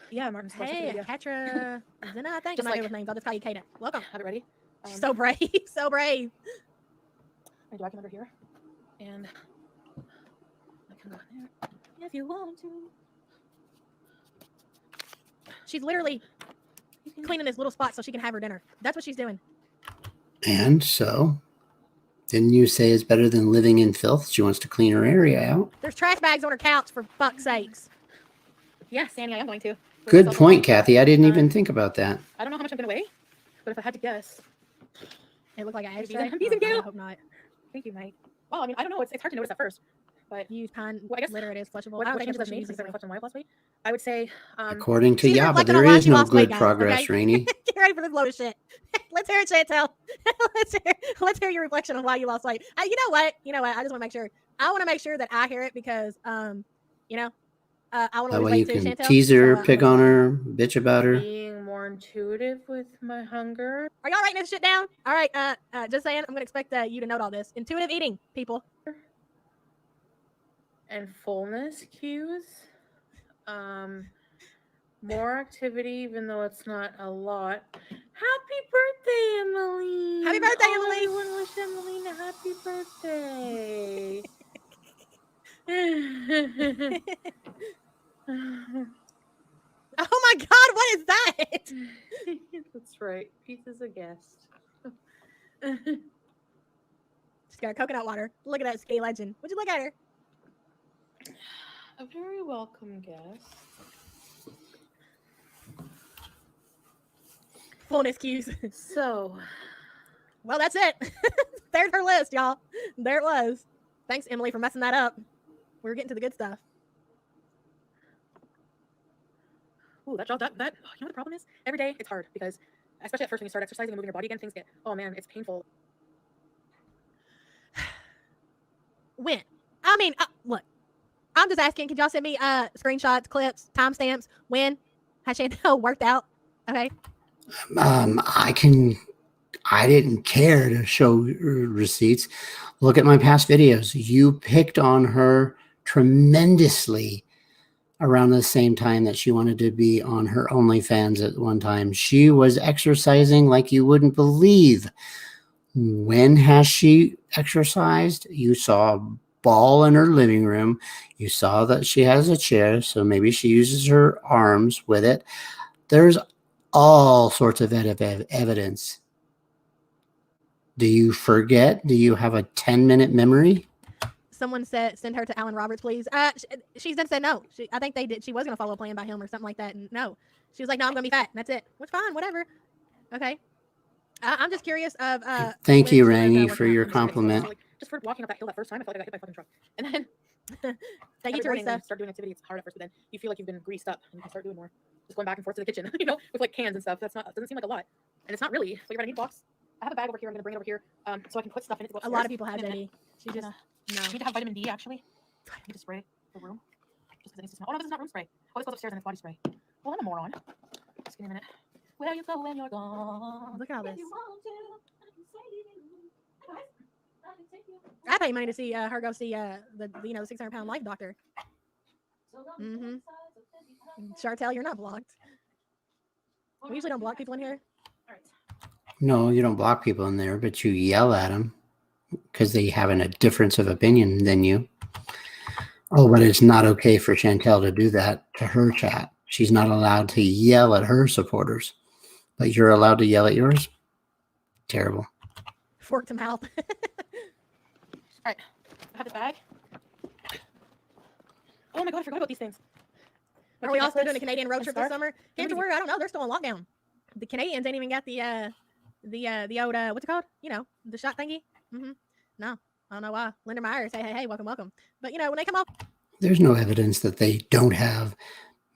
Yeah, Martin's Hey, Katra Zena, I think. Just I'm not good like- with names. I'll just call you Kata. Welcome. Have it ready. She's so brave. So brave. I do. I can under here, and I can go in there if you want to. She's literally cleaning this little spot so she can have her dinner. That's what she's doing. And so, didn't you say it's better than living in filth? She wants to clean her area out. There's trash bags on her couch, for fuck's sakes. Yeah, Sandy, I am going to. For Good myself point, only. Kathy. I didn't even think about that. I don't know how much I'm gonna weigh, but if I had to guess, It looked like an Bees ashtray. and- bees and Oh, I kale. hope not. thank you, Mike. Well, I mean, I don't know. It's hard to notice at first, but Use pine Well, I guess- litter. It is flushable. what I don't changes does think it need it's since I flushable. reflect on my weight lost weight? I would say, According to she's Yaba, reflecting there on why is she no lost weight, good guys, progress, okay? Rainey. Get ready for this load of shit. Let's hear it, Chantel. let's hear your reflection on why you lost weight. You know what? I just want to make sure. I want to make sure that I hear it because, you know, I want to That lose way you weight too, can Chantel. tease her, So, pick on her, bitch about her. being more intuitive with my hunger Are y'all writing this shit down? All right. Just saying, I'm gonna expect you to note all this. Intuitive eating, people. and fullness cues. More activity, even though it's not a lot. Happy birthday, Emily! Happy birthday, Oh, Emily! everyone wish Emily a happy birthday. Oh my God, what is that? That's right. Pizza's a guest. She's got coconut water. Look at that skinny legend. Would you look at her? A very welcome guest. Fullness cues. So, Well, that's it. There's her list, y'all. There it was. Thanks, Emily, for messing that up. We were getting to the good stuff. ooh, that job, that, you know what the problem is? Every day, it's hard because, especially at first when you start exercising and moving your body again, things get, oh man, it's painful. When? I mean, look, I'm just asking, could y'all send me screenshots, clips, timestamps? When has Chantel worked out? Okay. I didn't care to show receipts. Look at my past videos. You picked on her tremendously around the same time that she wanted to be on her OnlyFans at one time. She was exercising like you wouldn't believe. When has she exercised? You saw a ball in her living room. You saw that she has a chair, so maybe she uses her arms with it. There's all sorts of evidence. Do you forget? Do you have a 10-minute memory? Someone said, send her to Alan Roberts, please. She's then said no. I think they did. She was going to follow a plan by him or something like that. And no, she was like, no, I'm going to be fat. And that's it. Which fine, whatever. Okay. I'm just curious of. Thank when you, she was, Rainey, working for out. your I'm just curious. compliment. So, like, just for walking up that hill that first time, I felt like I got hit by a fucking truck. And then Thank you, every morning when Teresa. you start doing activity, it's hard at first, but then you feel like you've been greased up and you can start doing more. just going back and forth to the kitchen, you know, with like cans and stuff. Doesn't seem like a lot, and it's not really. So you're gonna need a box. I have a bag over here. I'm gonna bring it over here, so I can put stuff in it to go A upstairs. lot of people have JD. She just no. I need to have vitamin D actually. I need to spray the room just because it needs to smell. Oh no, this is not room spray. Oh, this goes upstairs and it's body spray. Well, I'm a moron. Just give me a minute. Where you go when you're gone? Look at all this. I paid money to see her go see the 600-pound life doctor. Mm-hmm. Chartel, you're not blocked. We usually don't block people in here. All right. No, you don't block people in there, but you yell at them because they have a difference of opinion than you. Oh, but it's not okay for Chantel to do that to her chat. She's not allowed to yell at her supporters, but you're allowed to yell at yours? Terrible. Fork to mouth. All right. I have the bag. Oh my god, I forgot about these things. Are we all still doing a Canadian road trip this summer? Can't you worry, I don't know. They're still on lockdown. The Canadians ain't even got the old what's it called? You know, the shot thingy. Mm-hmm. No, I don't know why. Linda Myers, hey, welcome. But you know, when they come off, there's no evidence that they don't have.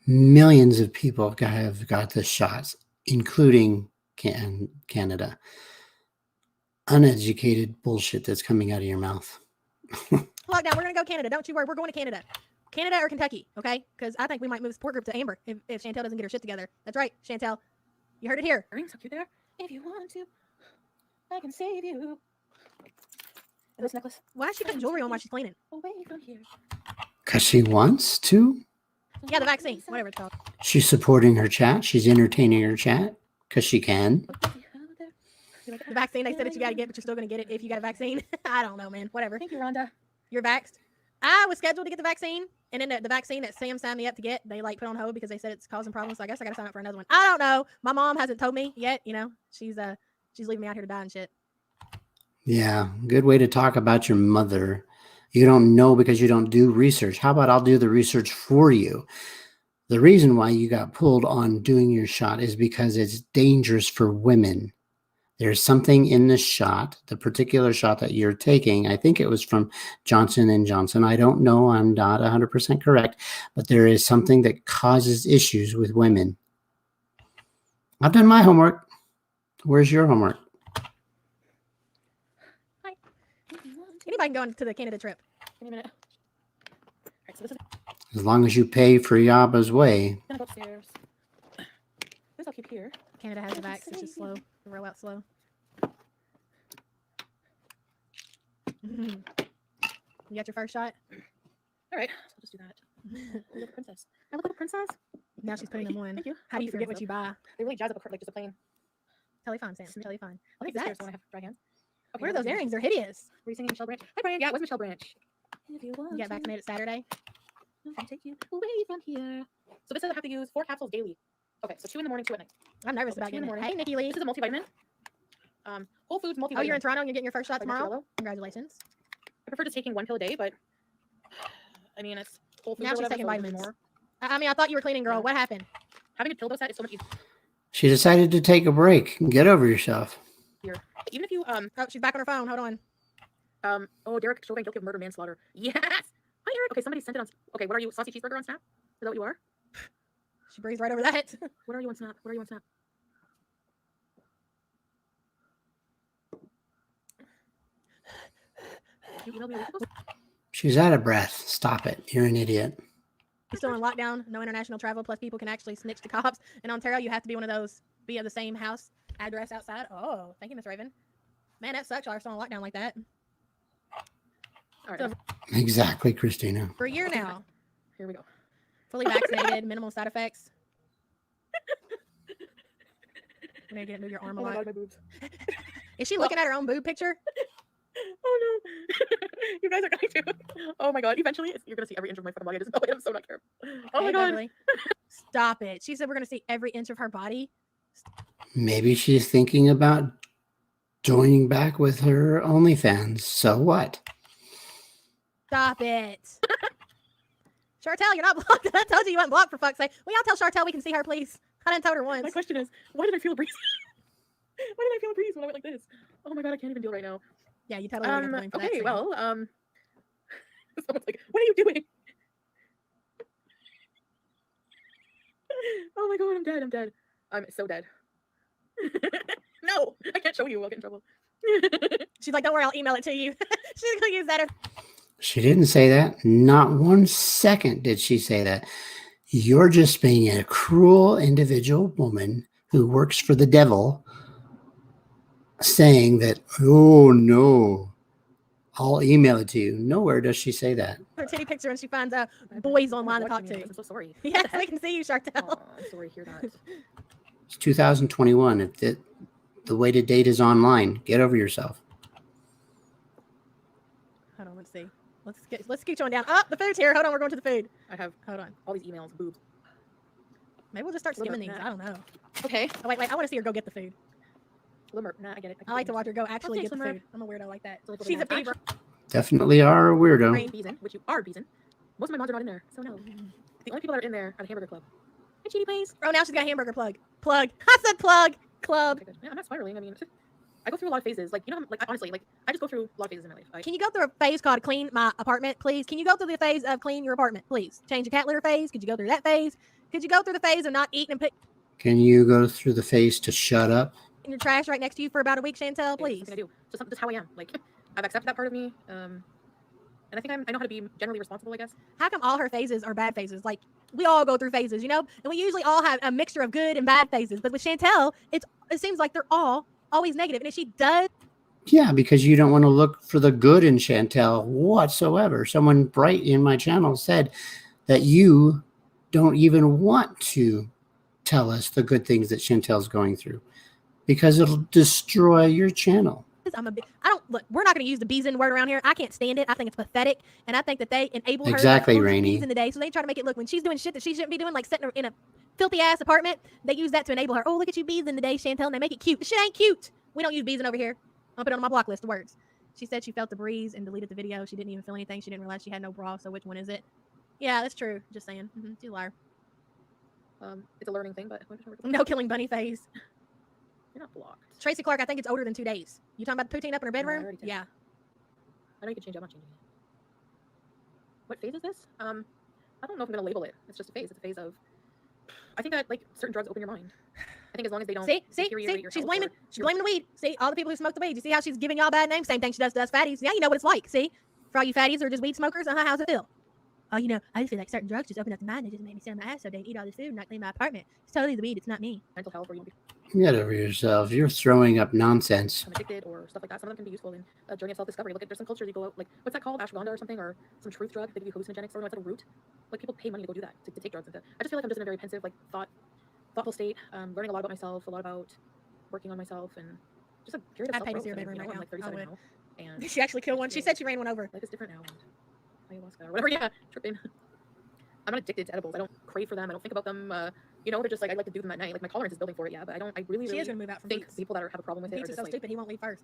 Millions of people have got the shots, including Canada. Uneducated bullshit that's coming out of your mouth. lockdown, we're gonna go Canada. Don't you worry, we're going to Canada. Canada or Kentucky, okay? Because I think we might move the support group to Amber if Chantel doesn't get her shit together. That's right, Chantel. You heard it here. Earrings so cute there. If you want to, I can save you. And this necklace. Why is she putting jewelry on while she's cleaning? Away from here. Because she wants to. Yeah, the vaccine, whatever it's called. She's supporting her chat. She's entertaining her chat because she can. The vaccine, they said that you got to get, but you're still going to get it if you got a vaccine. I don't know, man. Whatever. Thank you, Rhonda. You're vaxxed. I was scheduled to get the vaccine, and then the vaccine that Sam signed me up to get, they like put on hold because they said it's causing problems. So I guess I got to sign up for another one. I don't know. My mom hasn't told me yet. You know, she's leaving me out here to die and shit. Yeah, good way to talk about your mother. You don't know because you don't do research. How about I'll do the research for you? The reason why you got pulled on doing your shot is because it's dangerous for women. There's something in the shot, the particular shot that you're taking. I think it was from Johnson & Johnson. I don't know. I'm not 100% correct. But there is something that causes issues with women. I've done my homework. Where's your homework? Hi. Anybody can go on to the Canada trip. Give me a minute. All right, so this is... As long as you pay for Yaba's way. I'm gonna go upstairs. This I'll keep here. Canada has the vax. It's just slow. The roll out slow. You got your first shot? All right, so I'll just do that. Little princess. I look like a princess. Now she's putting them on. Thank you. How do you forget what you buy? They really jazz up like just a plain. Totally fine, Sam. Totally fine. I'll What take is this that? when I have dry hands. Okay, What are those earrings? They're hideous. Were you singing Michelle Branch? Hi, Brian. Yeah, it was Michelle Branch. If you want You got vaccinated Saturday? I'll take you away from here. So this says I have to use 4 capsules daily. Okay, so 2 in the morning, 2 at night. I'm nervous Okay, about 2 in the getting it. morning. Hey, Nikki Lee. This is a multivitamin. Whole Foods multivitamin. Oh, you're in Toronto and you're getting your first shot By tomorrow? Yellow. Congratulations. I prefer just taking 1 pill a day, but I mean it's Whole Foods. Now or she's whatever, taking so it's vitamins. more. I mean, I thought you were cleaning, girl. Yeah. What happened? Having a pill dose set is so much easier. She decided to take a break. Get over yourself. Even if you Oh, she's back on her phone. Hold on. oh, Derek Chauvin guilty of murder manslaughter. Yes. Hi, Derek. Okay, somebody sent it on. Okay, what are you? Saucy cheeseburger on Snap? Is that what you are? She breezed right over that. What are you on Snap? What are you on Snap? You emailed me a week ago? She's out of breath. Stop it. You're an idiot. You're still in lockdown. No international travel. Plus, people can actually snitch to cops. In Ontario, you have to be one of those, be of the same house address outside. Oh, thank you, Miss Raven. Man, that sucks. Y'all are still on lockdown like that. All right. So- Exactly, Christina. For a year now. Here we go. Fully vaccinated, minimal side effects. I'm gonna get move your arm a Oh my lot. god, my boobs. Is she looking at her own boob picture? Oh no. You guys are going to. Oh my god. Eventually, you're going to see every inch of my fucking body. I just know it. I'm so not careful. Oh my Hey, god. Beverly. Stop it. She said we're gonna see every inch of her body. Maybe she's thinking about joining back with her OnlyFans. So what? Stop it. Chartel, you're not blocked. I told you you weren't blocked, for fuck's sake. Will y'all tell Chartel we can see her, please? I didn't tell her once. My question is, why did I feel a breeze? Why did I feel a breeze when I went like this? Oh my god, I can't even deal right now. Yeah, you totally got blamed for that. Okay, Sam. well, someone's like, what are you doing? Oh my god, I'm dead. I'm dead. I'm so dead. No, I can't show you. I'll get in trouble. She's like, don't worry, I'll email it to you. She's gonna use that. She didn't say that. Not 1 second did she say that. You're just being a cruel individual woman who works for the devil, saying that, oh no, I'll email it to you. Nowhere does she say that. Her titty picture when she finds out boys online to talk to. I'm so sorry. Yes, we can see you, Shartel. Oh, I'm sorry to hear that. It's 2021. If the way to date is online, get over yourself. Hold on, let's see. Let's keep going down. Oh, the food's here. Hold on, we're going to the food. I have Hold on. all these emails, boobs. Maybe we'll just start skimming these. I don't know. Okay. Oh, wait. I want to see her go get the food. Limmer. Nah, I get it. I like to watch her go actually Okay, get the Slimmer. food. I'm a weirdo like that. So it's She's a like fever. Definitely are a weirdo. Brain Beeson, which you are Beeson. Most of my mods are not in there, so no. The only people that are in there are the Hamburger Club. Hi, Cheaty Please. Oh, now she's got hamburger plug. Plug. I said plug. Club. Okay, good. Yeah, I'm not spiraling. I mean, I go through a lot of phases. Like, you know, like honestly, like I just go through a lot of phases in my life. Can you go through a phase called clean my apartment, please? Can you go through the phase of clean your apartment, please? Change your cat litter phase. Could you go through that phase? Could you go through the phase of not eating and putting Can you go through the phase to shut up? your trash right next to you for about a week, Chantel, Yeah, please? something I do. So that's how I am. Like, I've accepted that part of me. And I think I know how to be generally responsible, I guess. How come all her phases are bad phases? Like, we all go through phases, you know? And we usually all have a mixture of good and bad phases. But with Chantel, it seems like they're all always negative. And if she does Yeah, because you don't want to look for the good in Chantel whatsoever. Someone bright in my channel said that you don't even want to tell us the good things that Chantel's going through because it'll destroy your channel. we're not going to use the bees in word around here. I can't stand it. I think it's pathetic. And I think that they enable her Exactly, to lose Rainey. bees in the day. So they try to make it look when she's doing shit that she shouldn't be doing, like sitting in a filthy ass apartment. They use that to enable her. Oh, look at you bees in the day, Chantel. And they make it cute. The shit ain't cute. We don't use bees in over here. I'll put it on my block list of words. She said she felt the breeze and deleted the video. She didn't even feel anything. She didn't realize she had no bra. So which one is it? Yeah, that's true. Just saying. She's a liar. It's a learning thing, but No killing bunny phase. you're not blocked. Tracy Clark, I think it's older than 2 days. You talking about the poutine up in her No, I bedroom? already did. Yeah. I know you can change it. I'm not changing it. What phase is this? I don't know if I'm gonna label it. It's just a phase. It's a phase of. I think that like certain drugs open your mind. I think as long as they don't See, deteriorate your she's health blaming, or she's your- blaming the weed. See, all the people who smoke the weed. You see how she's giving y'all bad names? Same thing she does to us fatties. Now you know what it's like. See, for all you fatties who are just weed smokers, how's it feel? Oh, you know, I just feel like certain drugs just open up the mind and just make me sit on my ass so they eat all this food and not clean my apartment. It's totally the weed. It's not me. mental health, or you Get over yourself. You're throwing up nonsense. become addicted or stuff like that. Some of them can be useful in a journey of self-discovery. Look, there's some cultures you go out, like what's that called, ashwagandha or something, or some truth drug. They give you hallucinogenics or it's like a root. Like people pay money to go do that to take drugs. I just feel like I'm just in a very pensive, like thoughtful state. Learning a lot about myself, a lot about working on myself, and just a period of I'd pay to self-growth. see her And, bedroom you know, right I'm now. like 37 I now, and She actually killed one. She said she ran one over. life is different now. And ayahuasca or whatever. Yeah, tripping. I'm not addicted to edibles. I don't crave for them. I don't think about them. You know, they're just like I like to do them at night. Like my tolerance is building for it. Yeah, but I don't. I really, She really is gonna move out from think Beats. people that have a problem with it are Beats is just so like stupid. He won't leave first.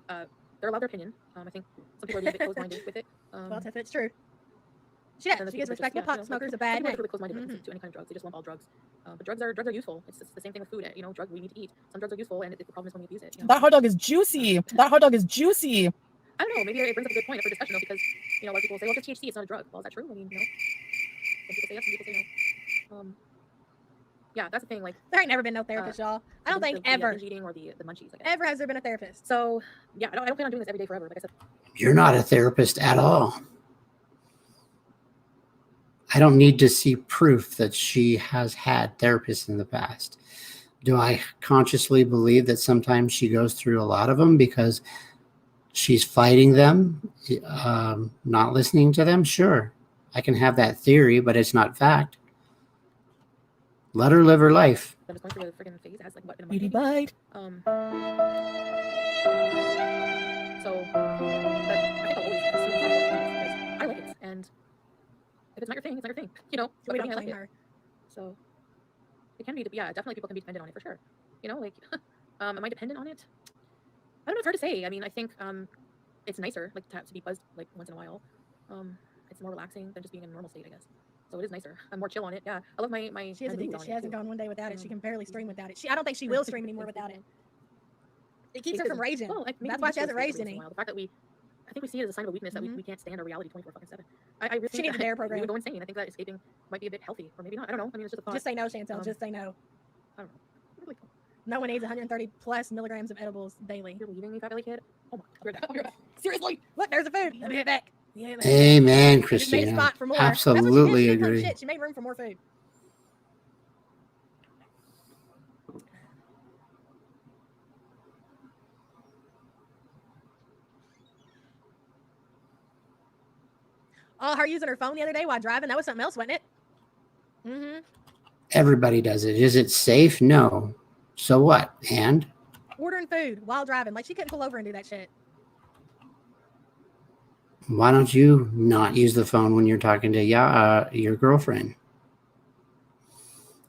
they're allowed their opinion. I think some people are a bit closed-minded with it. Well, if it's true. She does. and She then gives people respect that to just, pot you know, smokers a some bad people are name. really closed-minded when it comes to any kind of drugs. They just lump all drugs. But drugs are useful. It's the same thing with food. You know, we need to eat. Some drugs are useful, and the problem is when we abuse it. You know? That hot dog is juicy. That hot dog is juicy. I don't know. Maybe it brings up a good point for discussion though, because you know, a lot of people say, "Well, it's THC. It's not a drug." Well, is that true? I mean, you know, some people say yes, some people say no. Yeah, that's the thing. Like, There ain't never been no therapist, y'all. I don't think the ever. binge eating or the munchies. I guess. Ever has there been a therapist. So yeah, I don't plan on doing this every day forever. Like I said, You're not a therapist at all. I don't need to see proof that she has had therapists in the past. Do I consciously believe that sometimes she goes through a lot of them because she's fighting them, not listening to them? Sure. I can have that theory, but it's not fact. Let her live her life. I'm just going through a freaking phase. It has like what in a month. Beauty maybe. bite. So but I think I'll always assume something because I like it, and if it's not your thing, it's not your thing. You know, We but don't I like claim it. her. So it can be, yeah, definitely people can be dependent on it for sure. You know, like, am I dependent on it? I don't know. It's hard to say. I mean, I think it's nicer like to be buzzed like once in a while. It's more relaxing than just being in a normal state, I guess. So it is nicer. I'm more chill on it. Yeah, I love my She is my moods addicted. on She it, hasn't too. gone one day without it. She can barely stream without it. I don't think she will stream anymore without it. It keeps her from raging. Well, like, maybe That's we why need she to hasn't stream raged every once in a any. while. The fact that we I think we see it as a sign of a weakness that we can't stand our reality 24/7. I really She think needs a that dare we program. would go insane. I think that escaping might be a bit healthy, or maybe not. I don't know. I mean, it's just a thought. Just say no, Chantel. Just say no. I don't know. Really cool. No one needs 130 plus milligrams of edibles daily. You're leaving me, fat belly kid. Oh my god, you're back. Seriously. Look, there's the food. Let me get back. Yeah, Amen, just made a Christina. spot for more. That's what she did. Absolutely She did some agree. shit. She made room for more food. Oh, her using her phone the other day while driving. That was something else, wasn't it? Mm-hmm. Everybody does it. Is it safe? No. So what? And Ordering food while driving. Like, she couldn't pull over and do that shit. why don't you not use the phone when you're talking to your girlfriend?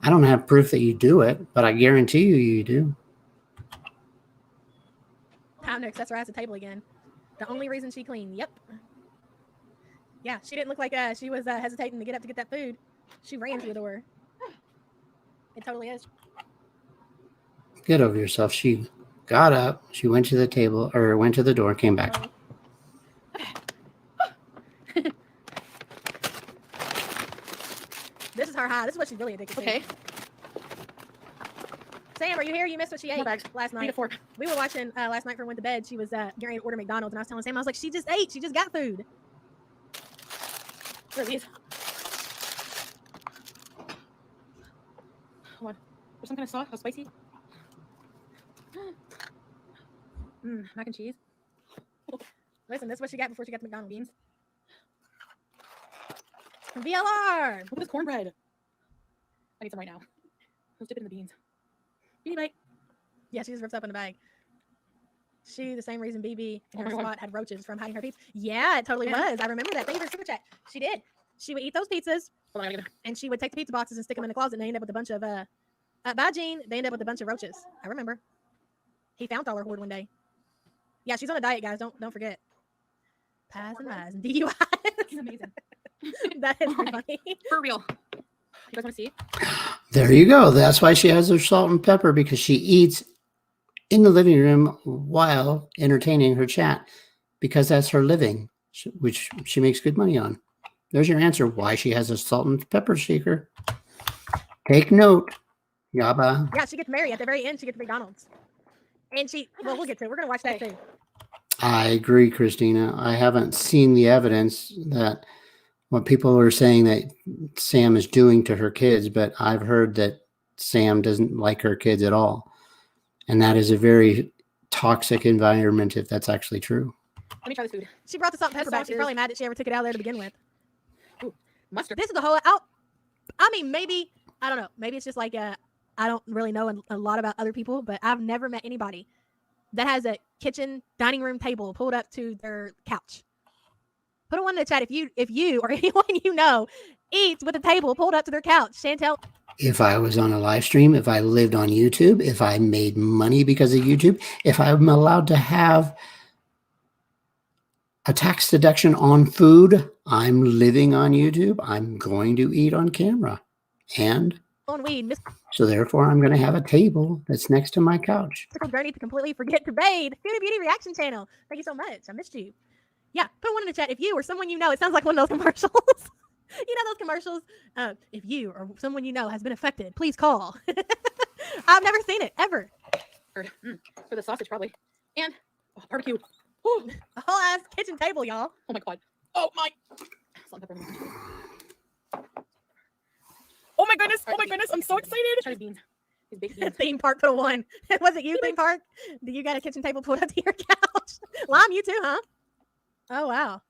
I don't have proof that you do it, but I guarantee you do. Time to accessorize the table again. The only reason she cleaned. Yep. Yeah, she didn't look like she was hesitating to get up to get that food. She ran to the door. It totally is. Get over yourself. She got up. She went to the table or went to the door, came back. This is her high. This is what she's really addicted to. Okay. Sam, are you here? You missed what she ate bags. last Need night. a fork. We were watching last night before we went to bed. She was getting ready to order McDonald's, and I was telling Sam, I was like, she just ate. She just got food. What are these? What? There's some kind of sauce? How spicy? Mac and cheese. Listen, this is what she got before she got the McDonald's. Beans. VLR. Look at this cornbread. I need some right now. Let's dip it in the beans. Beanie bite. Yeah, she just rips up in the bag. She, the same reason BB in Oh her my God. spot had roaches from hiding her pizza. Yeah, it totally Yeah. was. I remember that. Thank you for the super chat. She did. She would eat those pizzas, Hold on, I gotta get and she would take the pizza boxes and stick them in the closet, and they end up with a bunch of bye, Jean. They end up with a bunch of roaches. I remember. He found all her hoard one day. Yeah, she's on a diet, guys. Don't forget. Pies and lies and DUI. He's amazing. That is pretty funny. For real. You guys want to see? There you go. That's why she has her salt and pepper, because she eats in the living room while entertaining her chat, because that's her living, which she makes good money on. There's your answer why she has a salt and pepper shaker. Take note. Yaba. Yeah, she gets married at the very end. She gets to McDonald's, and we'll get to it. We're gonna watch that too. I agree, Christina. I haven't seen the evidence that what people are saying that Sam is doing to her kids, but I've heard that Sam doesn't like her kids at all. And that is a very toxic environment if that's actually true. Let me try this food. She brought the salt and This pepper back. sauce She's is- probably mad that she ever took it out of there to begin with. Mustard. This is the whole. I mean, maybe I don't know. Maybe it's just like I don't really know a lot about other people, but I've never met anybody that has a kitchen dining room table pulled up to their couch. Put a one in the chat if you or anyone you know eats with a table pulled up to their couch. Chantel. If I was on a live stream, if I lived on YouTube, if I made money because of YouTube, if I'm allowed to have a tax deduction on food, I'm living on YouTube, I'm going to eat on camera. And On weed, so therefore I'm going to have a table that's next to my couch. mystical journey to completely forget to bathe. Beauty reaction channel. Thank you so much. I missed you. Yeah, put one in the chat if you or someone you know. It sounds like one of those commercials. You know those commercials? If you or someone you know has been affected, please call. I've never seen it ever. For the sausage, probably. And barbecue. A whole ass kitchen table, y'all. Oh my god. Oh my. Salt and pepper. Oh my goodness. Oh my goodness. I'm so excited. Try his beans. His baked beans. Theme park put a one. Was it you, theme park? Do you got a kitchen table pulled up to your couch? Lime, you too, huh? Oh wow.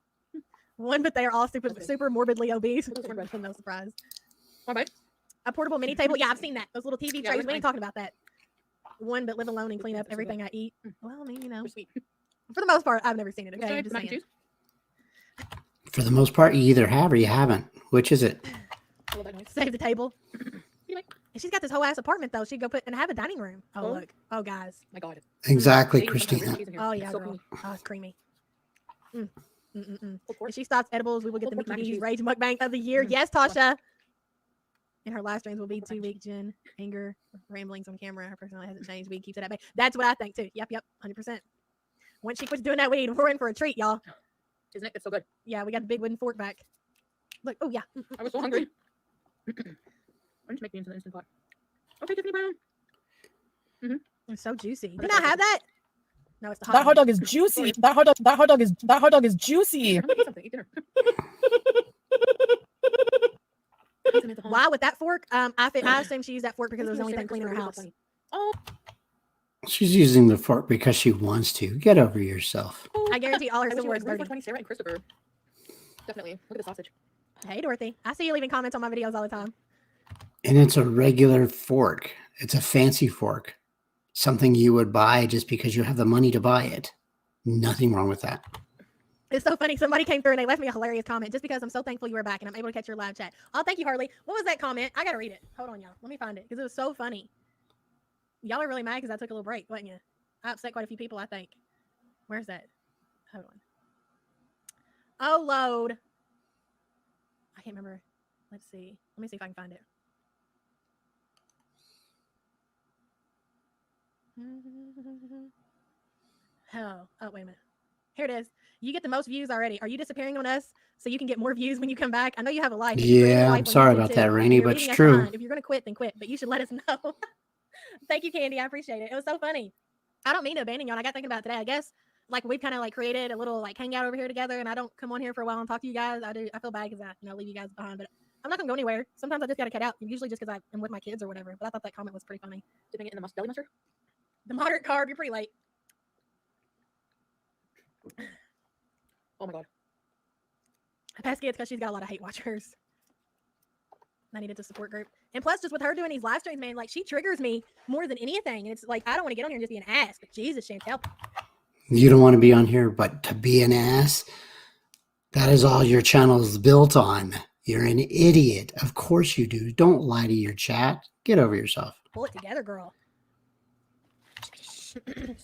One, but they are all super morbidly obese. No surprise. One bite. A portable mini table. Yeah, I've seen that. Those little TV Yeah, trays. where's We mine? ain't talking about that. One, but live alone and clean up so everything good. I eat. Well, I mean, you know, They're sweet. for the most part, I've never seen it. Let's Okay, try I'm just mac and saying. cheese. For the most part, you either have or you haven't. Which is it? I love that noise. Save the table. Anyway. And she's got this whole ass apartment though. She'd go put and have a dining room. Oh Oh. look. Oh guys. My god. Exactly, They use some kind of Christina. real cheese in here. Oh It's yeah, so girl. creamy. Oh, it's creamy. Pulled pork. If she stops edibles, we will get the Pulled pork, Mickey mac and D's Rage Mukbang of the year. Mm. Yes, Tasha. And her live streams will be Pork, mac and 2 week Jen, anger, ramblings on camera. Her personality hasn't changed. We keeps it at bay. That's what I think too. Yep, 100%. Once she quits doing that weed, we're in for a treat, y'all. Isn't it? It's so good. Yeah, we got the big wooden fork back. Look, oh yeah. I was so hungry. I need to make beans in the Instant Pot. Okay, Tiffany Brown. It's so juicy. Oh, Didn't that's I have that? No, it's the hot That hot dog. dog is juicy. That hot dog is juicy. I'm gonna eat something. Eat dinner. Why with that fork? I assume she used that fork because it was the only thing clean in her house. Oh, She's using the fork because she wants to. Get over yourself. I guarantee all her I wish you silverware were is like dirty. 420 Sarah and Christopher. Definitely. Look at the sausage. Hey, Dorothy. I see you leaving comments on my videos all the time. And it's a regular fork. It's a fancy fork. Something you would buy just because you have the money to buy it. Nothing wrong with that. It's so funny. Somebody came through and they left me a hilarious comment just because I'm so thankful you were back and I'm able to catch your live chat. Oh, thank you, Harley. What was that comment? I got to read it. Hold on, y'all. Let me find it because it was so funny. Y'all are really mad because I took a little break, wasn't you? I upset quite a few people, I think. Where's that? Hold on. Oh, load. I can't remember. Let's see. Let me see if I can find it. Oh, wait a minute. Here it is. You get the most views already. Are you disappearing on us so you can get more views when you come back? I know you have a life. Yeah, I'm sorry about that, Rainey, but it's true. If you're going to quit, then quit. But you should let us know. Thank you, Candy. I appreciate it. It was so funny. I don't mean to abandon y'all. I got thinking about it today. I guess like we've kind of like created a little like hangout over here together, and I don't come on here for a while and talk to you guys. I feel bad because I leave you guys behind, but I'm not gonna go anywhere. Sometimes I just gotta cut out. Usually just because I am with my kids or whatever. But I thought that comment was pretty funny. Dipping it in the deli mustard. The moderate carb. You're pretty late. Oh my god. I pass kids because she's got a lot of hate watchers. I needed a support group. And plus, just with her doing these live streams, man, like she triggers me more than anything. And it's like, I don't want to get on here and just be an ass, but Jesus, Chantel. You don't want to be on here, but to be an ass, that is all your channel is built on. You're an idiot. Of course you do. Don't lie to your chat. Get over yourself. Pull it together, girl. So good.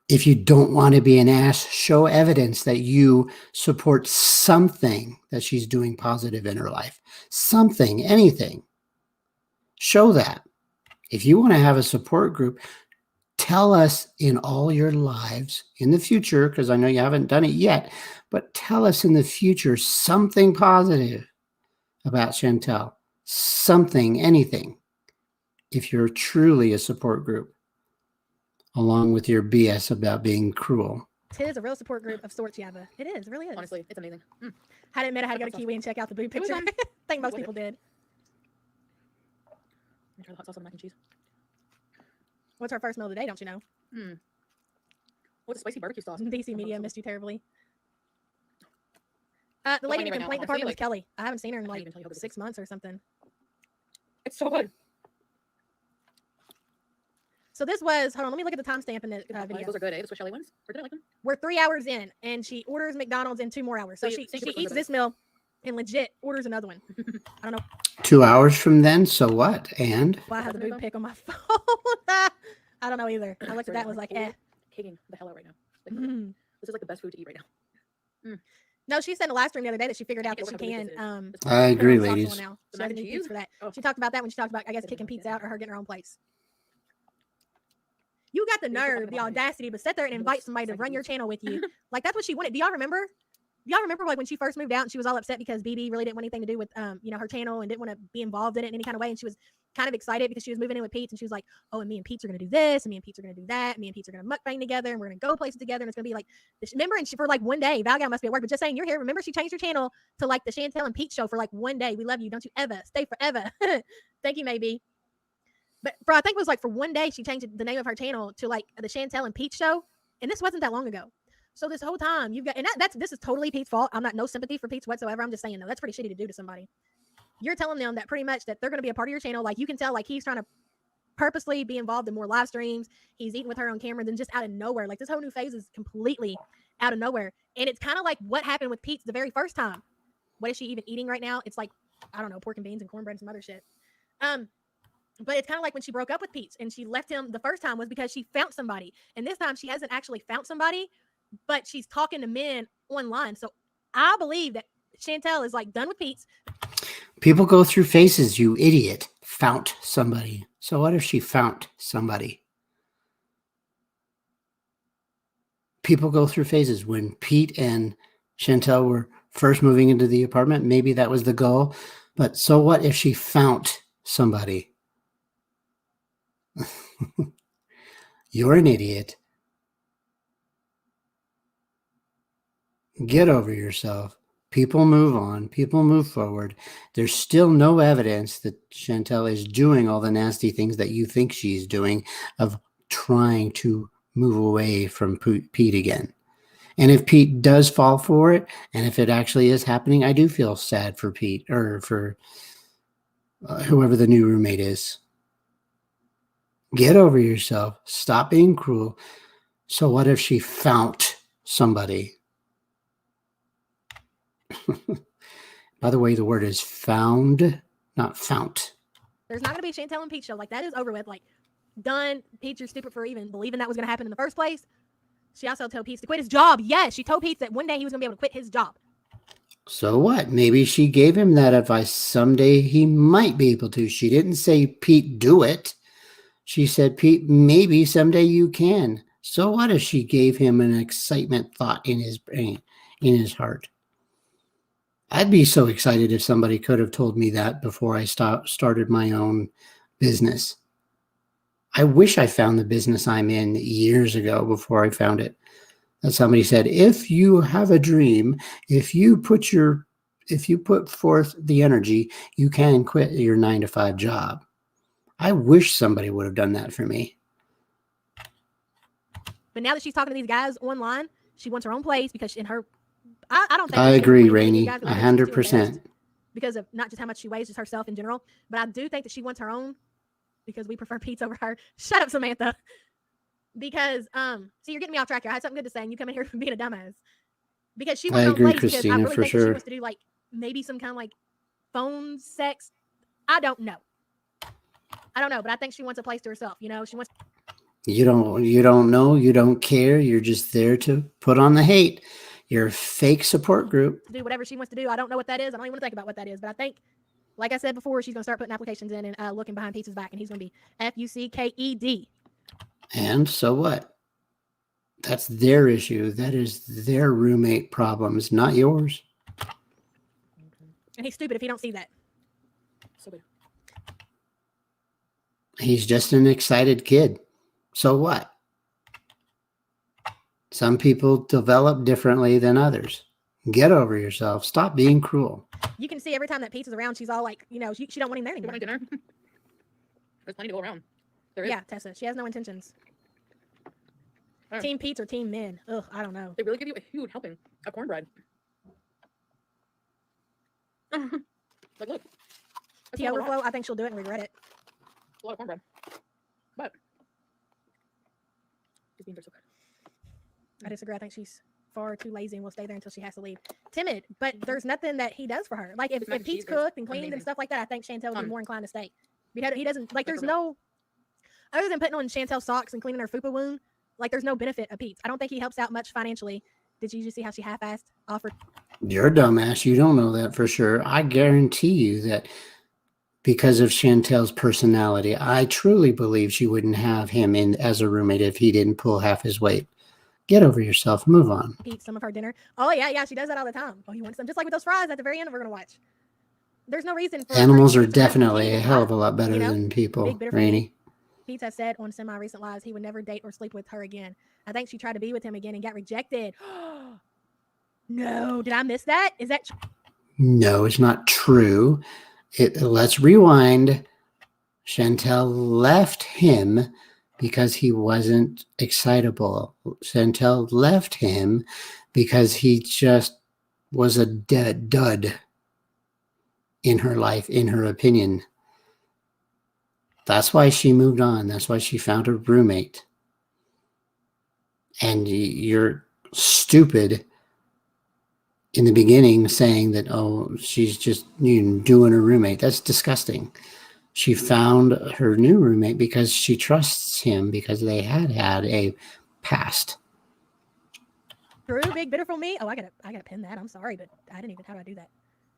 If you don't want to be an ass, show evidence that you support something that she's doing positive in her life. Something, anything. Show that. If you want to have a support group, tell us in all your lives in the future, because I know you haven't done it yet, but tell us in the future something positive about Chantel. Something, anything. If you're truly a support group. Along with your BS about being cruel. It is a real support group of sorts, Yaba. It is, it really is. Honestly, it's amazing. Had to admit I had to go to Kiwi and check out the boob picture. I think most people did. Try the hot sauce on the mac and cheese. What's our first meal today, don't you know? What's the spicy barbecue sauce? DC Media missed you terribly. The Don't lady mind in me the right now, complaint honestly, department was like- Kelly. I haven't seen her in I can't like even tell you how good it 6 months or something. It's so good. So this was, hold on, let me look at the timestamp in the video. Those are good, eh? The Swiss chalet ones. Or did I like them? We're 3 hours in, and she orders McDonald's in 2 more hours. So So she you think it was eats one of this meal and legit orders another one. I don't know 2 hours from then, so what? And why I have the There you boob go. pic on my phone. I don't know either. I looked at that and was like, eh. Kicking the hell out right now. Like, Mm. This is like the best food to eat right now. No, she said in the live stream the other day that she figured out Yeah, that she we're having can. this I put her agree, own sauce on ladies. Now. The She mac doesn't and need Pete's cheese? for that. Oh. She talked about that when she talked about, I guess, Didn't kicking know Pete's that. out or her getting her own place. You got the We were talking nerve, the about it. audacity, but sit there and It invite was somebody to exciting run your foods. channel with you. Like that's what she wanted. Do y'all remember? Do y'all remember like when she first moved out and she was all upset because BB really didn't want anything to do with her channel and didn't want to be involved in it in any kind of way, and she was kind of excited because she was moving in with Pete and she was like, oh, and me and Pete are gonna do this, and me and Pete are gonna do that, and me and Pete are gonna mukbang together, and we're gonna go places together, and it's gonna be like this. Remember, and she for like one day, Val Gal must be at work, but just saying you're here. Remember, she changed her channel to like the Chantel and Pete show for like one day. We love you. Don't you ever stay forever. Thank you, maybe. But I think it was like for one day she changed the name of her channel to like the Chantel and Pete show, and this wasn't that long ago. So this whole time you've got, and this is totally Pete's fault. I'm not no sympathy for Pete's whatsoever. I'm just saying, no, that's pretty shitty to do to somebody. You're telling them that pretty much that they're going to be a part of your channel. Like you can tell, like he's trying to purposely be involved in more live streams. He's eating with her on camera, then just out of nowhere, like this whole new phase is completely out of nowhere. And it's kind of like what happened with Pete's the very first time. What is she even eating right now? It's like, I don't know, pork and beans and cornbread and some other shit. But it's kind of like when she broke up with Pete and she left him the first time was because she found somebody. And this time she hasn't actually found somebody, but she's talking to men online. So I believe that Chantel is like done with Pete's. People go through phases, you idiot. Found somebody. So what if she found somebody? people go through phases. When Pete and Chantel were first moving into the apartment, maybe that was the goal. But so what if she found somebody? You're an idiot. Get over yourself. People move on. People move forward. There's still no evidence that Chantel is doing all the nasty things that you think she's doing, of trying to move away from Pete again. And if Pete does fall for it, and if it actually is happening, I do feel sad for Pete, or for whoever the new roommate is. Get over yourself. Stop being cruel. So what if she found somebody? By the way, the word is found, not fount. There's not going to be a Chantel and Pete show. Like, that is over with. Like, done. Pete, you're stupid for even believing that was going to happen in the first place. She also told Pete to quit his job. Yes, she told Pete that one day he was going to be able to quit his job. So what? Maybe she gave him that advice. Someday he might be able to. She didn't say, Pete, do it. She said, Pete, maybe someday you can. So what if she gave him an excitement thought in his brain, in his heart? I'd be so excited if somebody could have told me that before I started my own business. I wish I found the business I'm in years ago before I found it. That somebody said, if you have a dream, if you put forth the energy, you can quit your 9-to-5 job. I wish somebody would have done that for me. But now that she's talking to these guys online, she wants her own place because in her, I don't think. I agree, Rainey, 100%. Because of not just how much she weighs, just herself in general. But I do think that she wants her own because we prefer Pete's over her. Shut up, Samantha. Because, see, you're getting me off track here. I had something good to say, and you come in here being a dumbass. Because she wants her own place because I really think that she wants to do, like, maybe some kind of, like, phone sex. I don't know, but I think she wants a place to herself. You know, she wants. You don't know. You don't care. You're just there to put on the hate. You're a fake support group. To do whatever she wants to do. I don't know what that is. I don't even want to think about what that is. But I think, like I said before, she's going to start putting applications in and looking behind Pete's back, and he's going to be Fucked. And so what? That's their issue. That is their roommate problems, not yours. And he's stupid if he don't see that. Stupid. He's just an excited kid. So what? Some people develop differently than others. Get over yourself. Stop being cruel. You can see every time that Pete's is around, she's all like, you know, she don't want him there You anymore. want dinner? There's plenty to go around. There is. Yeah, Tessa. She has no intentions. Team Pete's or Team Men? Ugh, I don't know. They really give you a huge helping of cornbread. Like, look. Tea overflow, I think she'll do it and regret it. A lot of cornbread. But these beans are so good. I disagree. I think she's far too lazy and will stay there until she has to leave. Timid, but there's nothing that he does for her. Like, if Pete's cooked and cleaned and stuff like that, I think Chantel would be more inclined to stay. Because he doesn't, like, there's no, other than putting on Chantel's socks and cleaning her fupa wound, like, there's no benefit of Pete's. I don't think he helps out much financially. Did you just see how she half-assed offered? You're a dumbass. You don't know that for sure. I guarantee you that because of Chantel's personality, I truly believe she wouldn't have him in as a roommate if he didn't pull half his weight. Get over yourself. Move on. Eat some of her dinner. Oh, yeah, she does that all the time. Oh, you want some? Just like with those fries at the very end we're going to watch. There's no reason for Animals are definitely a hell of a lot better than people, Big, Rainey. Pete has said on semi-recent lives he would never date or sleep with her again. I think she tried to be with him again and got rejected. No, did I miss that? Is that No, it's not true. Let's rewind. Chantel left him because he wasn't excitable. Chantel left him because he just was a dead dud in her life, in her opinion. That's why she moved on. That's why she found a roommate. And you're stupid in the beginning saying that, oh, she's just doing her roommate. That's disgusting. She found her new roommate because she trusts him because they had a past. True, big bitter me? Oh, I gotta pin that. I'm sorry, but I didn't even. How do I do that?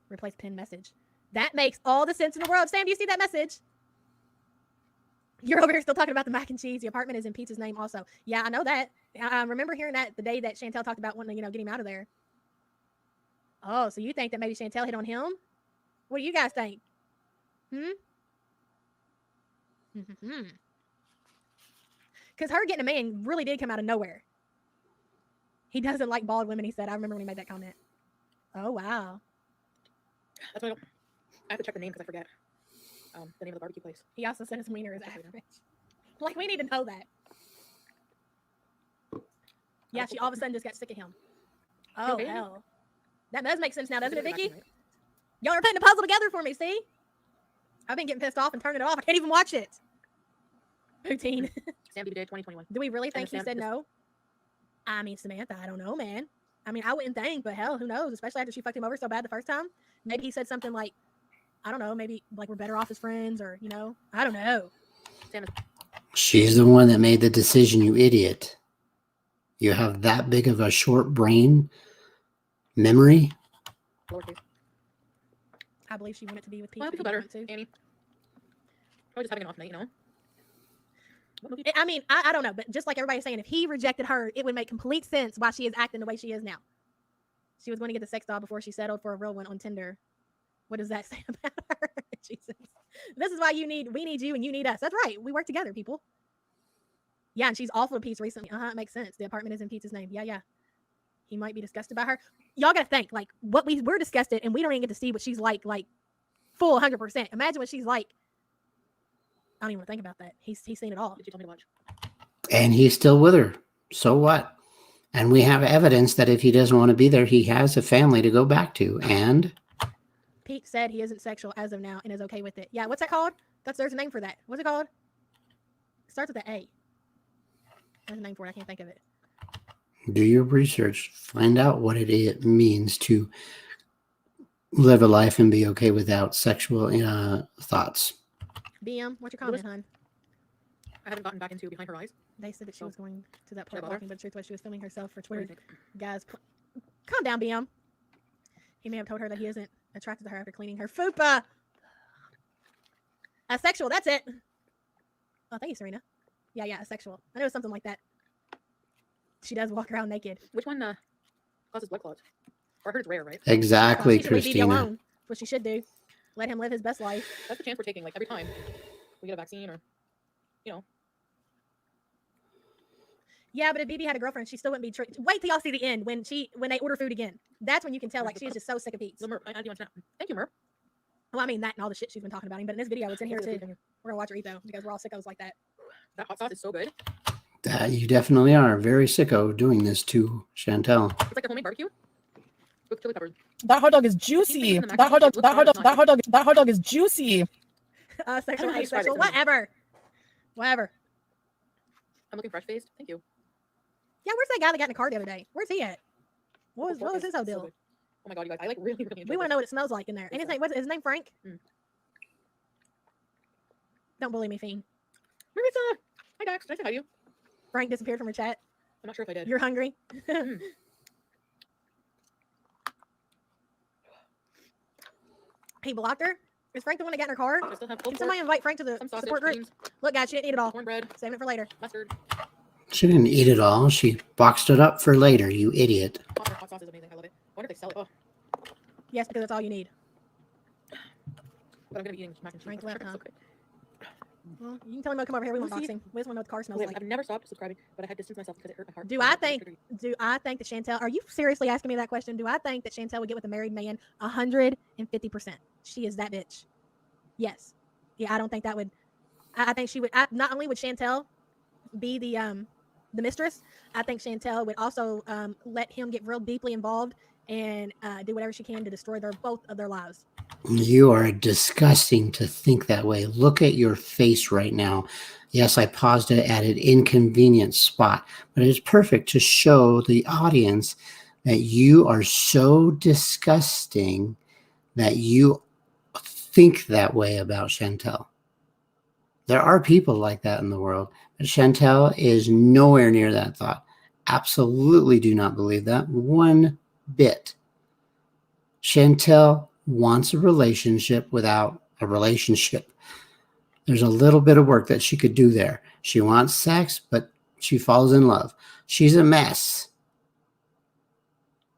Replace pin message. That makes all the sense in the world. Sam, do you see that message? You're over here still talking about the mac and cheese. The apartment is in Pete's name also. Yeah, I know that. I remember hearing that the day that Chantel talked about wanting to, get him out of there. Oh, so you think that maybe Chantel hit on him? What do you guys think? Because her getting a man really did come out of nowhere. He doesn't like bald women, he said. I remember when he made that comment. Oh, wow. That's why I have to check the name because I forget the name of the barbecue place. He also said his wiener is average. Like, we need to know that. Yeah, she all of a sudden just got sick of him. Oh, okay? hell. That does make sense now, doesn't it, Vicky? Right? Y'all are putting the puzzle together for me, see? I've been getting pissed off and turning it off. I can't even watch it. Poutine. Sam BB Day 2021. Do we really think he Sam- said no? I mean, Samantha, I don't know, man. I mean, I wouldn't think, but hell, who knows? Especially after she fucked him over so bad the first time. Maybe he said something like, I don't know, maybe like we're better off as friends or, I don't know. Sam is She's the one that made the decision, you idiot. You have that big of a short brain memory. lowercase. I believe she wanted to be with Pete. Well, I but feel he better, didn't want to. Annie. Probably just having an off night, What movie? I mean, I don't know, but just like everybody's saying, if he rejected her, it would make complete sense why she is acting the way she is now. She was going to get the sex doll before she settled for a real one on Tinder. What does that say about her? Jesus. This is why we need you and you need us. That's right. We work together, people. Yeah, and she's awful to Pete's recently. It makes sense. The apartment is in Pete's name. Yeah. He might be disgusted by her. Y'all got to think, like, we're disgusted and we don't even get to see what she's like full 100%. Imagine what she's like. I don't even want to think about that. He's seen it all. Did you tell me to watch? And he's still with her. So what? And we have evidence that if he doesn't want to be there, he has a family to go back to. And Pete said he isn't sexual as of now and is okay with it. Yeah, what's that called? There's a name for that. What's it called? It starts with an A. There's a name for it. I can't think of it. do your research. Find out what it means to live a life and be okay without sexual thoughts. BM, what's your comment, hon? I haven't gotten back into Behind Her Eyes. They said that she was going to that Should I part bother? walking, but the truth was she was filming herself for What do you Twitter. think? Guys, calm down, BM. He may have told her that he isn't attracted to her after cleaning her fupa. Asexual, that's it. Oh, thank you, Serena. Yeah, asexual. I know it was something like that. She does walk around naked. Which one causes blood clots? Or I heard it's rare, right? Exactly, She should leave BB Christina. alone. That's what she should do. Let him live his best life. That's the chance we're taking, like, every time we get a vaccine or, Yeah, but if BB had a girlfriend, she still wouldn't be. Wait till y'all see the end when they order food again. That's when you can tell like she is just so sick of Pete's. So, Mer, I do want to Thank you, Mer. Well, I mean that and all the shit she's been talking about him, but in this video, it's in here too. Thank you. We're gonna watch her eat though because we're all sickos like that. That hot sauce is so good. You definitely are very sicko doing this to Chantel. It's like a homemade barbecue with chili peppers. That hot dog is juicy. That hot dog is juicy. Sexual, how to describe asexual, it. whatever. I'm looking fresh faced. Thank you. Yeah, where's that guy that got in the car the other day? Where's he at? What was his whole So deal? good. Oh my god, you guys! I like really enjoyed We want to this. know what it smells like in there. And his name, what's his name? Frank. Mm. Don't bully me, fiend. Marissa! Hi, Dax. Did I say hi to you? Frank disappeared from her chat. I'm not sure if I did. You're hungry. Mm. He blocked her. Is Frank the one that got in her car? I still have Can pulled somebody invite Frank to the some sausage, support group? beans, Look, guys, she didn't eat it all. cornbread, Saving it for later. mustard. She didn't eat it all. She boxed it up for later, you idiot. Hot sauce is amazing. I love it. I wonder if they sell it. Oh, Yes, because that's all you need. but I'm gonna be eating mac and cheese. Frank I'm left, sure huh? it's okay. Well, you can tell him to come over here. We want We'll see. boxing. We just want to know what the car smells Okay, like. I've never stopped subscribing, but I had distanced myself because it hurt my heart. Do I think that Chantel, are you seriously asking me that question? Do I think that Chantel would get with a married man 150%? She is that bitch. Yes. Yeah, I don't think that would. I think she would. Not only would Chantel be the mistress, I think Chantel would also let him get real deeply involved and do whatever she can to destroy both of their lives. You are disgusting to think that way. Look at your face right now. Yes, I paused it at an inconvenient spot, but it is perfect to show the audience that you are so disgusting that you think that way about Chantel. There are people like that in the world, but Chantel is nowhere near that thought. Absolutely do not believe that one bit. Chantel wants a relationship without a relationship. There's a little bit of work that she could do there. She wants sex, but She falls in love. She's a mess.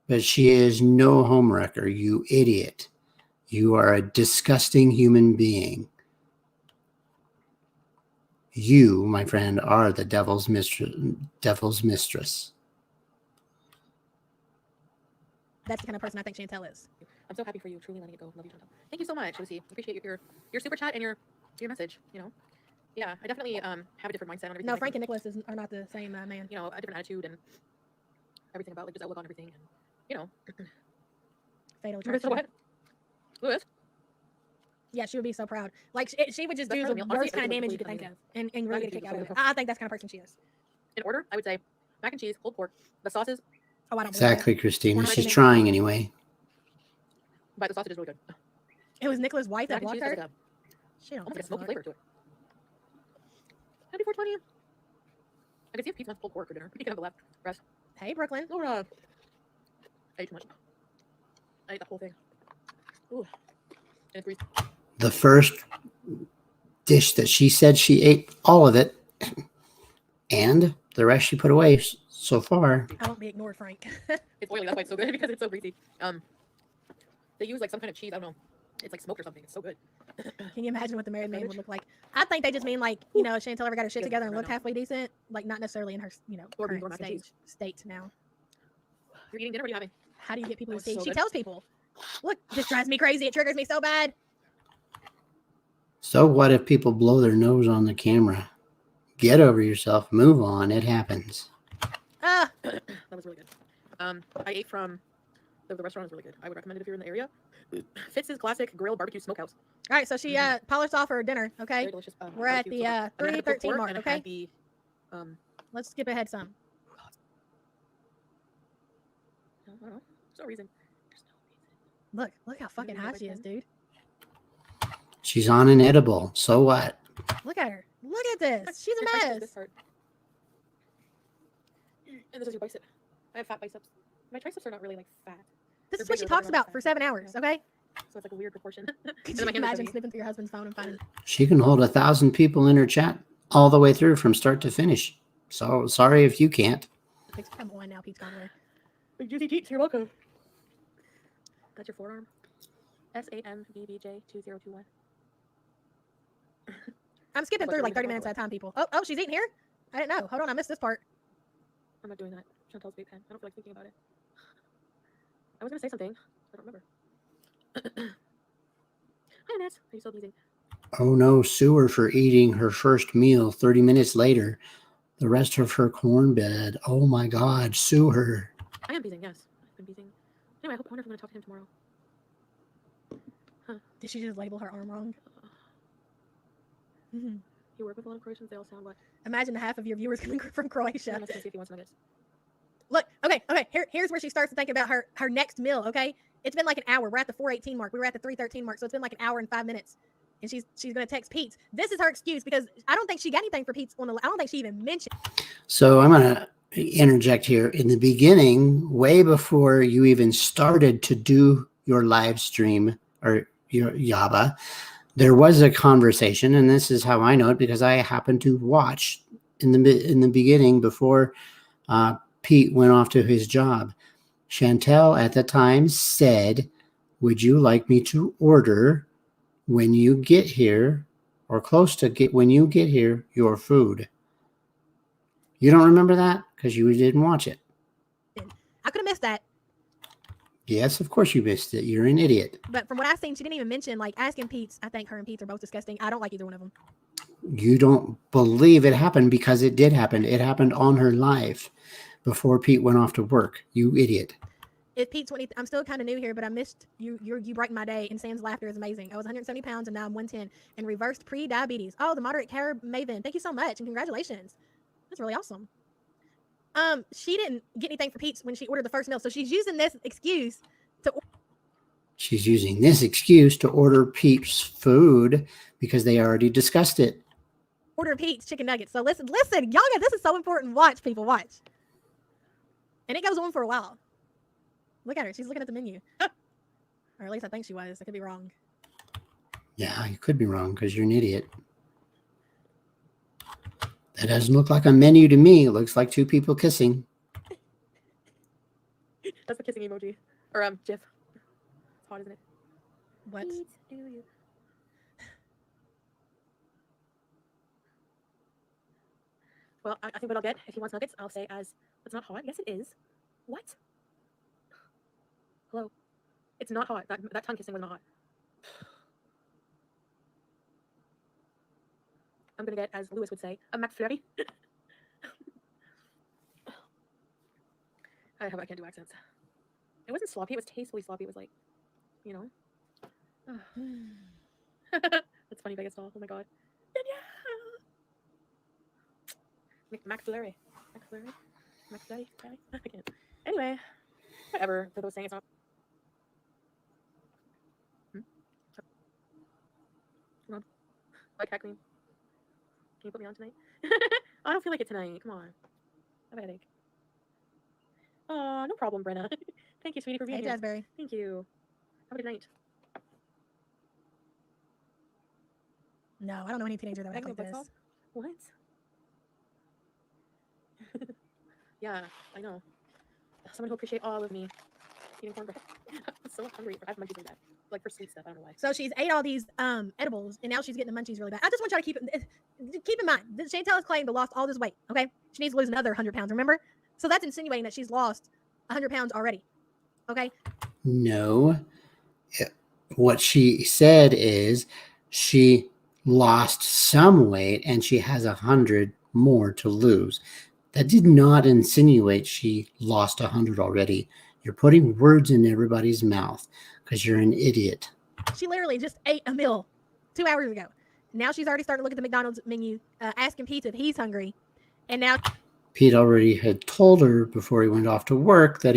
But she is no homewrecker, you idiot. You are a disgusting human being. You, my friend, are the devil's mistress. That's the kind of person I think Chantel is. I'm so happy for you. Truly letting it go. Love you, Chantel. Thank you so much, Lucy. Appreciate your super chat and your message. You know, yeah, I definitely have a different mindset on everything. No, Frank and Nicholas are not the same man. You know, a different attitude and everything about like just outlook on everything. And you know, Fatal so attraction. what? Lewis? Yeah, she would be so proud. Like she would just That's do kind the of meal. worst Honestly, kind of it damage was you could really think of, funny. and really get a kick out of it. I think that's the kind of person she is. In order, I would say mac and cheese, pulled pork, the sauces. Oh, I don't believe Exactly, Christina. Corn She's chicken. trying anyway. But the sausage is really good. it. It was Nicholas' wife Mac that and cheese blocked has her. like She don't almost like a give smoky fuck. flavor to it. Happy 420. I could see if Pete wants pulled pork for dinner. He can have the left rest. Hey, Brooklyn. No, I ate too much. I ate the whole thing. Ooh. And it's greasy. The first dish that she said she ate all of it, and the rest she put away so far. I won't be ignored, Frank. It's oily. That's why it's so good because it's so greasy. They use like some kind of cheese. I don't know. It's like smoked or something. It's so good. Can you imagine what the married man would look like? I think they just mean like, you know, Chantel ever got her shit Yeah, together and right looked now. halfway decent, like not necessarily in her, Or beef current or mac and cheese. state now. You're eating dinner. What are you having? How do you get people That to was see? so She good. tells people, look, this drives me crazy. It triggers me so bad. So what if people blow their nose on the camera? Get over yourself. Move on. It happens. Ah, That was really good. I ate from the restaurant is really good. I would recommend it if you're in the area. Fitz's Classic Grill Barbecue Smokehouse. all right. So she polished off her dinner. Okay, Very delicious. we're at barbecue the smokehouse. And then I had the pulled 3:13 pork mark. and I Okay, had the, let's skip ahead some. I don't know. There's no reason. There's no reason. Look how fucking hot she is, dude. She's on an edible. So what? Look at her. Look at this. She's Here's a my- mess. this part. And this is your bicep. I have fat biceps. My triceps are not really like fat, This is They're what she bigger, but talks they're not about for fat. 7 hours. Yeah. Okay. so it's like a weird proportion. Could And you then my hands are imagine heavy. sniffing through your husband's phone and finding? She can hold 1,000 people in her chat all the way through from start to finish. So sorry if you can't. Come on now, Pete's Conway. Big juicy teats, you're welcome. That's your forearm. SAMBBJ2021. I'm skipping But through you're like 30 gonna minutes go at a time, people. Oh, she's eating here? I didn't know. Hold on, I missed this part. I'm not doing that. Chantel's vape pen. I don't feel like thinking about it. I was gonna say something. I don't remember. Hi, Annette. Are you still using? Oh no, sue her for eating her first meal 30 minutes later. The rest of her corn bed. Oh my God, sue her. I am beezing, yes. I've been beezing. Anyway, I wonder if I'm gonna talk to him tomorrow. Did she just label her arm wrong? Mhm. You work with a lot of Croatians, they all sound what? Imagine the half of your viewers coming from Croatia. Let's see if he wants nuggets. Look, okay. Here's where she starts to think about her next meal. Okay, it's been like an hour. We're at the 4:18 mark. We were at the 3:13 mark, so it's been like an hour and 5 minutes. And she's gonna text Pete. This is her excuse because I don't think she got anything for Pete's on the. I don't think she even mentioned. So I'm going to interject here. In the beginning, way before you even started to do your live stream or your Yaba, there was a conversation, and this is how I know it because I happened to watch in the beginning before Pete went off to his job. Chantel at the time said, "Would you like me to order when you get here, or close to when you get here, your food?" You don't remember that because you didn't watch it. I could have missed that, Yes, of course you missed it. You're an idiot. but from what I've seen, she didn't even mention like asking Pete's. I think her and Pete's are both disgusting. I don't like either one of them. You don't believe it happened because it did happen. It happened on her live before Pete went off to work. You idiot. If Pete's 20, I'm still kind of new here, but I missed you. You brightened my day, and Sam's laughter is amazing. I was 170 pounds, and now I'm 110, and reversed pre-diabetes. Oh, the moderate carb maven. Thank you so much, and congratulations. That's really awesome. She didn't get anything for Pete's when she ordered the first meal, so she's using this excuse to She's using this excuse to order Pete's food because they already discussed it. order Pete's chicken nuggets. So listen, y'all. This is so important. Watch, people, watch. And it goes on for a while. Look at her. She's looking at the menu, or at least I think she was. I could be wrong. Yeah, you could be wrong because you're an idiot. That doesn't look like a menu to me. It looks like two people kissing. That's the kissing emoji. Or GIF. It's hot, isn't it? What? Pete, do you? Well, I think what I'll get, if he wants nuggets, I'll say as, it's not hot. Yes, it is. What? Hello? It's not hot. That tongue kissing was not hot. I'm going to get, as Lewis would say, a McFlurry. I can't do accents. It wasn't sloppy. It was tastefully sloppy. It was like, you know. That's funny, Vegas doll. Oh my god. McFlurry. McFlurry. I can't. Anyway, whatever. For those saying it's not. Come on. Like cat clean. Can you put me on tonight? I don't feel like it tonight. Come on. I have a headache. Oh, no problem, Brenna. Thank you, sweetie, for being Hey, here. Jazzberry. Thank you. Have a good night. No, I don't know any teenager that would act like Butt this. salt? What? Yeah, I know. Someone who appreciate all of me eating cornbread. I'm so hungry. I have munchies really bad. Like for sweet stuff. I don't know why. So she's ate all these edibles, and now she's getting the munchies really bad. I just want y'all to keep in mind that Chantel has claimed to lost all this weight. Okay, she needs to lose another 100 pounds. Remember? So that's insinuating that she's lost 100 pounds already. Okay. No. What she said is she lost some weight and she has 100 more to lose. That did not insinuate she lost 100 already. You're putting words in everybody's mouth because you're an idiot. She literally just ate a meal 2 hours ago. Now she's already starting to look at the McDonald's menu, asking Pete if he's hungry. And now Pete already had told her before he went off to work that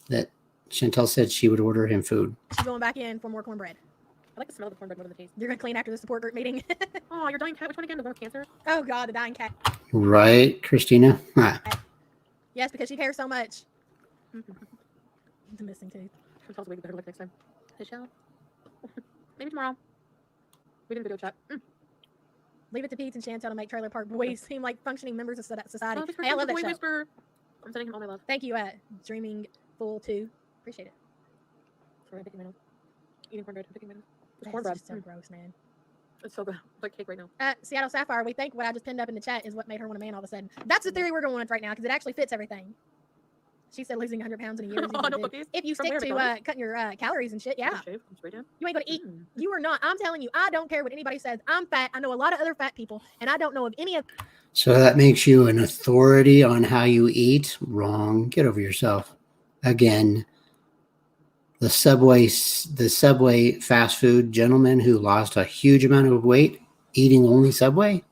that Chantel said she would order him food. she's going back in for more cornbread. I like the smell of the cornbread more than the taste. You're going to clean after the support group meeting. Oh, your dying cat. Which one again? The one with cancer? Oh, God, the dying cat. Right, Christina? Yes, because she cares so much. The missing tooth. Chantel's wig better look next time. Hey, Shell. Maybe tomorrow. We didn't video chat. Leave it to Pete and Chantel to make Trailer Park Boys seem like functioning members of society. Oh, this Hey, I love that boy show. whisper. I'm sending him all my love. Thank you, Dreaming Full 2. Appreciate it. Sorry, I'm picking my nose. Eating cornbread. I'm picking my nose. It's That's cornbread. just so gross, man. It's so good. It's like cake right now. Seattle Sapphire, we think what I just pinned up in the chat is what made her want a man all of a sudden. That's the theory we're going with right now because it actually fits everything. She said losing 100 pounds in a year is easy Oh, to no do. cookies? If you From stick where, to McDonald's? cutting your calories and shit, yeah. Shave. I'm straight down. You ain't going to eat. You are not. I'm telling you, I don't care what anybody says. I'm fat. I know a lot of other fat people, and I don't know of any of. So that makes you an authority on how you eat? Wrong. Get over yourself. Again, the Subway fast food gentleman who lost a huge amount of weight eating only Subway.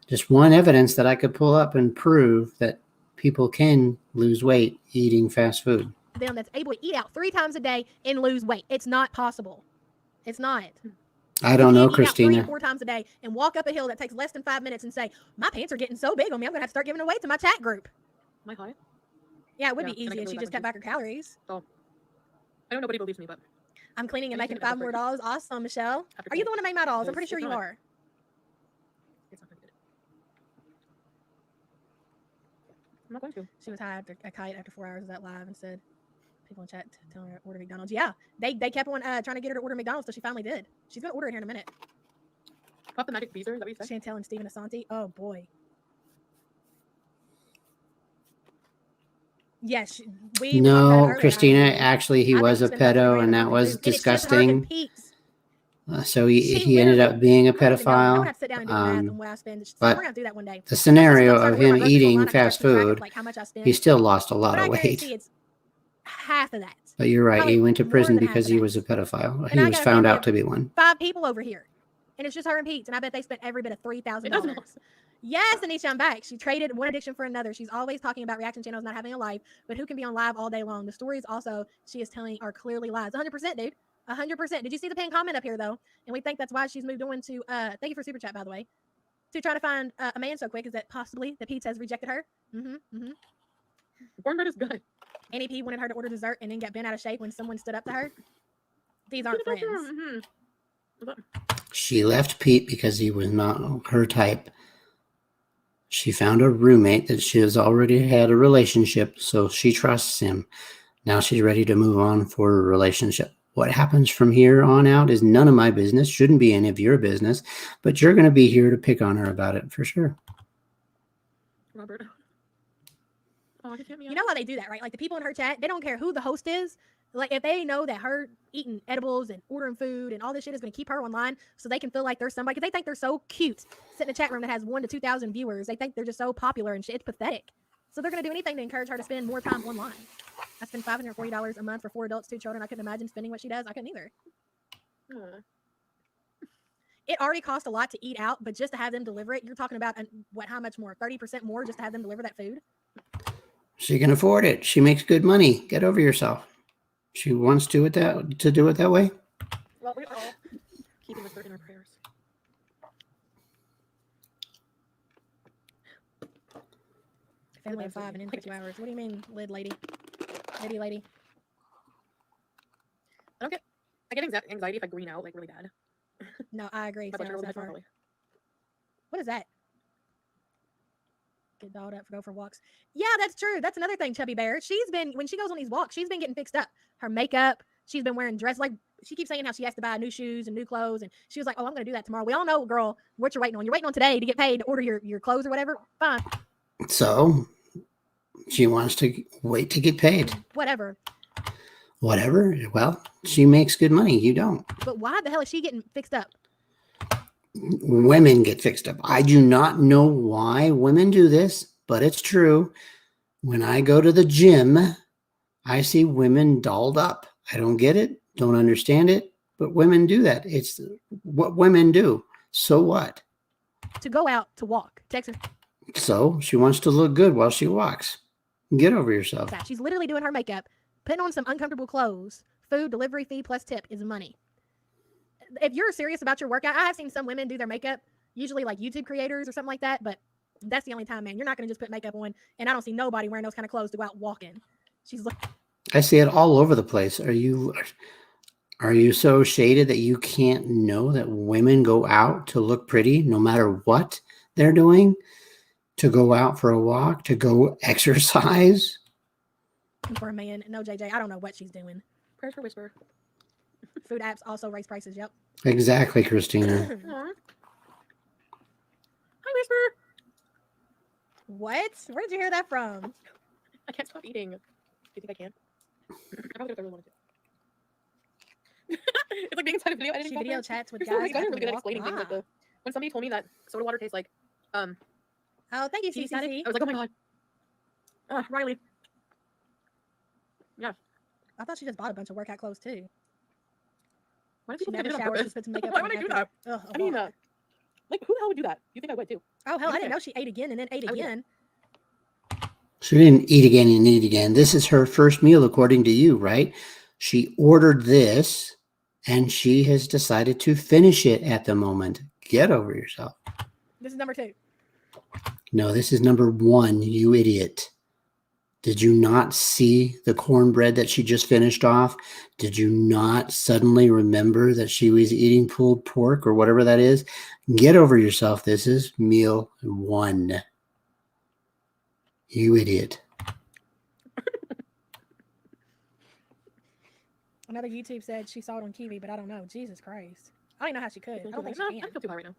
Just one evidence that I could pull up and prove that people can lose weight eating fast food. Them that's able to eat out 3 times a day and lose weight. It's not possible. It's not. I don't know, You can't eat out 3 Christina. or 4 times a day and walk up a hill that takes less than 5 minutes and say, my pants are getting so big on me, I'm going to have to start giving away to my chat group. Am I high? Yeah, it would Yeah, be and I easy can if she really just cut back her calories. I know nobody believes me, but I'm cleaning and And you making can 5 more make it dolls. Awesome, Michelle. after Are you today. the one that made my dolls? I'm Because pretty sure it's you not. are. It's not gonna be good. I'm not going to. She was high after a kite after 4 hours of that live and said, people in chat telling her to order McDonald's. Yeah, they kept on trying to get her to order McDonald's, so she finally did. She's going to order it here in a minute. Pop the magic beezer, is that what you said? Chantel and Stephen Asante. Oh, boy. Yes, we were talking about it No, earlier, Christina, I agree. actually, he I think was a it's been about 3 pedo, random and that things was they do. And it's just her and disgusting. Pete's. So She he ended literally- up being a I don't even know. I'm gonna pedophile. have to sit down and do the math on what I spend. but We're gonna do that one day. The scenario Start of ordering him my groceries eating online, I can fast start keeping track of, food, like how much I spend. he still lost a lot But I of weight. guarantee it's half of that. But you're right, Probably he went to more prison than half because of he that. was a pedophile. And He I was gotta found think out to be one. 5 people over here, and it's just her and Pete's, and I bet they spent every bit of $3,000. Yes, Anisha, I'm back. She traded one addiction for another. She's always talking about reaction channels not having a life, but who can be on live all day long? The stories also she is telling are clearly lies. 100%, dude. 100%. Did you see the pinned comment up here, though? And we think that's why she's moved on to, thank you for super chat, by the way, to try to find a man so quick. Is that possibly that Pete has rejected her? Cornbread is good. Annie P wanted her to order dessert and then get bent out of shape when someone stood up to her. These aren't friends. She left Pete because he was not her type. She found a roommate that she has already had a relationship, so she trusts him. Now she's ready to move on for a relationship. What happens from here on out is none of my business, shouldn't be any of your business, but you're going to be here to pick on her about it for sure. Robert. Oh, I can't be You know how they do that, right? Like the people in her chat, they don't care who the host is. Like if they know that her eating edibles and ordering food and all this shit is going to keep her online, so they can feel like they're somebody. Because they think they're so cute. Sit in a chat room that has 1,000 to 2,000 viewers. They think they're just so popular and shit. It's pathetic. So they're going to do anything to encourage her to spend more time online. I spend $540 a month for 4 adults, 2 children. I couldn't imagine spending what she does. I couldn't either. It already costs a lot to eat out, but just to have them deliver it, you're talking about how much more? 30% more just to have them deliver that food? She can afford it. She makes good money. Get over yourself. She wants to do it that way. Well, we are all keeping this in our prayers. Family of 5 and in 2 hours. What do you mean, lady? Lady. I get anxiety if I green out like really bad. No, I agree. My blood Sarah, sugar so will far. hit What is that? Get dolled up, go for walks. Yeah, that's true. That's another thing, Chubby Bear. When she goes on these walks, she's been getting fixed up. Her makeup, she's been wearing dress. Like, she keeps saying how she has to buy new shoes and new clothes. And she was like, oh, I'm going to do that tomorrow. We all know, girl, what you're waiting on. You're waiting on today to get paid to order your clothes or whatever. Fine. So she wants to wait to get paid. Whatever. Well, she makes good money. You don't. But why the hell is she getting fixed up? Women get fixed up. I do not know why women do this, but it's true. When I go to the gym, I see women dolled up. I don't get it, don't understand it, but women do that. It's what women do. So what? To go out to walk. Text her. So she wants to look good while she walks. Get over yourself. She's literally doing her makeup, putting on some uncomfortable clothes. Food, delivery fee plus tip is money. If you're serious about your workout, I have seen some women do their makeup, usually like YouTube creators or something like that, but that's the only time, man. You're not going to just put makeup on, and I don't see nobody wearing those kind of clothes to go out walking. I see it all over the place. Are you so shaded that you can't know that women go out to look pretty no matter what they're doing? To go out for a walk, to go exercise? For a man. No, JJ, I don't know what she's doing. Prayers for Whisper. Food apps also raise prices. Yep. Exactly, Christina. Hi, Whisper. What? Where did you hear that from? I can't stop eating. Do you think I can? I probably don't really want to. It's like being inside a video editing. She video chats with You're guys. you guys are really good at explaining things. Like when somebody told me that soda water tastes like, oh, thank you, CCC. I was like, oh my god. Riley. Yeah. I thought she just bought a bunch of workout clothes too. Why She never showers, just puts makeup Why on would I do after. that? Ugh, I mean, like who the hell would do that? You think I would too? oh hell, I didn't know she ate again and then ate again. She didn't eat again and eat again. This is her first meal, according to you, right? She ordered this, and she has decided to finish it at the moment. Get over yourself. This is number 2. No, this is number 1, you idiot. Did you not see the cornbread that she just finished off? Did you not suddenly remember that she was eating pulled pork or whatever that is? Get over yourself. This is meal 1. You idiot. Another YouTube said she saw it on TV, but I don't know. Jesus Christ. I don't even know how she could. I don't think she I can. feel too high right now.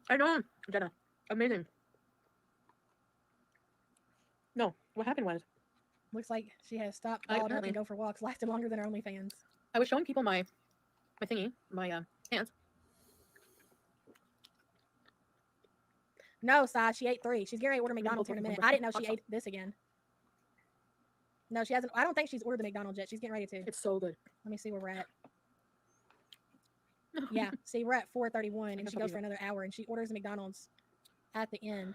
I know, Jenna. Amazing. No, what happened was Looks like she has stopped, followed up, and go for walks. Lasted longer than her OnlyFans. I was showing people my thingy, my hands. No, Sai, she ate 3. She's getting ready to order McDonald's here in a minute. I didn't know she ate this again. No, she hasn't. I don't think she's ordered the McDonald's yet. She's getting ready to. It's so good. Let me see where we're at. Yeah, see, we're at 4:31, and she goes for another hour, and she orders the McDonald's at the end.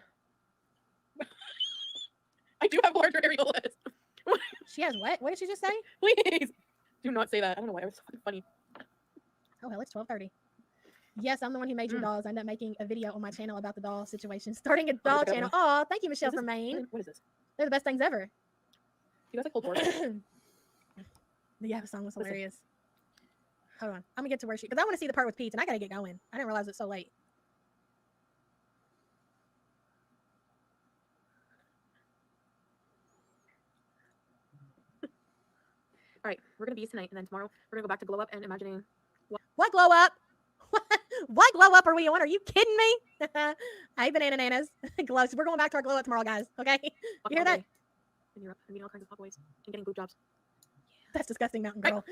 I do have a larger aerial list. She has what? What did she just say? Please do not say that. I don't know why. It was so fucking funny. Oh, hell, it's 12:30. Yes, I'm the one who made your dolls. I ended up making a video on my channel about the doll situation. Starting a doll channel. Oh, thank you, Michelle, from Maine. What is this? They're the best things ever. You guys like cold pork? The Yappa song was hilarious. Hold on. I'm going to get to where she... Because I want to see the part with Pete, and I got to get going. I didn't realize it's so late. right, we're gonna be tonight, and then tomorrow we're gonna go back to glow up and imagining. What glow up? What glow up are we on? Are you kidding me? Hey, banana nanas. Glows. We're going back to our glow up tomorrow, guys. Okay? You hear that? In Europe, and meeting all kinds of fuckboys and getting boob jobs. That's disgusting, mountain girl.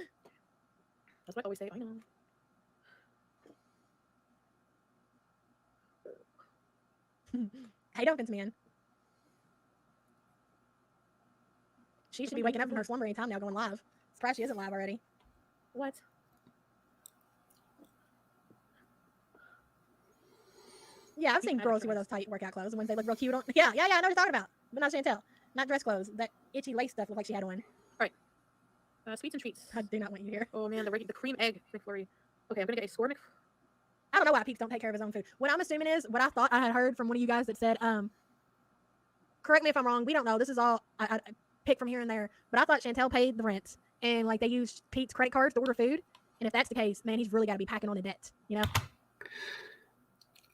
That's what I always say. I know. Hey, Duncan's man. She should be waking up from her slumber anytime now, going live. Surprised she isn't live already. What? Yeah, I've seen girls who wear those tight workout clothes, and when they look real cute on. Yeah, I know what you're talking about. But not Chantel. Not dress clothes. That itchy lace stuff looked like she had on. Sweets and treats. I do not want you here. Oh man, the cream egg McFlurry. Okay, I'm gonna get a score I don't know why Pete's don't take care of his own food. What I'm assuming is, what I thought I had heard from one of you guys that said, correct me if I'm wrong, we don't know. This is all I pick from here and there. But I thought Chantel paid the rent, and like they used Pete's credit cards to order food. And if that's the case, man, he's really got to be packing on the debt, you know?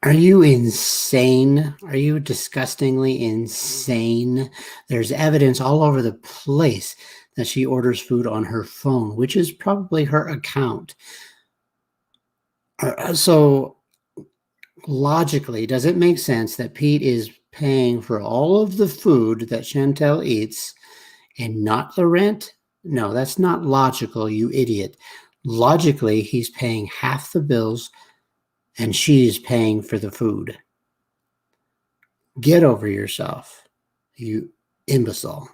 Are you insane? Are you disgustingly insane? There's evidence all over the place that she orders food on her phone, which is probably her account. So logically, does it make sense that Pete is paying for all of the food that Chantel eats and not the rent? No, that's not logical, you idiot. Logically, he's paying half the bills and she's paying for the food. Get over yourself, you imbecile.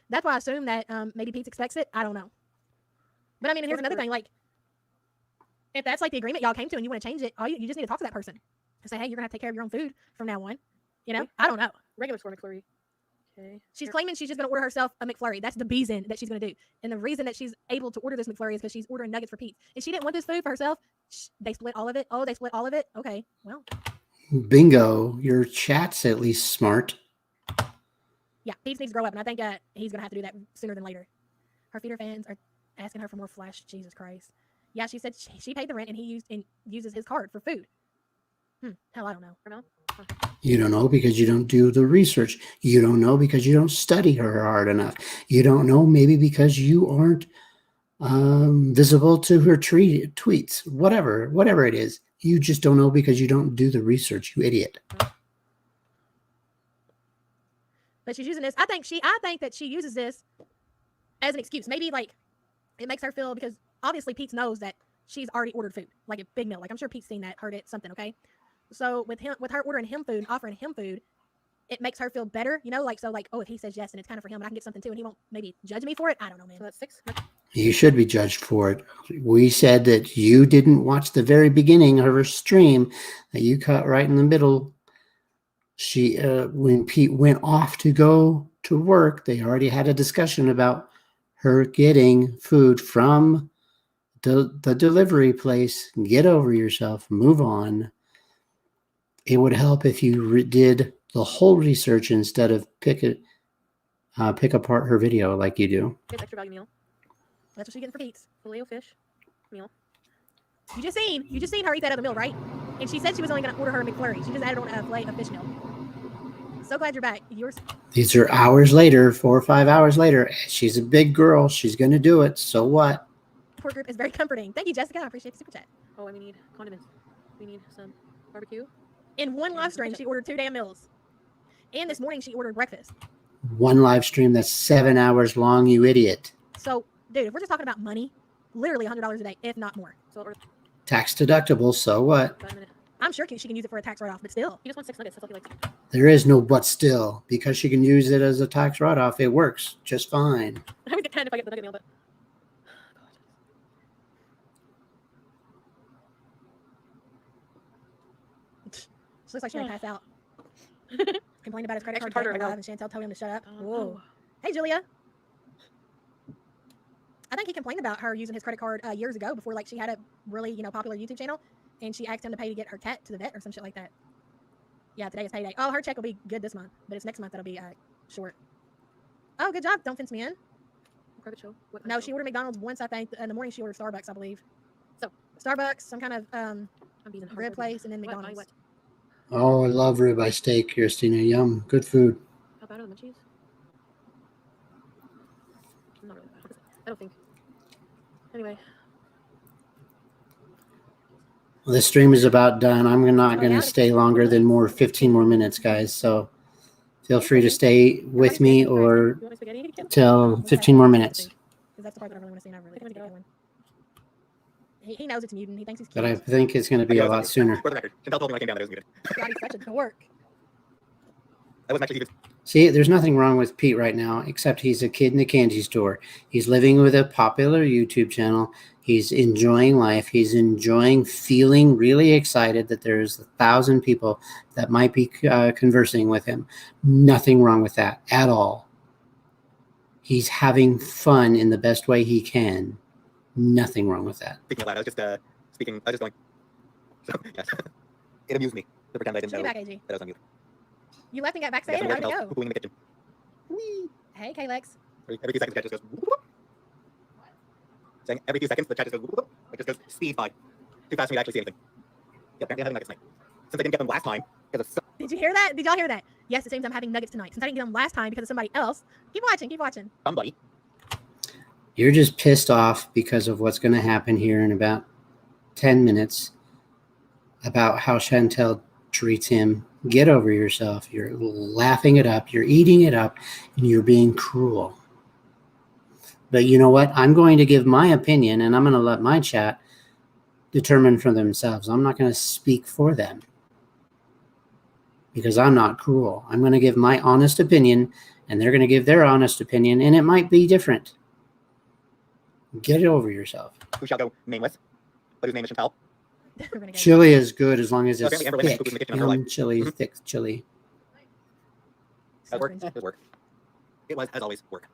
That's why I assume that maybe Pete expects it. I don't know. But I mean, and here's another thing. Like, if that's like the agreement y'all came to and you want to change it, you just need to talk to that person and say, hey, you're going to have to take care of your own food from now on. You know? I don't know. regular score McFlurry. Okay. She's claiming she's just going to order herself a McFlurry. That's the reason that she's going to do. And the reason that she's able to order this McFlurry is because she's ordering nuggets for Pete. And she didn't want this food for herself. They split all of it. Oh, they split all of it. Okay, well. Bingo. Your chat's at least smart. Yeah, Pete needs to grow up, and I think he's going to have to do that sooner than later. Her feeder fans are asking her for more flesh. Jesus Christ. Yeah, she said she paid the rent, and he uses his card for food. Hell, I don't know. You don't know because you don't do the research. You don't know because you don't study her hard enough. You don't know maybe because you aren't visible to her tweets. Whatever it is. You just don't know because you don't do the research, you idiot. But she's using this. I think that she uses this as an excuse. Maybe like it makes her feel, because obviously Pete knows that she's already ordered food, like a big meal. Like I'm sure Pete's seen that, heard it, something. Okay, so with her ordering him food, offering him food, it makes her feel better, you know. Like so, like, oh, if he says yes and it's kind of for him, and I can get something too, and he won't maybe judge me for it. I don't know, man. So that's 6. You should be judged for it. We said that you didn't watch the very beginning of her stream, that you cut right in the middle. She, when Pete went off to go to work, they already had a discussion about her getting food from the delivery place. Get over yourself. Move on. It would help if you did the whole research instead of pick apart her video like you do. It's extra value meal. That's what she's getting for Pete's. Filet fish meal. You just seen her eat that other meal, right? And she said she was only going to order her a McFlurry. She just added on a filet of fish meal. So glad you're back. These are hours later, 4 or 5 hours later. She's a big girl. She's going to do it. So what? Poor group is very comforting. Thank you, Jessica. I appreciate the super chat. Oh, and we need condiments. We need some barbecue. In one live stream, she ordered 2 damn meals. And this morning, she ordered breakfast. One live stream that's 7 hours long, you idiot. So, dude, if we're just talking about money, literally $100 a day, if not more. So Tax deductible, so what? I'm sure she can use it for a tax write-off, but still. He just wants 6 nuggets. That's all he likes. There is no but still. Because she can use it as a tax write-off, it works just fine. I would get 10 if I get the nugget meal, but... She looks like she's going to pass out. Complained about his credit card Carter, debt I live, and Chantel told him to shut up. Whoa. No. Hey, Julia. I think he complained about her using his credit card years ago, before like she had a really popular YouTube channel, and she asked him to pay to get her cat to the vet or some shit like that. Yeah, today is payday. Oh, her check will be good this month, but it's next month that'll be short. Oh, good job. Don't fence me in. Private show. What No, show? she ordered McDonald's once, I think. In the morning, she ordered Starbucks, I believe. So Starbucks, some kind of I'm being rib place, and then What? McDonald's. What? Oh, I love ribeye steak, Christina. Yum. Good food. How bad are the munchies? I'm not really bad. I don't think. Anyway. Well, the stream is about done. I'm not Oh, going yeah? to stay longer than 15 more minutes, guys. So feel free to stay with me or You want spaghetti? till 15 more minutes. Because that's the part that I really want to see, and I really want to get going. He knows it's mutant. He thinks he's But cute. I think it's going to be a lot sooner. For the record, Chantel told me when I came down that it was muted. God, he's such a dork. I wasn't actually even. See, there's nothing wrong with Pete right now, except he's a kid in a candy store. He's living with a popular YouTube channel. He's enjoying life. He's enjoying feeling really excited that there's 1,000 people that might be conversing with him. Nothing wrong with that at all. He's having fun in the best way he can. Nothing wrong with that. Speaking aloud, I was just speaking. I was just going. So, yes. It amused me to pretend I didn't Get know back, that AG. I was on mute. You left and got back Yes, saying, how'd it Chantel go? poo-pooing in the kitchen. Whee! Hey, Kalex. Every few seconds, the chat just goes. Whoop, whoop. Saying every few seconds, the chat just goes. Whoop, whoop. It just goes speed by. Too fast for me to actually see anything. Yeah, apparently I'm having nuggets tonight. Since I didn't get them last time because of. Did you hear that? Did y'all hear that? Yes, it seems I'm having nuggets tonight. Since I didn't get them last time because of somebody else. Keep watching. Keep watching. Somebody. You're just pissed off because of what's going to happen here in about 10 minutes about how Chantel treats him. Get over yourself. You're laughing it up. You're eating it up. And you're being cruel. But you know what? I'm going to give my opinion, and I'm going to let my chat determine for themselves. I'm not going to speak for them because I'm not cruel. I'm going to give my honest opinion, and they're going to give their honest opinion, and it might be different. Get over yourself. Who shall go nameless, but whose name is Chantel. Renegade. Chili is good as long as it's Okay, Amber Lynn thick. poo-pooed in the kitchen on her Yum chili, thick chili. That was work. It was work. It was, as always, work.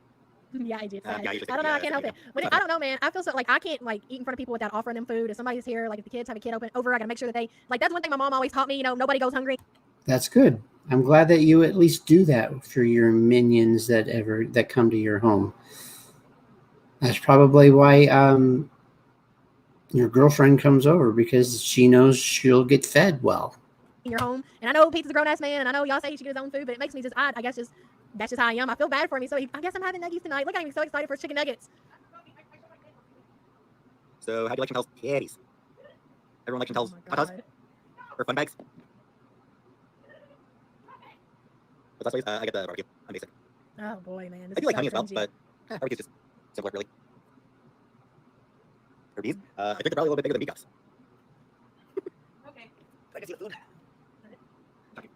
Yeah, I did. Yeah, you should I don't know. I take- can't help it. But I don't know, man. I feel so like I can't like eat in front of people without offering them food. If somebody's here, like if the kids have a kid over, I gotta make sure that they like. That's one thing my mom always taught me. You know, nobody goes hungry. That's good. I'm glad that you at least do that for your minions that come to your home. That's probably why your girlfriend comes over, because she knows she'll get fed well. In your home, and I know Pete's a grown ass man, and I know y'all say he should get his own food, but it makes me just I guess just that's just how I am. I feel bad for him, so I guess I'm having nuggies tonight. Look at him, he's so excited for his chicken nuggets. So, how do you like Chantel's kitties? Everyone like Chantel's hot dogs or fun bags? But that's ways, I get the barbecue. I'm basic. Oh boy, man. This I do is like so honey as well, cringy. but barbecue's just simpler, really. For bees, I think they're probably a little bit bigger than bee cups. Okay. I can see the food. Okay.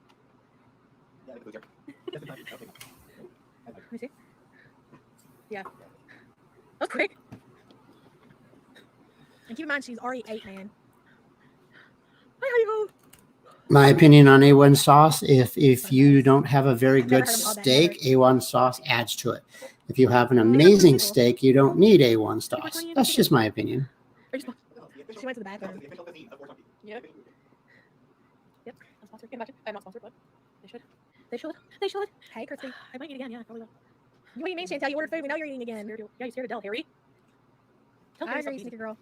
Yeah, the food's here. Okay. Let me see. Yeah. That's quick. And keep in mind, she's already 8, man. Hi, how you go? My opinion on A1 sauce, if you don't have a very Never good heard of all that, steak, A1 sauce adds to it. If you have an amazing steak, you don't need A1 sauce. That's just my opinion. She went to the bathroom. Yep. Yep. I'm sponsored. I'm not sponsored, but they should. They should. They should. Hey, Christy. I might eat again. Yeah, I probably will. What do you mean, Chantel? You ordered food. We know you're eating again. Yeah, you scared Adele, Harry. Tell I Harry agree, something. sneaker girl.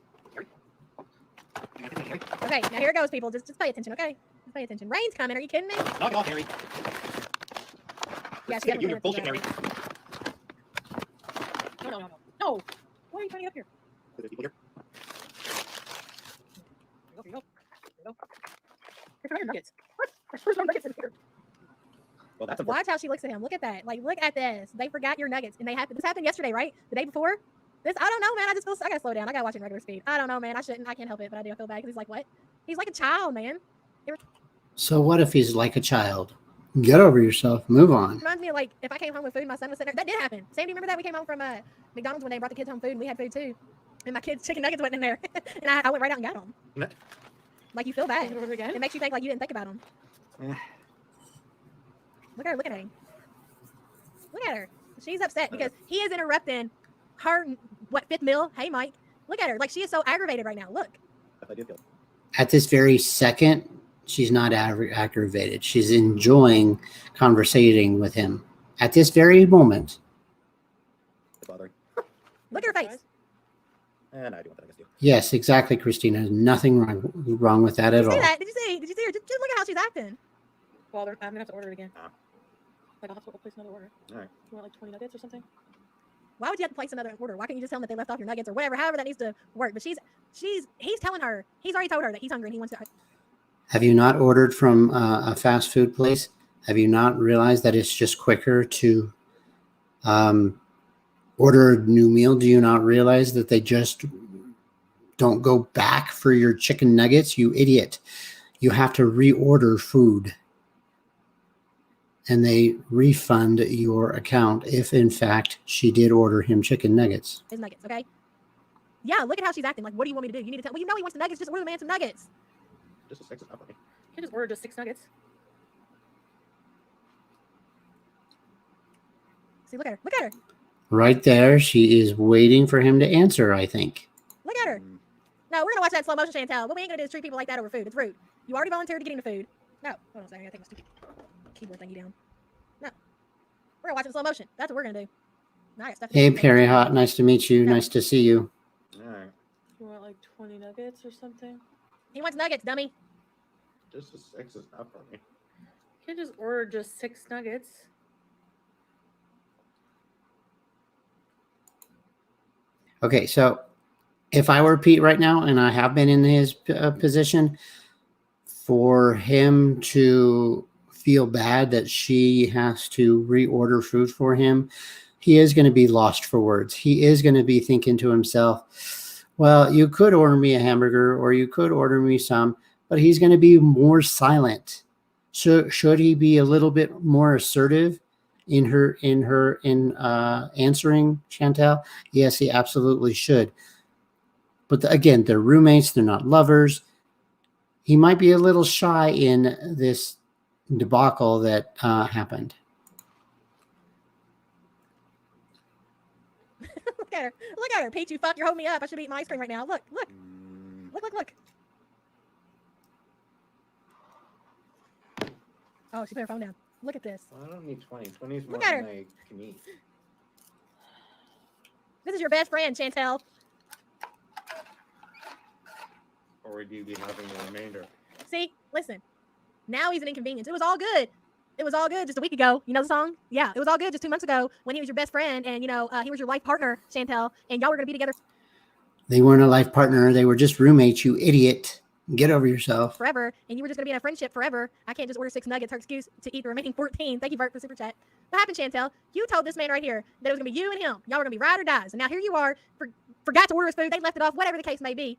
Okay, now here it goes, people. Just pay attention, okay? Just pay attention. Rain's coming. Are you kidding me? Knock it off, Harry. Yeah, she Sick got of you, your bullshit, Harry. No. No. Why are you trying to get up here? There's people here. Here you go. Here's your nuggets. What? There's no nuggets in here. Well, that's Watch how she looks at him. Look at that. Like, look at this. They forgot your nuggets, and this happened yesterday, right? The day before. This, I don't know, man. I gotta slow down. I gotta watch it in regular speed. I don't know, man. I shouldn't. I can't help it, but I do. I feel bad because he's like, what? He's like a child, man. So what if he's like a child? Get over yourself. Move on. Reminds me of like if I came home with food, my son was sitting there. That did happen. Sam, do you remember that? We came home from McDonald's one day and brought the kids home food, and we had food too. And my kids' chicken nuggets went in there, and I went right out and got them. No. Like you feel bad. Can you order again? It makes you think like you didn't think about them. Eh. Look at her. Look at her. Look at her. She's upset because he is interrupting her fifth meal. Hey, Mike. Look at her. Like she is so aggravated right now. Look. I did feel. At this very second, she's not aggravated. She's enjoying conversating with him. At this very moment. It's bothering. Look at her face. And I do want that, I guess, too. Yes, exactly, Christina. There's nothing wrong with that at Did you see all. that? Did you see? Did you see her? Just look at how she's acting. Well, I'm gonna have to order it again. Ah. Like I'll have to place another order. All right. You want like 20 nuggets or something? Why would you have to place another order? Why can't you just tell them that they left off your nuggets or whatever, however that needs to work? But he's telling her, he's already told her that he's hungry and he wants to. Have you not ordered from a fast food place? Have you not realized that it's just quicker to order a new meal? Do you not realize that they just don't go back for your chicken nuggets? You idiot. You have to reorder food. And they refund your account if, in fact, she did order him chicken nuggets. His nuggets, okay? Yeah, look at how she's acting. Like, what do you want me to do? You need to tell. Well, you know he wants the nuggets. Just order the man some nuggets. Just a 6 is not for me. You can just order just 6 nuggets. See, look at her. Look at her. Right there, she is waiting for him to answer, I think. Look at her. No, we're gonna watch that in slow motion, Chantel. What we ain't gonna do is treat people like that over food. It's rude. You already volunteered to get into food. No, hold on a second. I gotta take my stupid keyboard thingy down. No, we're gonna watch it in slow motion. That's what we're gonna do. Now I got stuff to Hey, do. Perry Hot. Nice to meet you. Yeah. Nice to see you. All right. You want like 20 nuggets or something? He wants nuggets, dummy. Just a 6 is not for me. You can just order just 6 nuggets. Okay, so if I were Pete right now, and I have been in his position, for him to feel bad that she has to reorder food for him, he is going to be lost for words. He is going to be thinking to himself, well, you could order me a hamburger or you could order me some, but he's going to be more silent. So should he be a little bit more assertive in answering Chantel? Yes, he absolutely should. But again, they're roommates. They're not lovers. He might be a little shy in this debacle that happened. Look at her. Look at her. Pete, you fuck. You're holding me up. I should be eating ice cream right now. Look, look. Look. Oh, she put her phone down. Look at this. I don't need 20. 20 is more Look at than her. I can eat. This is your best friend, Chantel. Or would you be having the remainder? See, listen. Now he's an inconvenience. It was all good. It was all good just a week ago. You know the song? Yeah, it was all good just 2 months ago when he was your best friend and, he was your life partner, Chantel, and y'all were going to be together They weren't a life partner. They were just roommates, you idiot. Get over yourself. forever, and you were just going to be in a friendship forever. I can't just order 6 nuggets, her excuse to eat the remaining 14. Thank you, Bert, for super chat. What happened, Chantel? You told this man right here that it was going to be you and him. Y'all were going to be ride or dies. And now here you are, forgot to order his food. They left it off, whatever the case may be.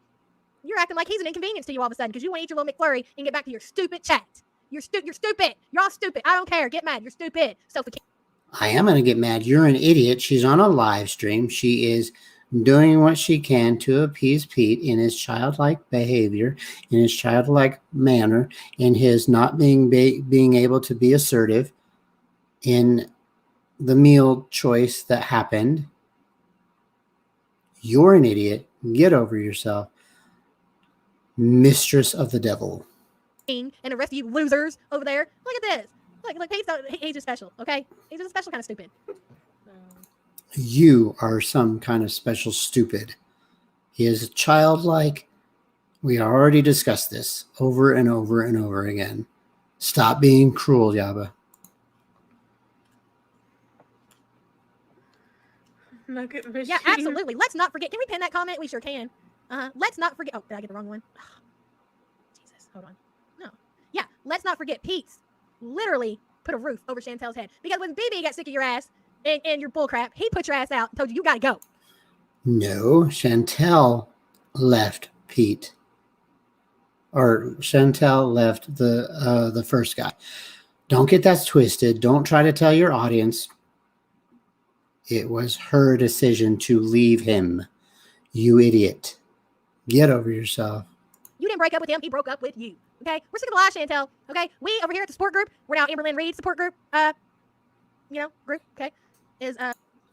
You're acting like he's an inconvenience to you all of a sudden because you want to eat your little McFlurry and get back to your stupid chat. You're stupid. You're all stupid. I don't care. Get mad. You're stupid. Sophie. I am going to get mad. You're an idiot. She's on a live stream. She is doing what she can to appease Pete in his childlike behavior, in his childlike manner, in his not being able to be assertive in the meal choice that happened. You're an idiot. Get over yourself. Mistress of the devil. And the rest of you losers over there. Look at this. Look, he's just special, okay? He's just a special kind of stupid. You are some kind of special stupid. He is childlike. We already discussed this over and over and over again. Stop being cruel, Yaba. Nugget machine. Yeah, absolutely. Let's not forget. Can we pin that comment? We sure can. Let's not forget. Oh, did I get the wrong one? Jesus, hold on. No. Yeah, let's not forget Pete's literally put a roof over Chantel's head. Because when BB got sick of your ass and your bullcrap, he put your ass out and told you got to go. No, Chantel left Pete. Or Chantel left the first guy. Don't get that twisted. Don't try to tell your audience. It was her decision to leave him. You idiot. Get over yourself. You didn't break up with him. He broke up with you. Okay? We're sick of the lies, Chantel. Okay? We over here at the support group, we're now Amberlynn Reed support group. Group. Okay?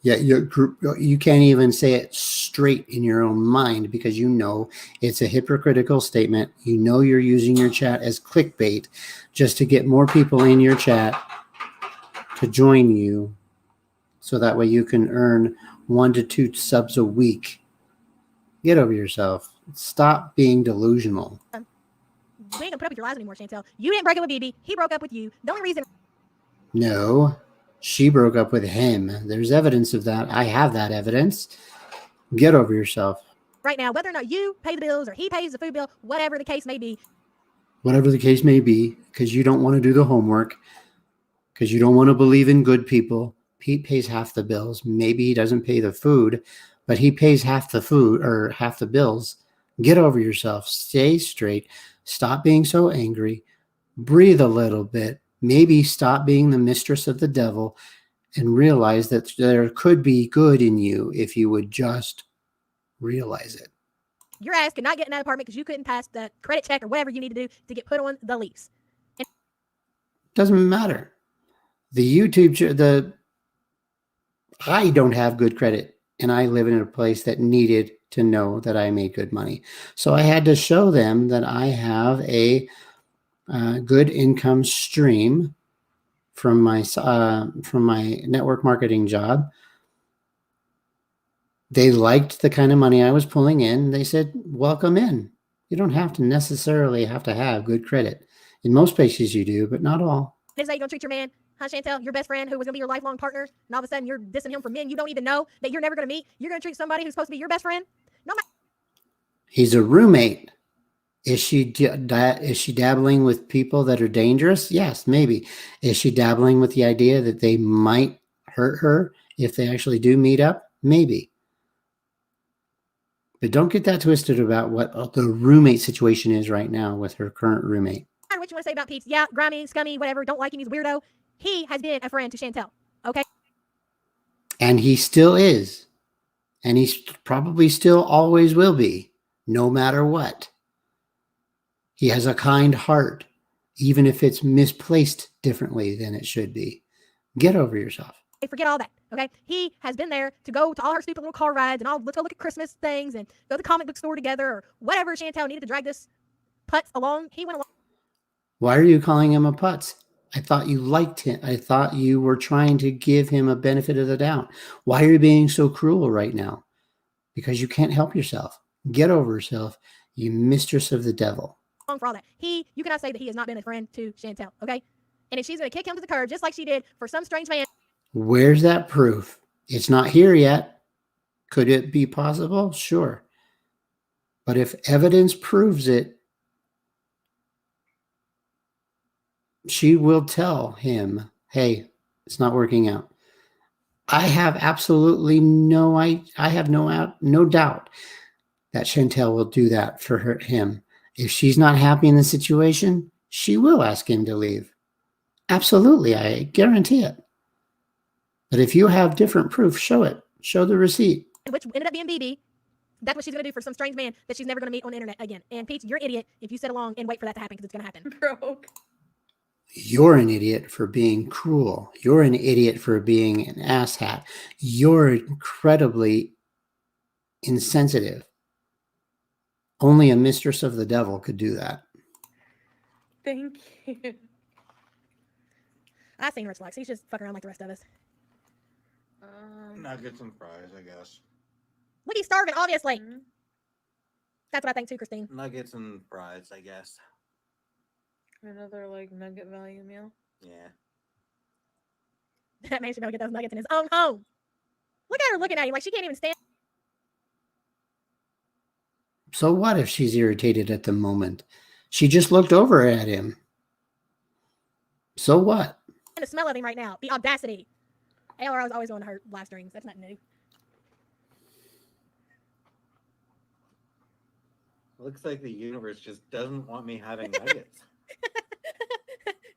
Yeah, your group. You can't even say it straight in your own mind because you know it's a hypocritical statement. You know you're using your chat as clickbait just to get more people in your chat to join you, so that way you can earn 1 to 2 subs a week. Get over yourself. Stop being delusional. We ain't gonna put up with your lies anymore, Chantel. You didn't break up with BB. He broke up with you. The only reason. No, She broke up with him. There's evidence of that. I have that evidence. Get over yourself. Right now, whether or not you pay the bills or he pays the food bill, whatever the case may be. Whatever the case may be, because you don't want to do the homework, because you don't want to believe in good people. Pete pays half the bills. Maybe he doesn't pay the food, but he pays half the food or half the bills. Get over yourself. Stay straight. Stop being so angry. Breathe a little bit. Maybe stop being the mistress of the devil and realize that there could be good in you if you would just realize it. Your ass could not get in that apartment because you couldn't pass the credit check or whatever you need to do to get put on the lease. Doesn't matter. I don't have good credit, and I live in a place that needed to know that I made good money. So I had to show them that I have a good income stream from my network marketing job. They liked the kind of money I was pulling in. They said, welcome in. You don't have to necessarily have to have good credit. In most places you do, but not all. This is how you're going to treat your man, huh, Chantel? Your best friend who was going to be your lifelong partner, and all of a sudden you're dissing him for men you don't even know that you're never going to meet. You're going to treat somebody who's supposed to be your best friend? No matter. He's a roommate. Is she dabbling with people that are dangerous? Yes, maybe. Is she dabbling with the idea that they might hurt her if they actually do meet up? Maybe. But don't get that twisted about what the roommate situation is right now with her current roommate. What you want to say about Pete? Yeah, grimy, scummy, whatever. Don't like him. He's a weirdo. He has been a friend to Chantel. Okay. And he still is. And he probably still always will be, no matter what. He has a kind heart, even if it's misplaced differently than it should be. Get over yourself. Forget all that, okay? He has been there to go to all her stupid little car rides and let's go look at Christmas things and go to the comic book store together or whatever Chantel needed to drag this putz along. He went along. Why are you calling him a putz? I thought you liked him. I thought you were trying to give him a benefit of the doubt. Why are you being so cruel right now? Because you can't help yourself. Get over yourself, you mistress of the devil. For all that. You cannot say that he has not been a friend to Chantel, okay? And if she's going to kick him to the curb just like she did for some strange man. Where's that proof? It's not here yet. Could it be possible? Sure. But if evidence proves it, she will tell him, hey, it's not working out. I have absolutely no doubt that Chantel will do that for him. If she's not happy in the situation, she will ask him to leave. Absolutely, I guarantee it. But if you have different proof, show it. Show the receipt. Which ended up being BB. That's what she's going to do for some strange man that she's never going to meet on the internet again. And Pete, you're an idiot if you sit along and wait for that to happen because it's going to happen. Broke. You're an idiot for being cruel. You're an idiot for being an asshat. You're incredibly insensitive. Only a mistress of the devil could do that. Thank you. I've seen Rich Lux. He's just fucking around like the rest of us. Nuggets and fries, I guess. Look, he's starving, obviously. That's what I think too, Christine. Nuggets and fries, I guess. Another like nugget value meal. Yeah. That man should go get those nuggets in his own home. Look at her looking at him like she can't even stand. So what if she's irritated at the moment? She just looked over at him. So what? The smell of him right now. The audacity. ALR is always going to her live streams. That's not new. Looks like the universe just doesn't want me having nuggets.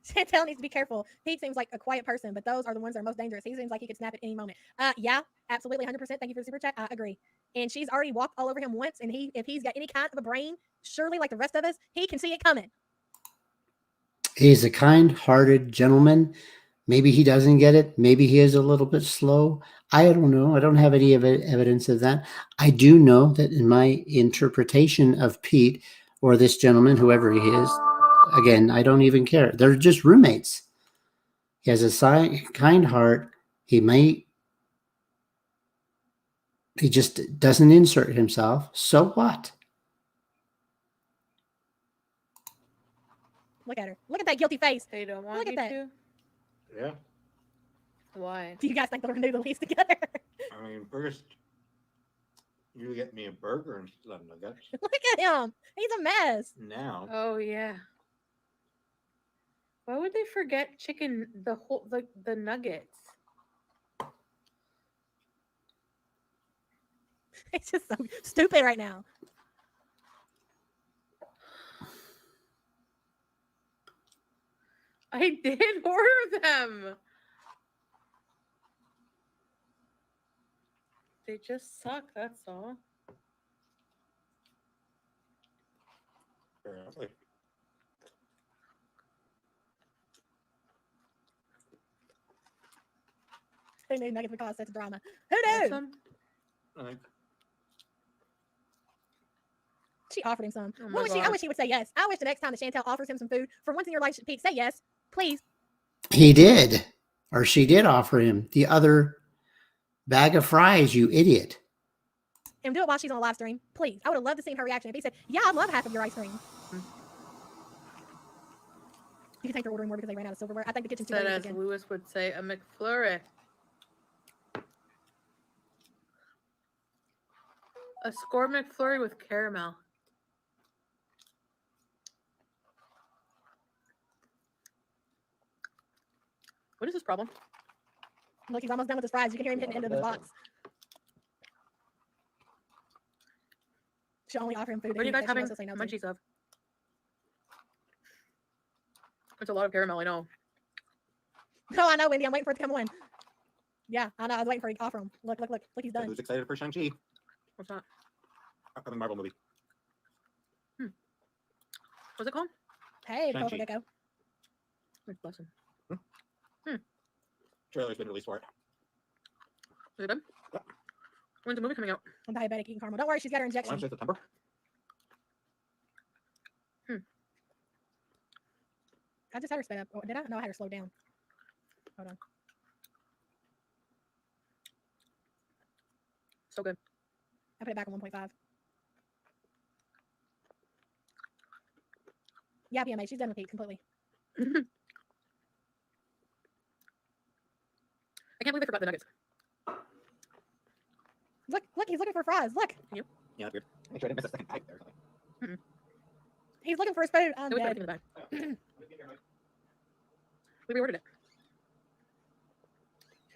Chantel needs to be careful. Pete seems like a quiet person, but those are the ones that are most dangerous. He seems like he could snap at any moment. Yeah, absolutely, 100%. Thank you for the super chat. I agree. And she's already walked all over him once, and if he's got any kind of a brain, surely like the rest of us, he can see it coming. He's a kind-hearted gentleman. Maybe he doesn't get it. Maybe he is a little bit slow. I don't know. I don't have any evidence of that. I do know that in my interpretation of Pete or this gentleman, whoever he is, again, I don't even care. They're just roommates. He has a kind heart. He just doesn't insert himself. So what? Look at her. Look at that guilty face. They don't want Look at you that. to. Yeah. Why? Do you guys think they're gonna do the least together? I mean, first, you get me a burger instead of nuggets. Look at him. He's a mess. Now, Oh yeah. Why would they forget chicken? The nuggets. He's just so stupid right now. I did order them. They just suck. That's all. Apparently. Who knew nuggets would cause such drama? Who Want knew? some? I think She offered him some. Oh I my wish he would say yes. I wish the next time that Chantel offers him some food, for once in your life, Pete, say yes, please. He did, or she did offer him the other bag of fries, you idiot. And do it while she's on a live stream, please. I would have loved to see her reaction if he said, "Yeah, I'd love half of your ice cream." You can take her ordering more because they ran out of silverware. I think the kitchen's too Said dirty as again. Lewis would say, a McFlurry. A score McFlurry with caramel. What is this problem? Look, he's almost done with his fries. You can hear him hitting the end of his box. She'll only offer him food. What are you that guys she having knows he'll say no to. munchies of? It's a lot of caramel, I know. Oh, I know, Wendy. I'm waiting for it to come on. Yeah, I know. I was waiting for it to offer him. Look, he's done. Who's excited for Shang-Chi? What's that? Upcoming Marvel movie. What's it called? Hey, Shang-Chi. Purple Gecko. Bless him. Trailer's been released for it. Is it good? Yeah. When's the movie coming out? I'm diabetic eating caramel. Don't worry, she's got her injection. Wednesday, September. I just had her sped up. Oh, did I? No, I had her slow down. Hold on. So good. I put it back on 1.5. Yeah, PMA. She's done with Pete completely. I can't believe I forgot the nuggets. Look, he's looking for fries. Look, Yeah, that's weird. Make sure I didn't miss a second bite there or something. he's looking for his food. I'm It was dead. everything in the bag. We reordered it.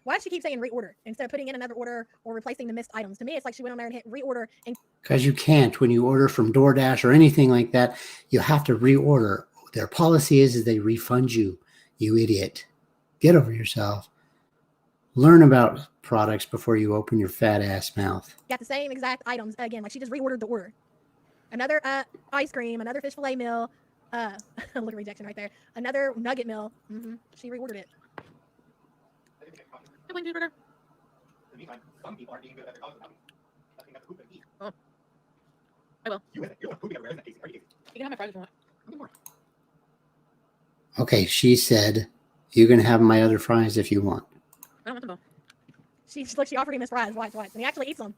Why does she keep saying reorder instead of putting in another order or replacing the missed items? To me, it's like she went on there and hit reorder and Because you can't when you order from DoorDash or anything like that. You have to reorder. Their policy is they refund you, you idiot. Get over yourself. Learn about products before you open your fat ass mouth. got the same exact items again. Like she just reordered the order. Another ice cream, another fish fillet meal. Look at rejection right there. Another nugget meal. She reordered it. Sibling cheeseburger. In the meantime, some people aren't eating good at their college hobby. Nothing got to poop and eat. Oh. I will. You're the one pooping everywhere, isn't it, Casey? Are you, Casey? You can have my fries if you want. Give me more. Okay, she said, you can have my other fries if you want. I don't want them though. She offered him his fries. Watch, and he actually eats them.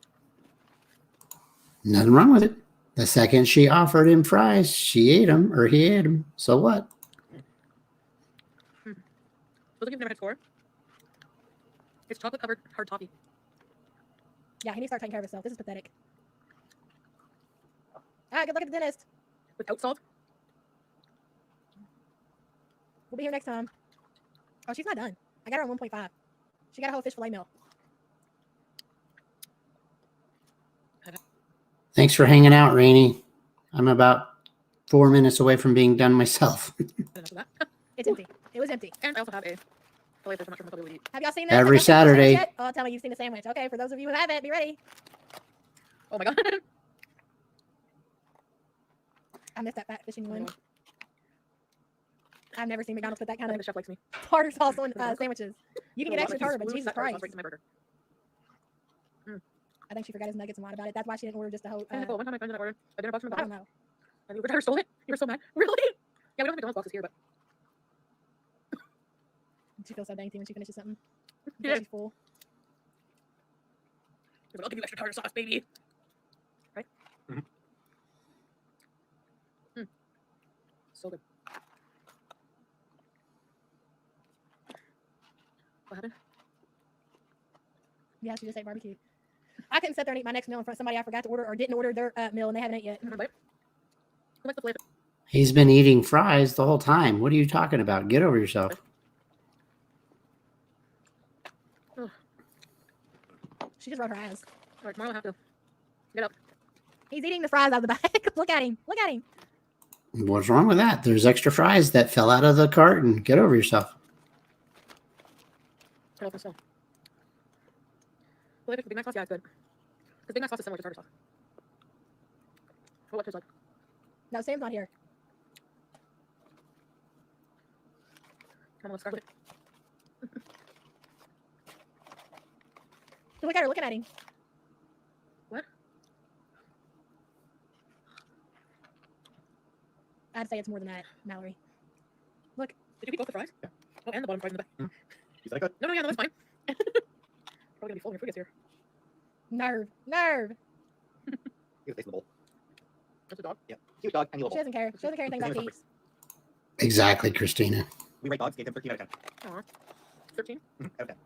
Nothing wrong with it. The second she offered him fries, she ate them, or he ate them. So what? Looks like you've never had score. It's chocolate covered hard toffee. Yeah, he needs to start taking care of himself. This is pathetic. All right, good luck at the dentist. Without salt. We'll be here next time. Oh, she's not done. I got her on 1.5. She got a whole fish fillet meal. Thanks for hanging out, Rainey. I'm about 4 minutes away from being done myself. Enough of that. It's empty. It was empty. And I also have a fillet fish. I'm not sure if I'll be able to eat. Have y'all seen this? Every Have y'all seen the sandwich Saturday. yet? Oh, tell me you've seen the sandwich. Okay, for those of you who haven't, be ready. Oh my god. I missed that fat fishing one. I've never seen McDonald's put that I kind think of the chef likes me. tartar sauce on sandwiches. You can A get lot extra of tartar, cheese. but Ooh, Jesus that tartar sauce Christ. right to my burger. I think she forgot his nuggets and lied about it. That's why she didn't order just a whole. Hey, Nicole, one time my friend and I ordered a dinner box from I don't McDonald's. know. And the driver stole it. You were so mad. Really? Yeah, we don't have McDonald's boxes here, but She feels so dainty when she finishes something. Yeah. She's full. he's like, I'll give you extra tartar sauce, baby. Right? Mhm. So good. What happened? Yeah, she just ate barbecue. I couldn't sit there and eat my next meal in front of somebody I forgot to order or didn't order their meal and they haven't ate yet. Who likes the flavor? He's been eating fries the whole time. What are you talking about? Get over yourself. She just rolled her eyes. All right, tomorrow I'll have to get up. He's eating the fries out of the bag. Look at him. Look at him. What's wrong with that? There's extra fries that fell out of the carton. Get over yourself. Get off myself. Flavor for Big Mac sauce, yeah, it's good. Because Big Mac sauce is similar to tartar sauce. What tastes like? No, Sam's not here. Come on, let's start with it. Look at her. Looking at him. What? I'd say it's more than that, Mallory. Look. Did you eat both the fries? Yeah. Oh, and the bottom fries in the back. Is that good? No, yeah, no, that's fine. Probably gonna be full when your food gets here. Nerve. Nerve. You have a face in the bowl. That's a dog. Yeah. Cute dog, tiny She little bowl. doesn't care. She doesn't care anything about Pete's. Exactly, Christina. We rate dogs, gave them 13 out of 10. Aw. 13? Out of 10.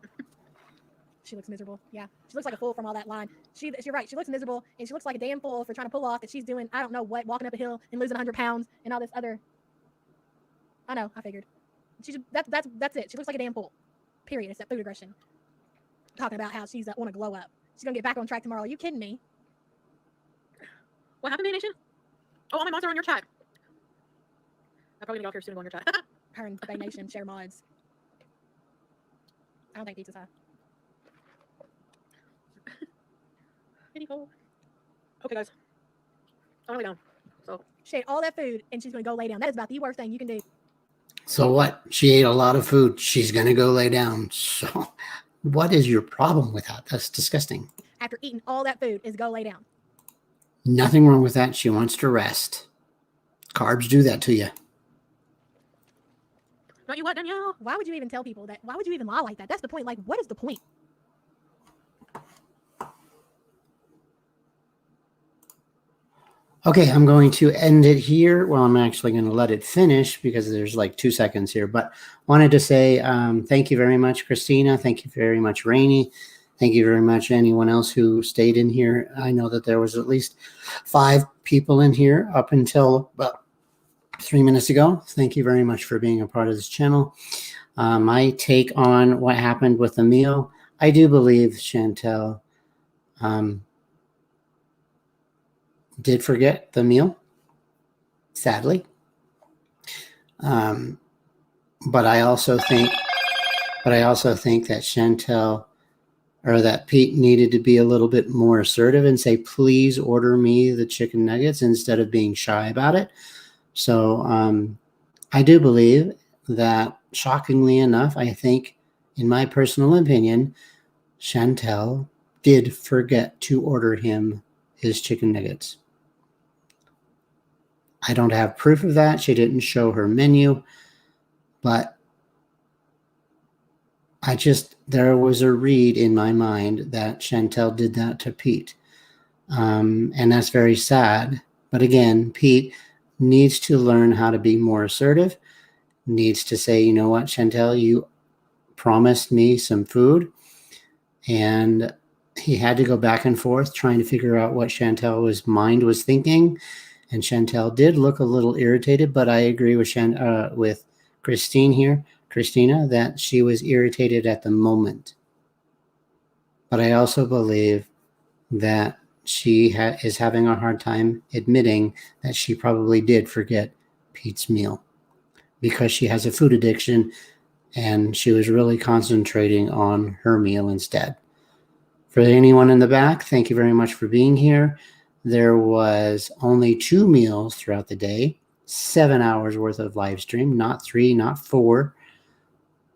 She looks miserable. Yeah. She looks like a fool from all that line. You're right. She looks miserable and she looks like a damn fool for trying to pull off that she's doing, I don't know what, walking up a hill and losing 100 pounds and all this other. I know. I figured. That's it. She looks like a damn fool. Period. It's that food aggression. Talking about how she's want to glow up. She's going to get back on track tomorrow. Are you kidding me? What happened, Bay Nation? Oh, all my mods are on your chat. I'm probably gonna get off here soon and go on your chat. Her and Bay Nation share mods. I don't think pizza's high. Anyhow. Okay, guys. I'm gonna lay down. So She ate all that food and she's going to go lay down. That is about the worst thing you can do. So what? She ate a lot of food. She's going to go lay down. So what is your problem with that? That's disgusting. After eating all that food is go lay down. Nothing wrong with that. She wants to rest. Carbs do that to you. don't you what, Danielle? Why would you even tell people that? Why would you even lie like that? That's the point. Like, what is the point? Okay, I'm going to end it here. Well, I'm actually going to let it finish because there's like 2 seconds here. But wanted to say thank you very much, Christina. Thank you very much, Rainey. Thank you very much, anyone else who stayed in here. I know that there was at least 5 people in here up until about 3 minutes ago. Thank you very much for being a part of this channel. My take on what happened with the meal, I do believe Chantel did forget the meal, sadly. But I also think that Chantel or that Pete needed to be a little bit more assertive and say, please order me the chicken nuggets instead of being shy about it. So I do believe that, shockingly enough, I think, in my personal opinion, Chantel did forget to order him his chicken nuggets. I don't have proof of that. She didn't show her menu, but there was a read in my mind that Chantel did that to Pete. And that's very sad. But again, Pete needs to learn how to be more assertive, needs to say, you know what, Chantel, you promised me some food. And he had to go back and forth trying to figure out what Chantel's mind was thinking. And Chantel did look a little irritated, but I agree with Christina, that she was irritated at the moment. But I also believe that she is having a hard time admitting that she probably did forget Pete's meal because she has a food addiction and she was really concentrating on her meal instead. For anyone in the back, thank you very much for being here. There was only 2 meals throughout the day, 7 hours worth of live stream, not 3, not 4.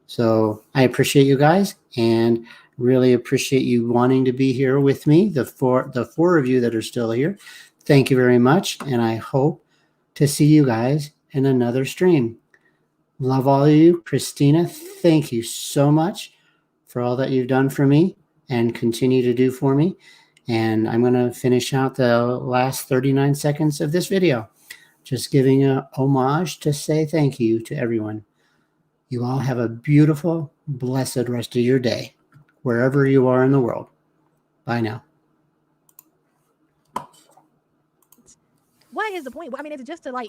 So I appreciate you guys and really appreciate you wanting to be here with me. The four of you that are still here, thank you very much. And I hope to see you guys in another stream. Love all of you. Christina, thank you so much for all that you've done for me and continue to do for me. And I'm going to finish out the last 39 seconds of this video, just giving a homage to say thank you to everyone. You all have a beautiful, blessed rest of your day, wherever you are in the world. Bye now. What is the point? I mean, it's just to like,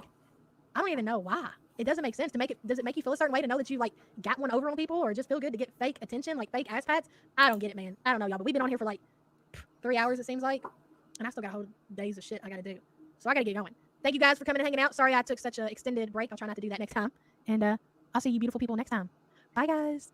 I don't even know why. It doesn't make sense to make it. Does it make you feel a certain way to know that you like got one over on people, or just feel good to get fake attention, like fake ass pats? I don't get it, man. I don't know, y'all. But we've been on here for like 3 hours, it seems like, and I still got whole days of shit I gotta do. So I gotta get going. Thank you guys for coming and hanging out. Sorry I took such an extended break. I'll try not to do that next time. And I'll see you beautiful people next time. Bye, guys.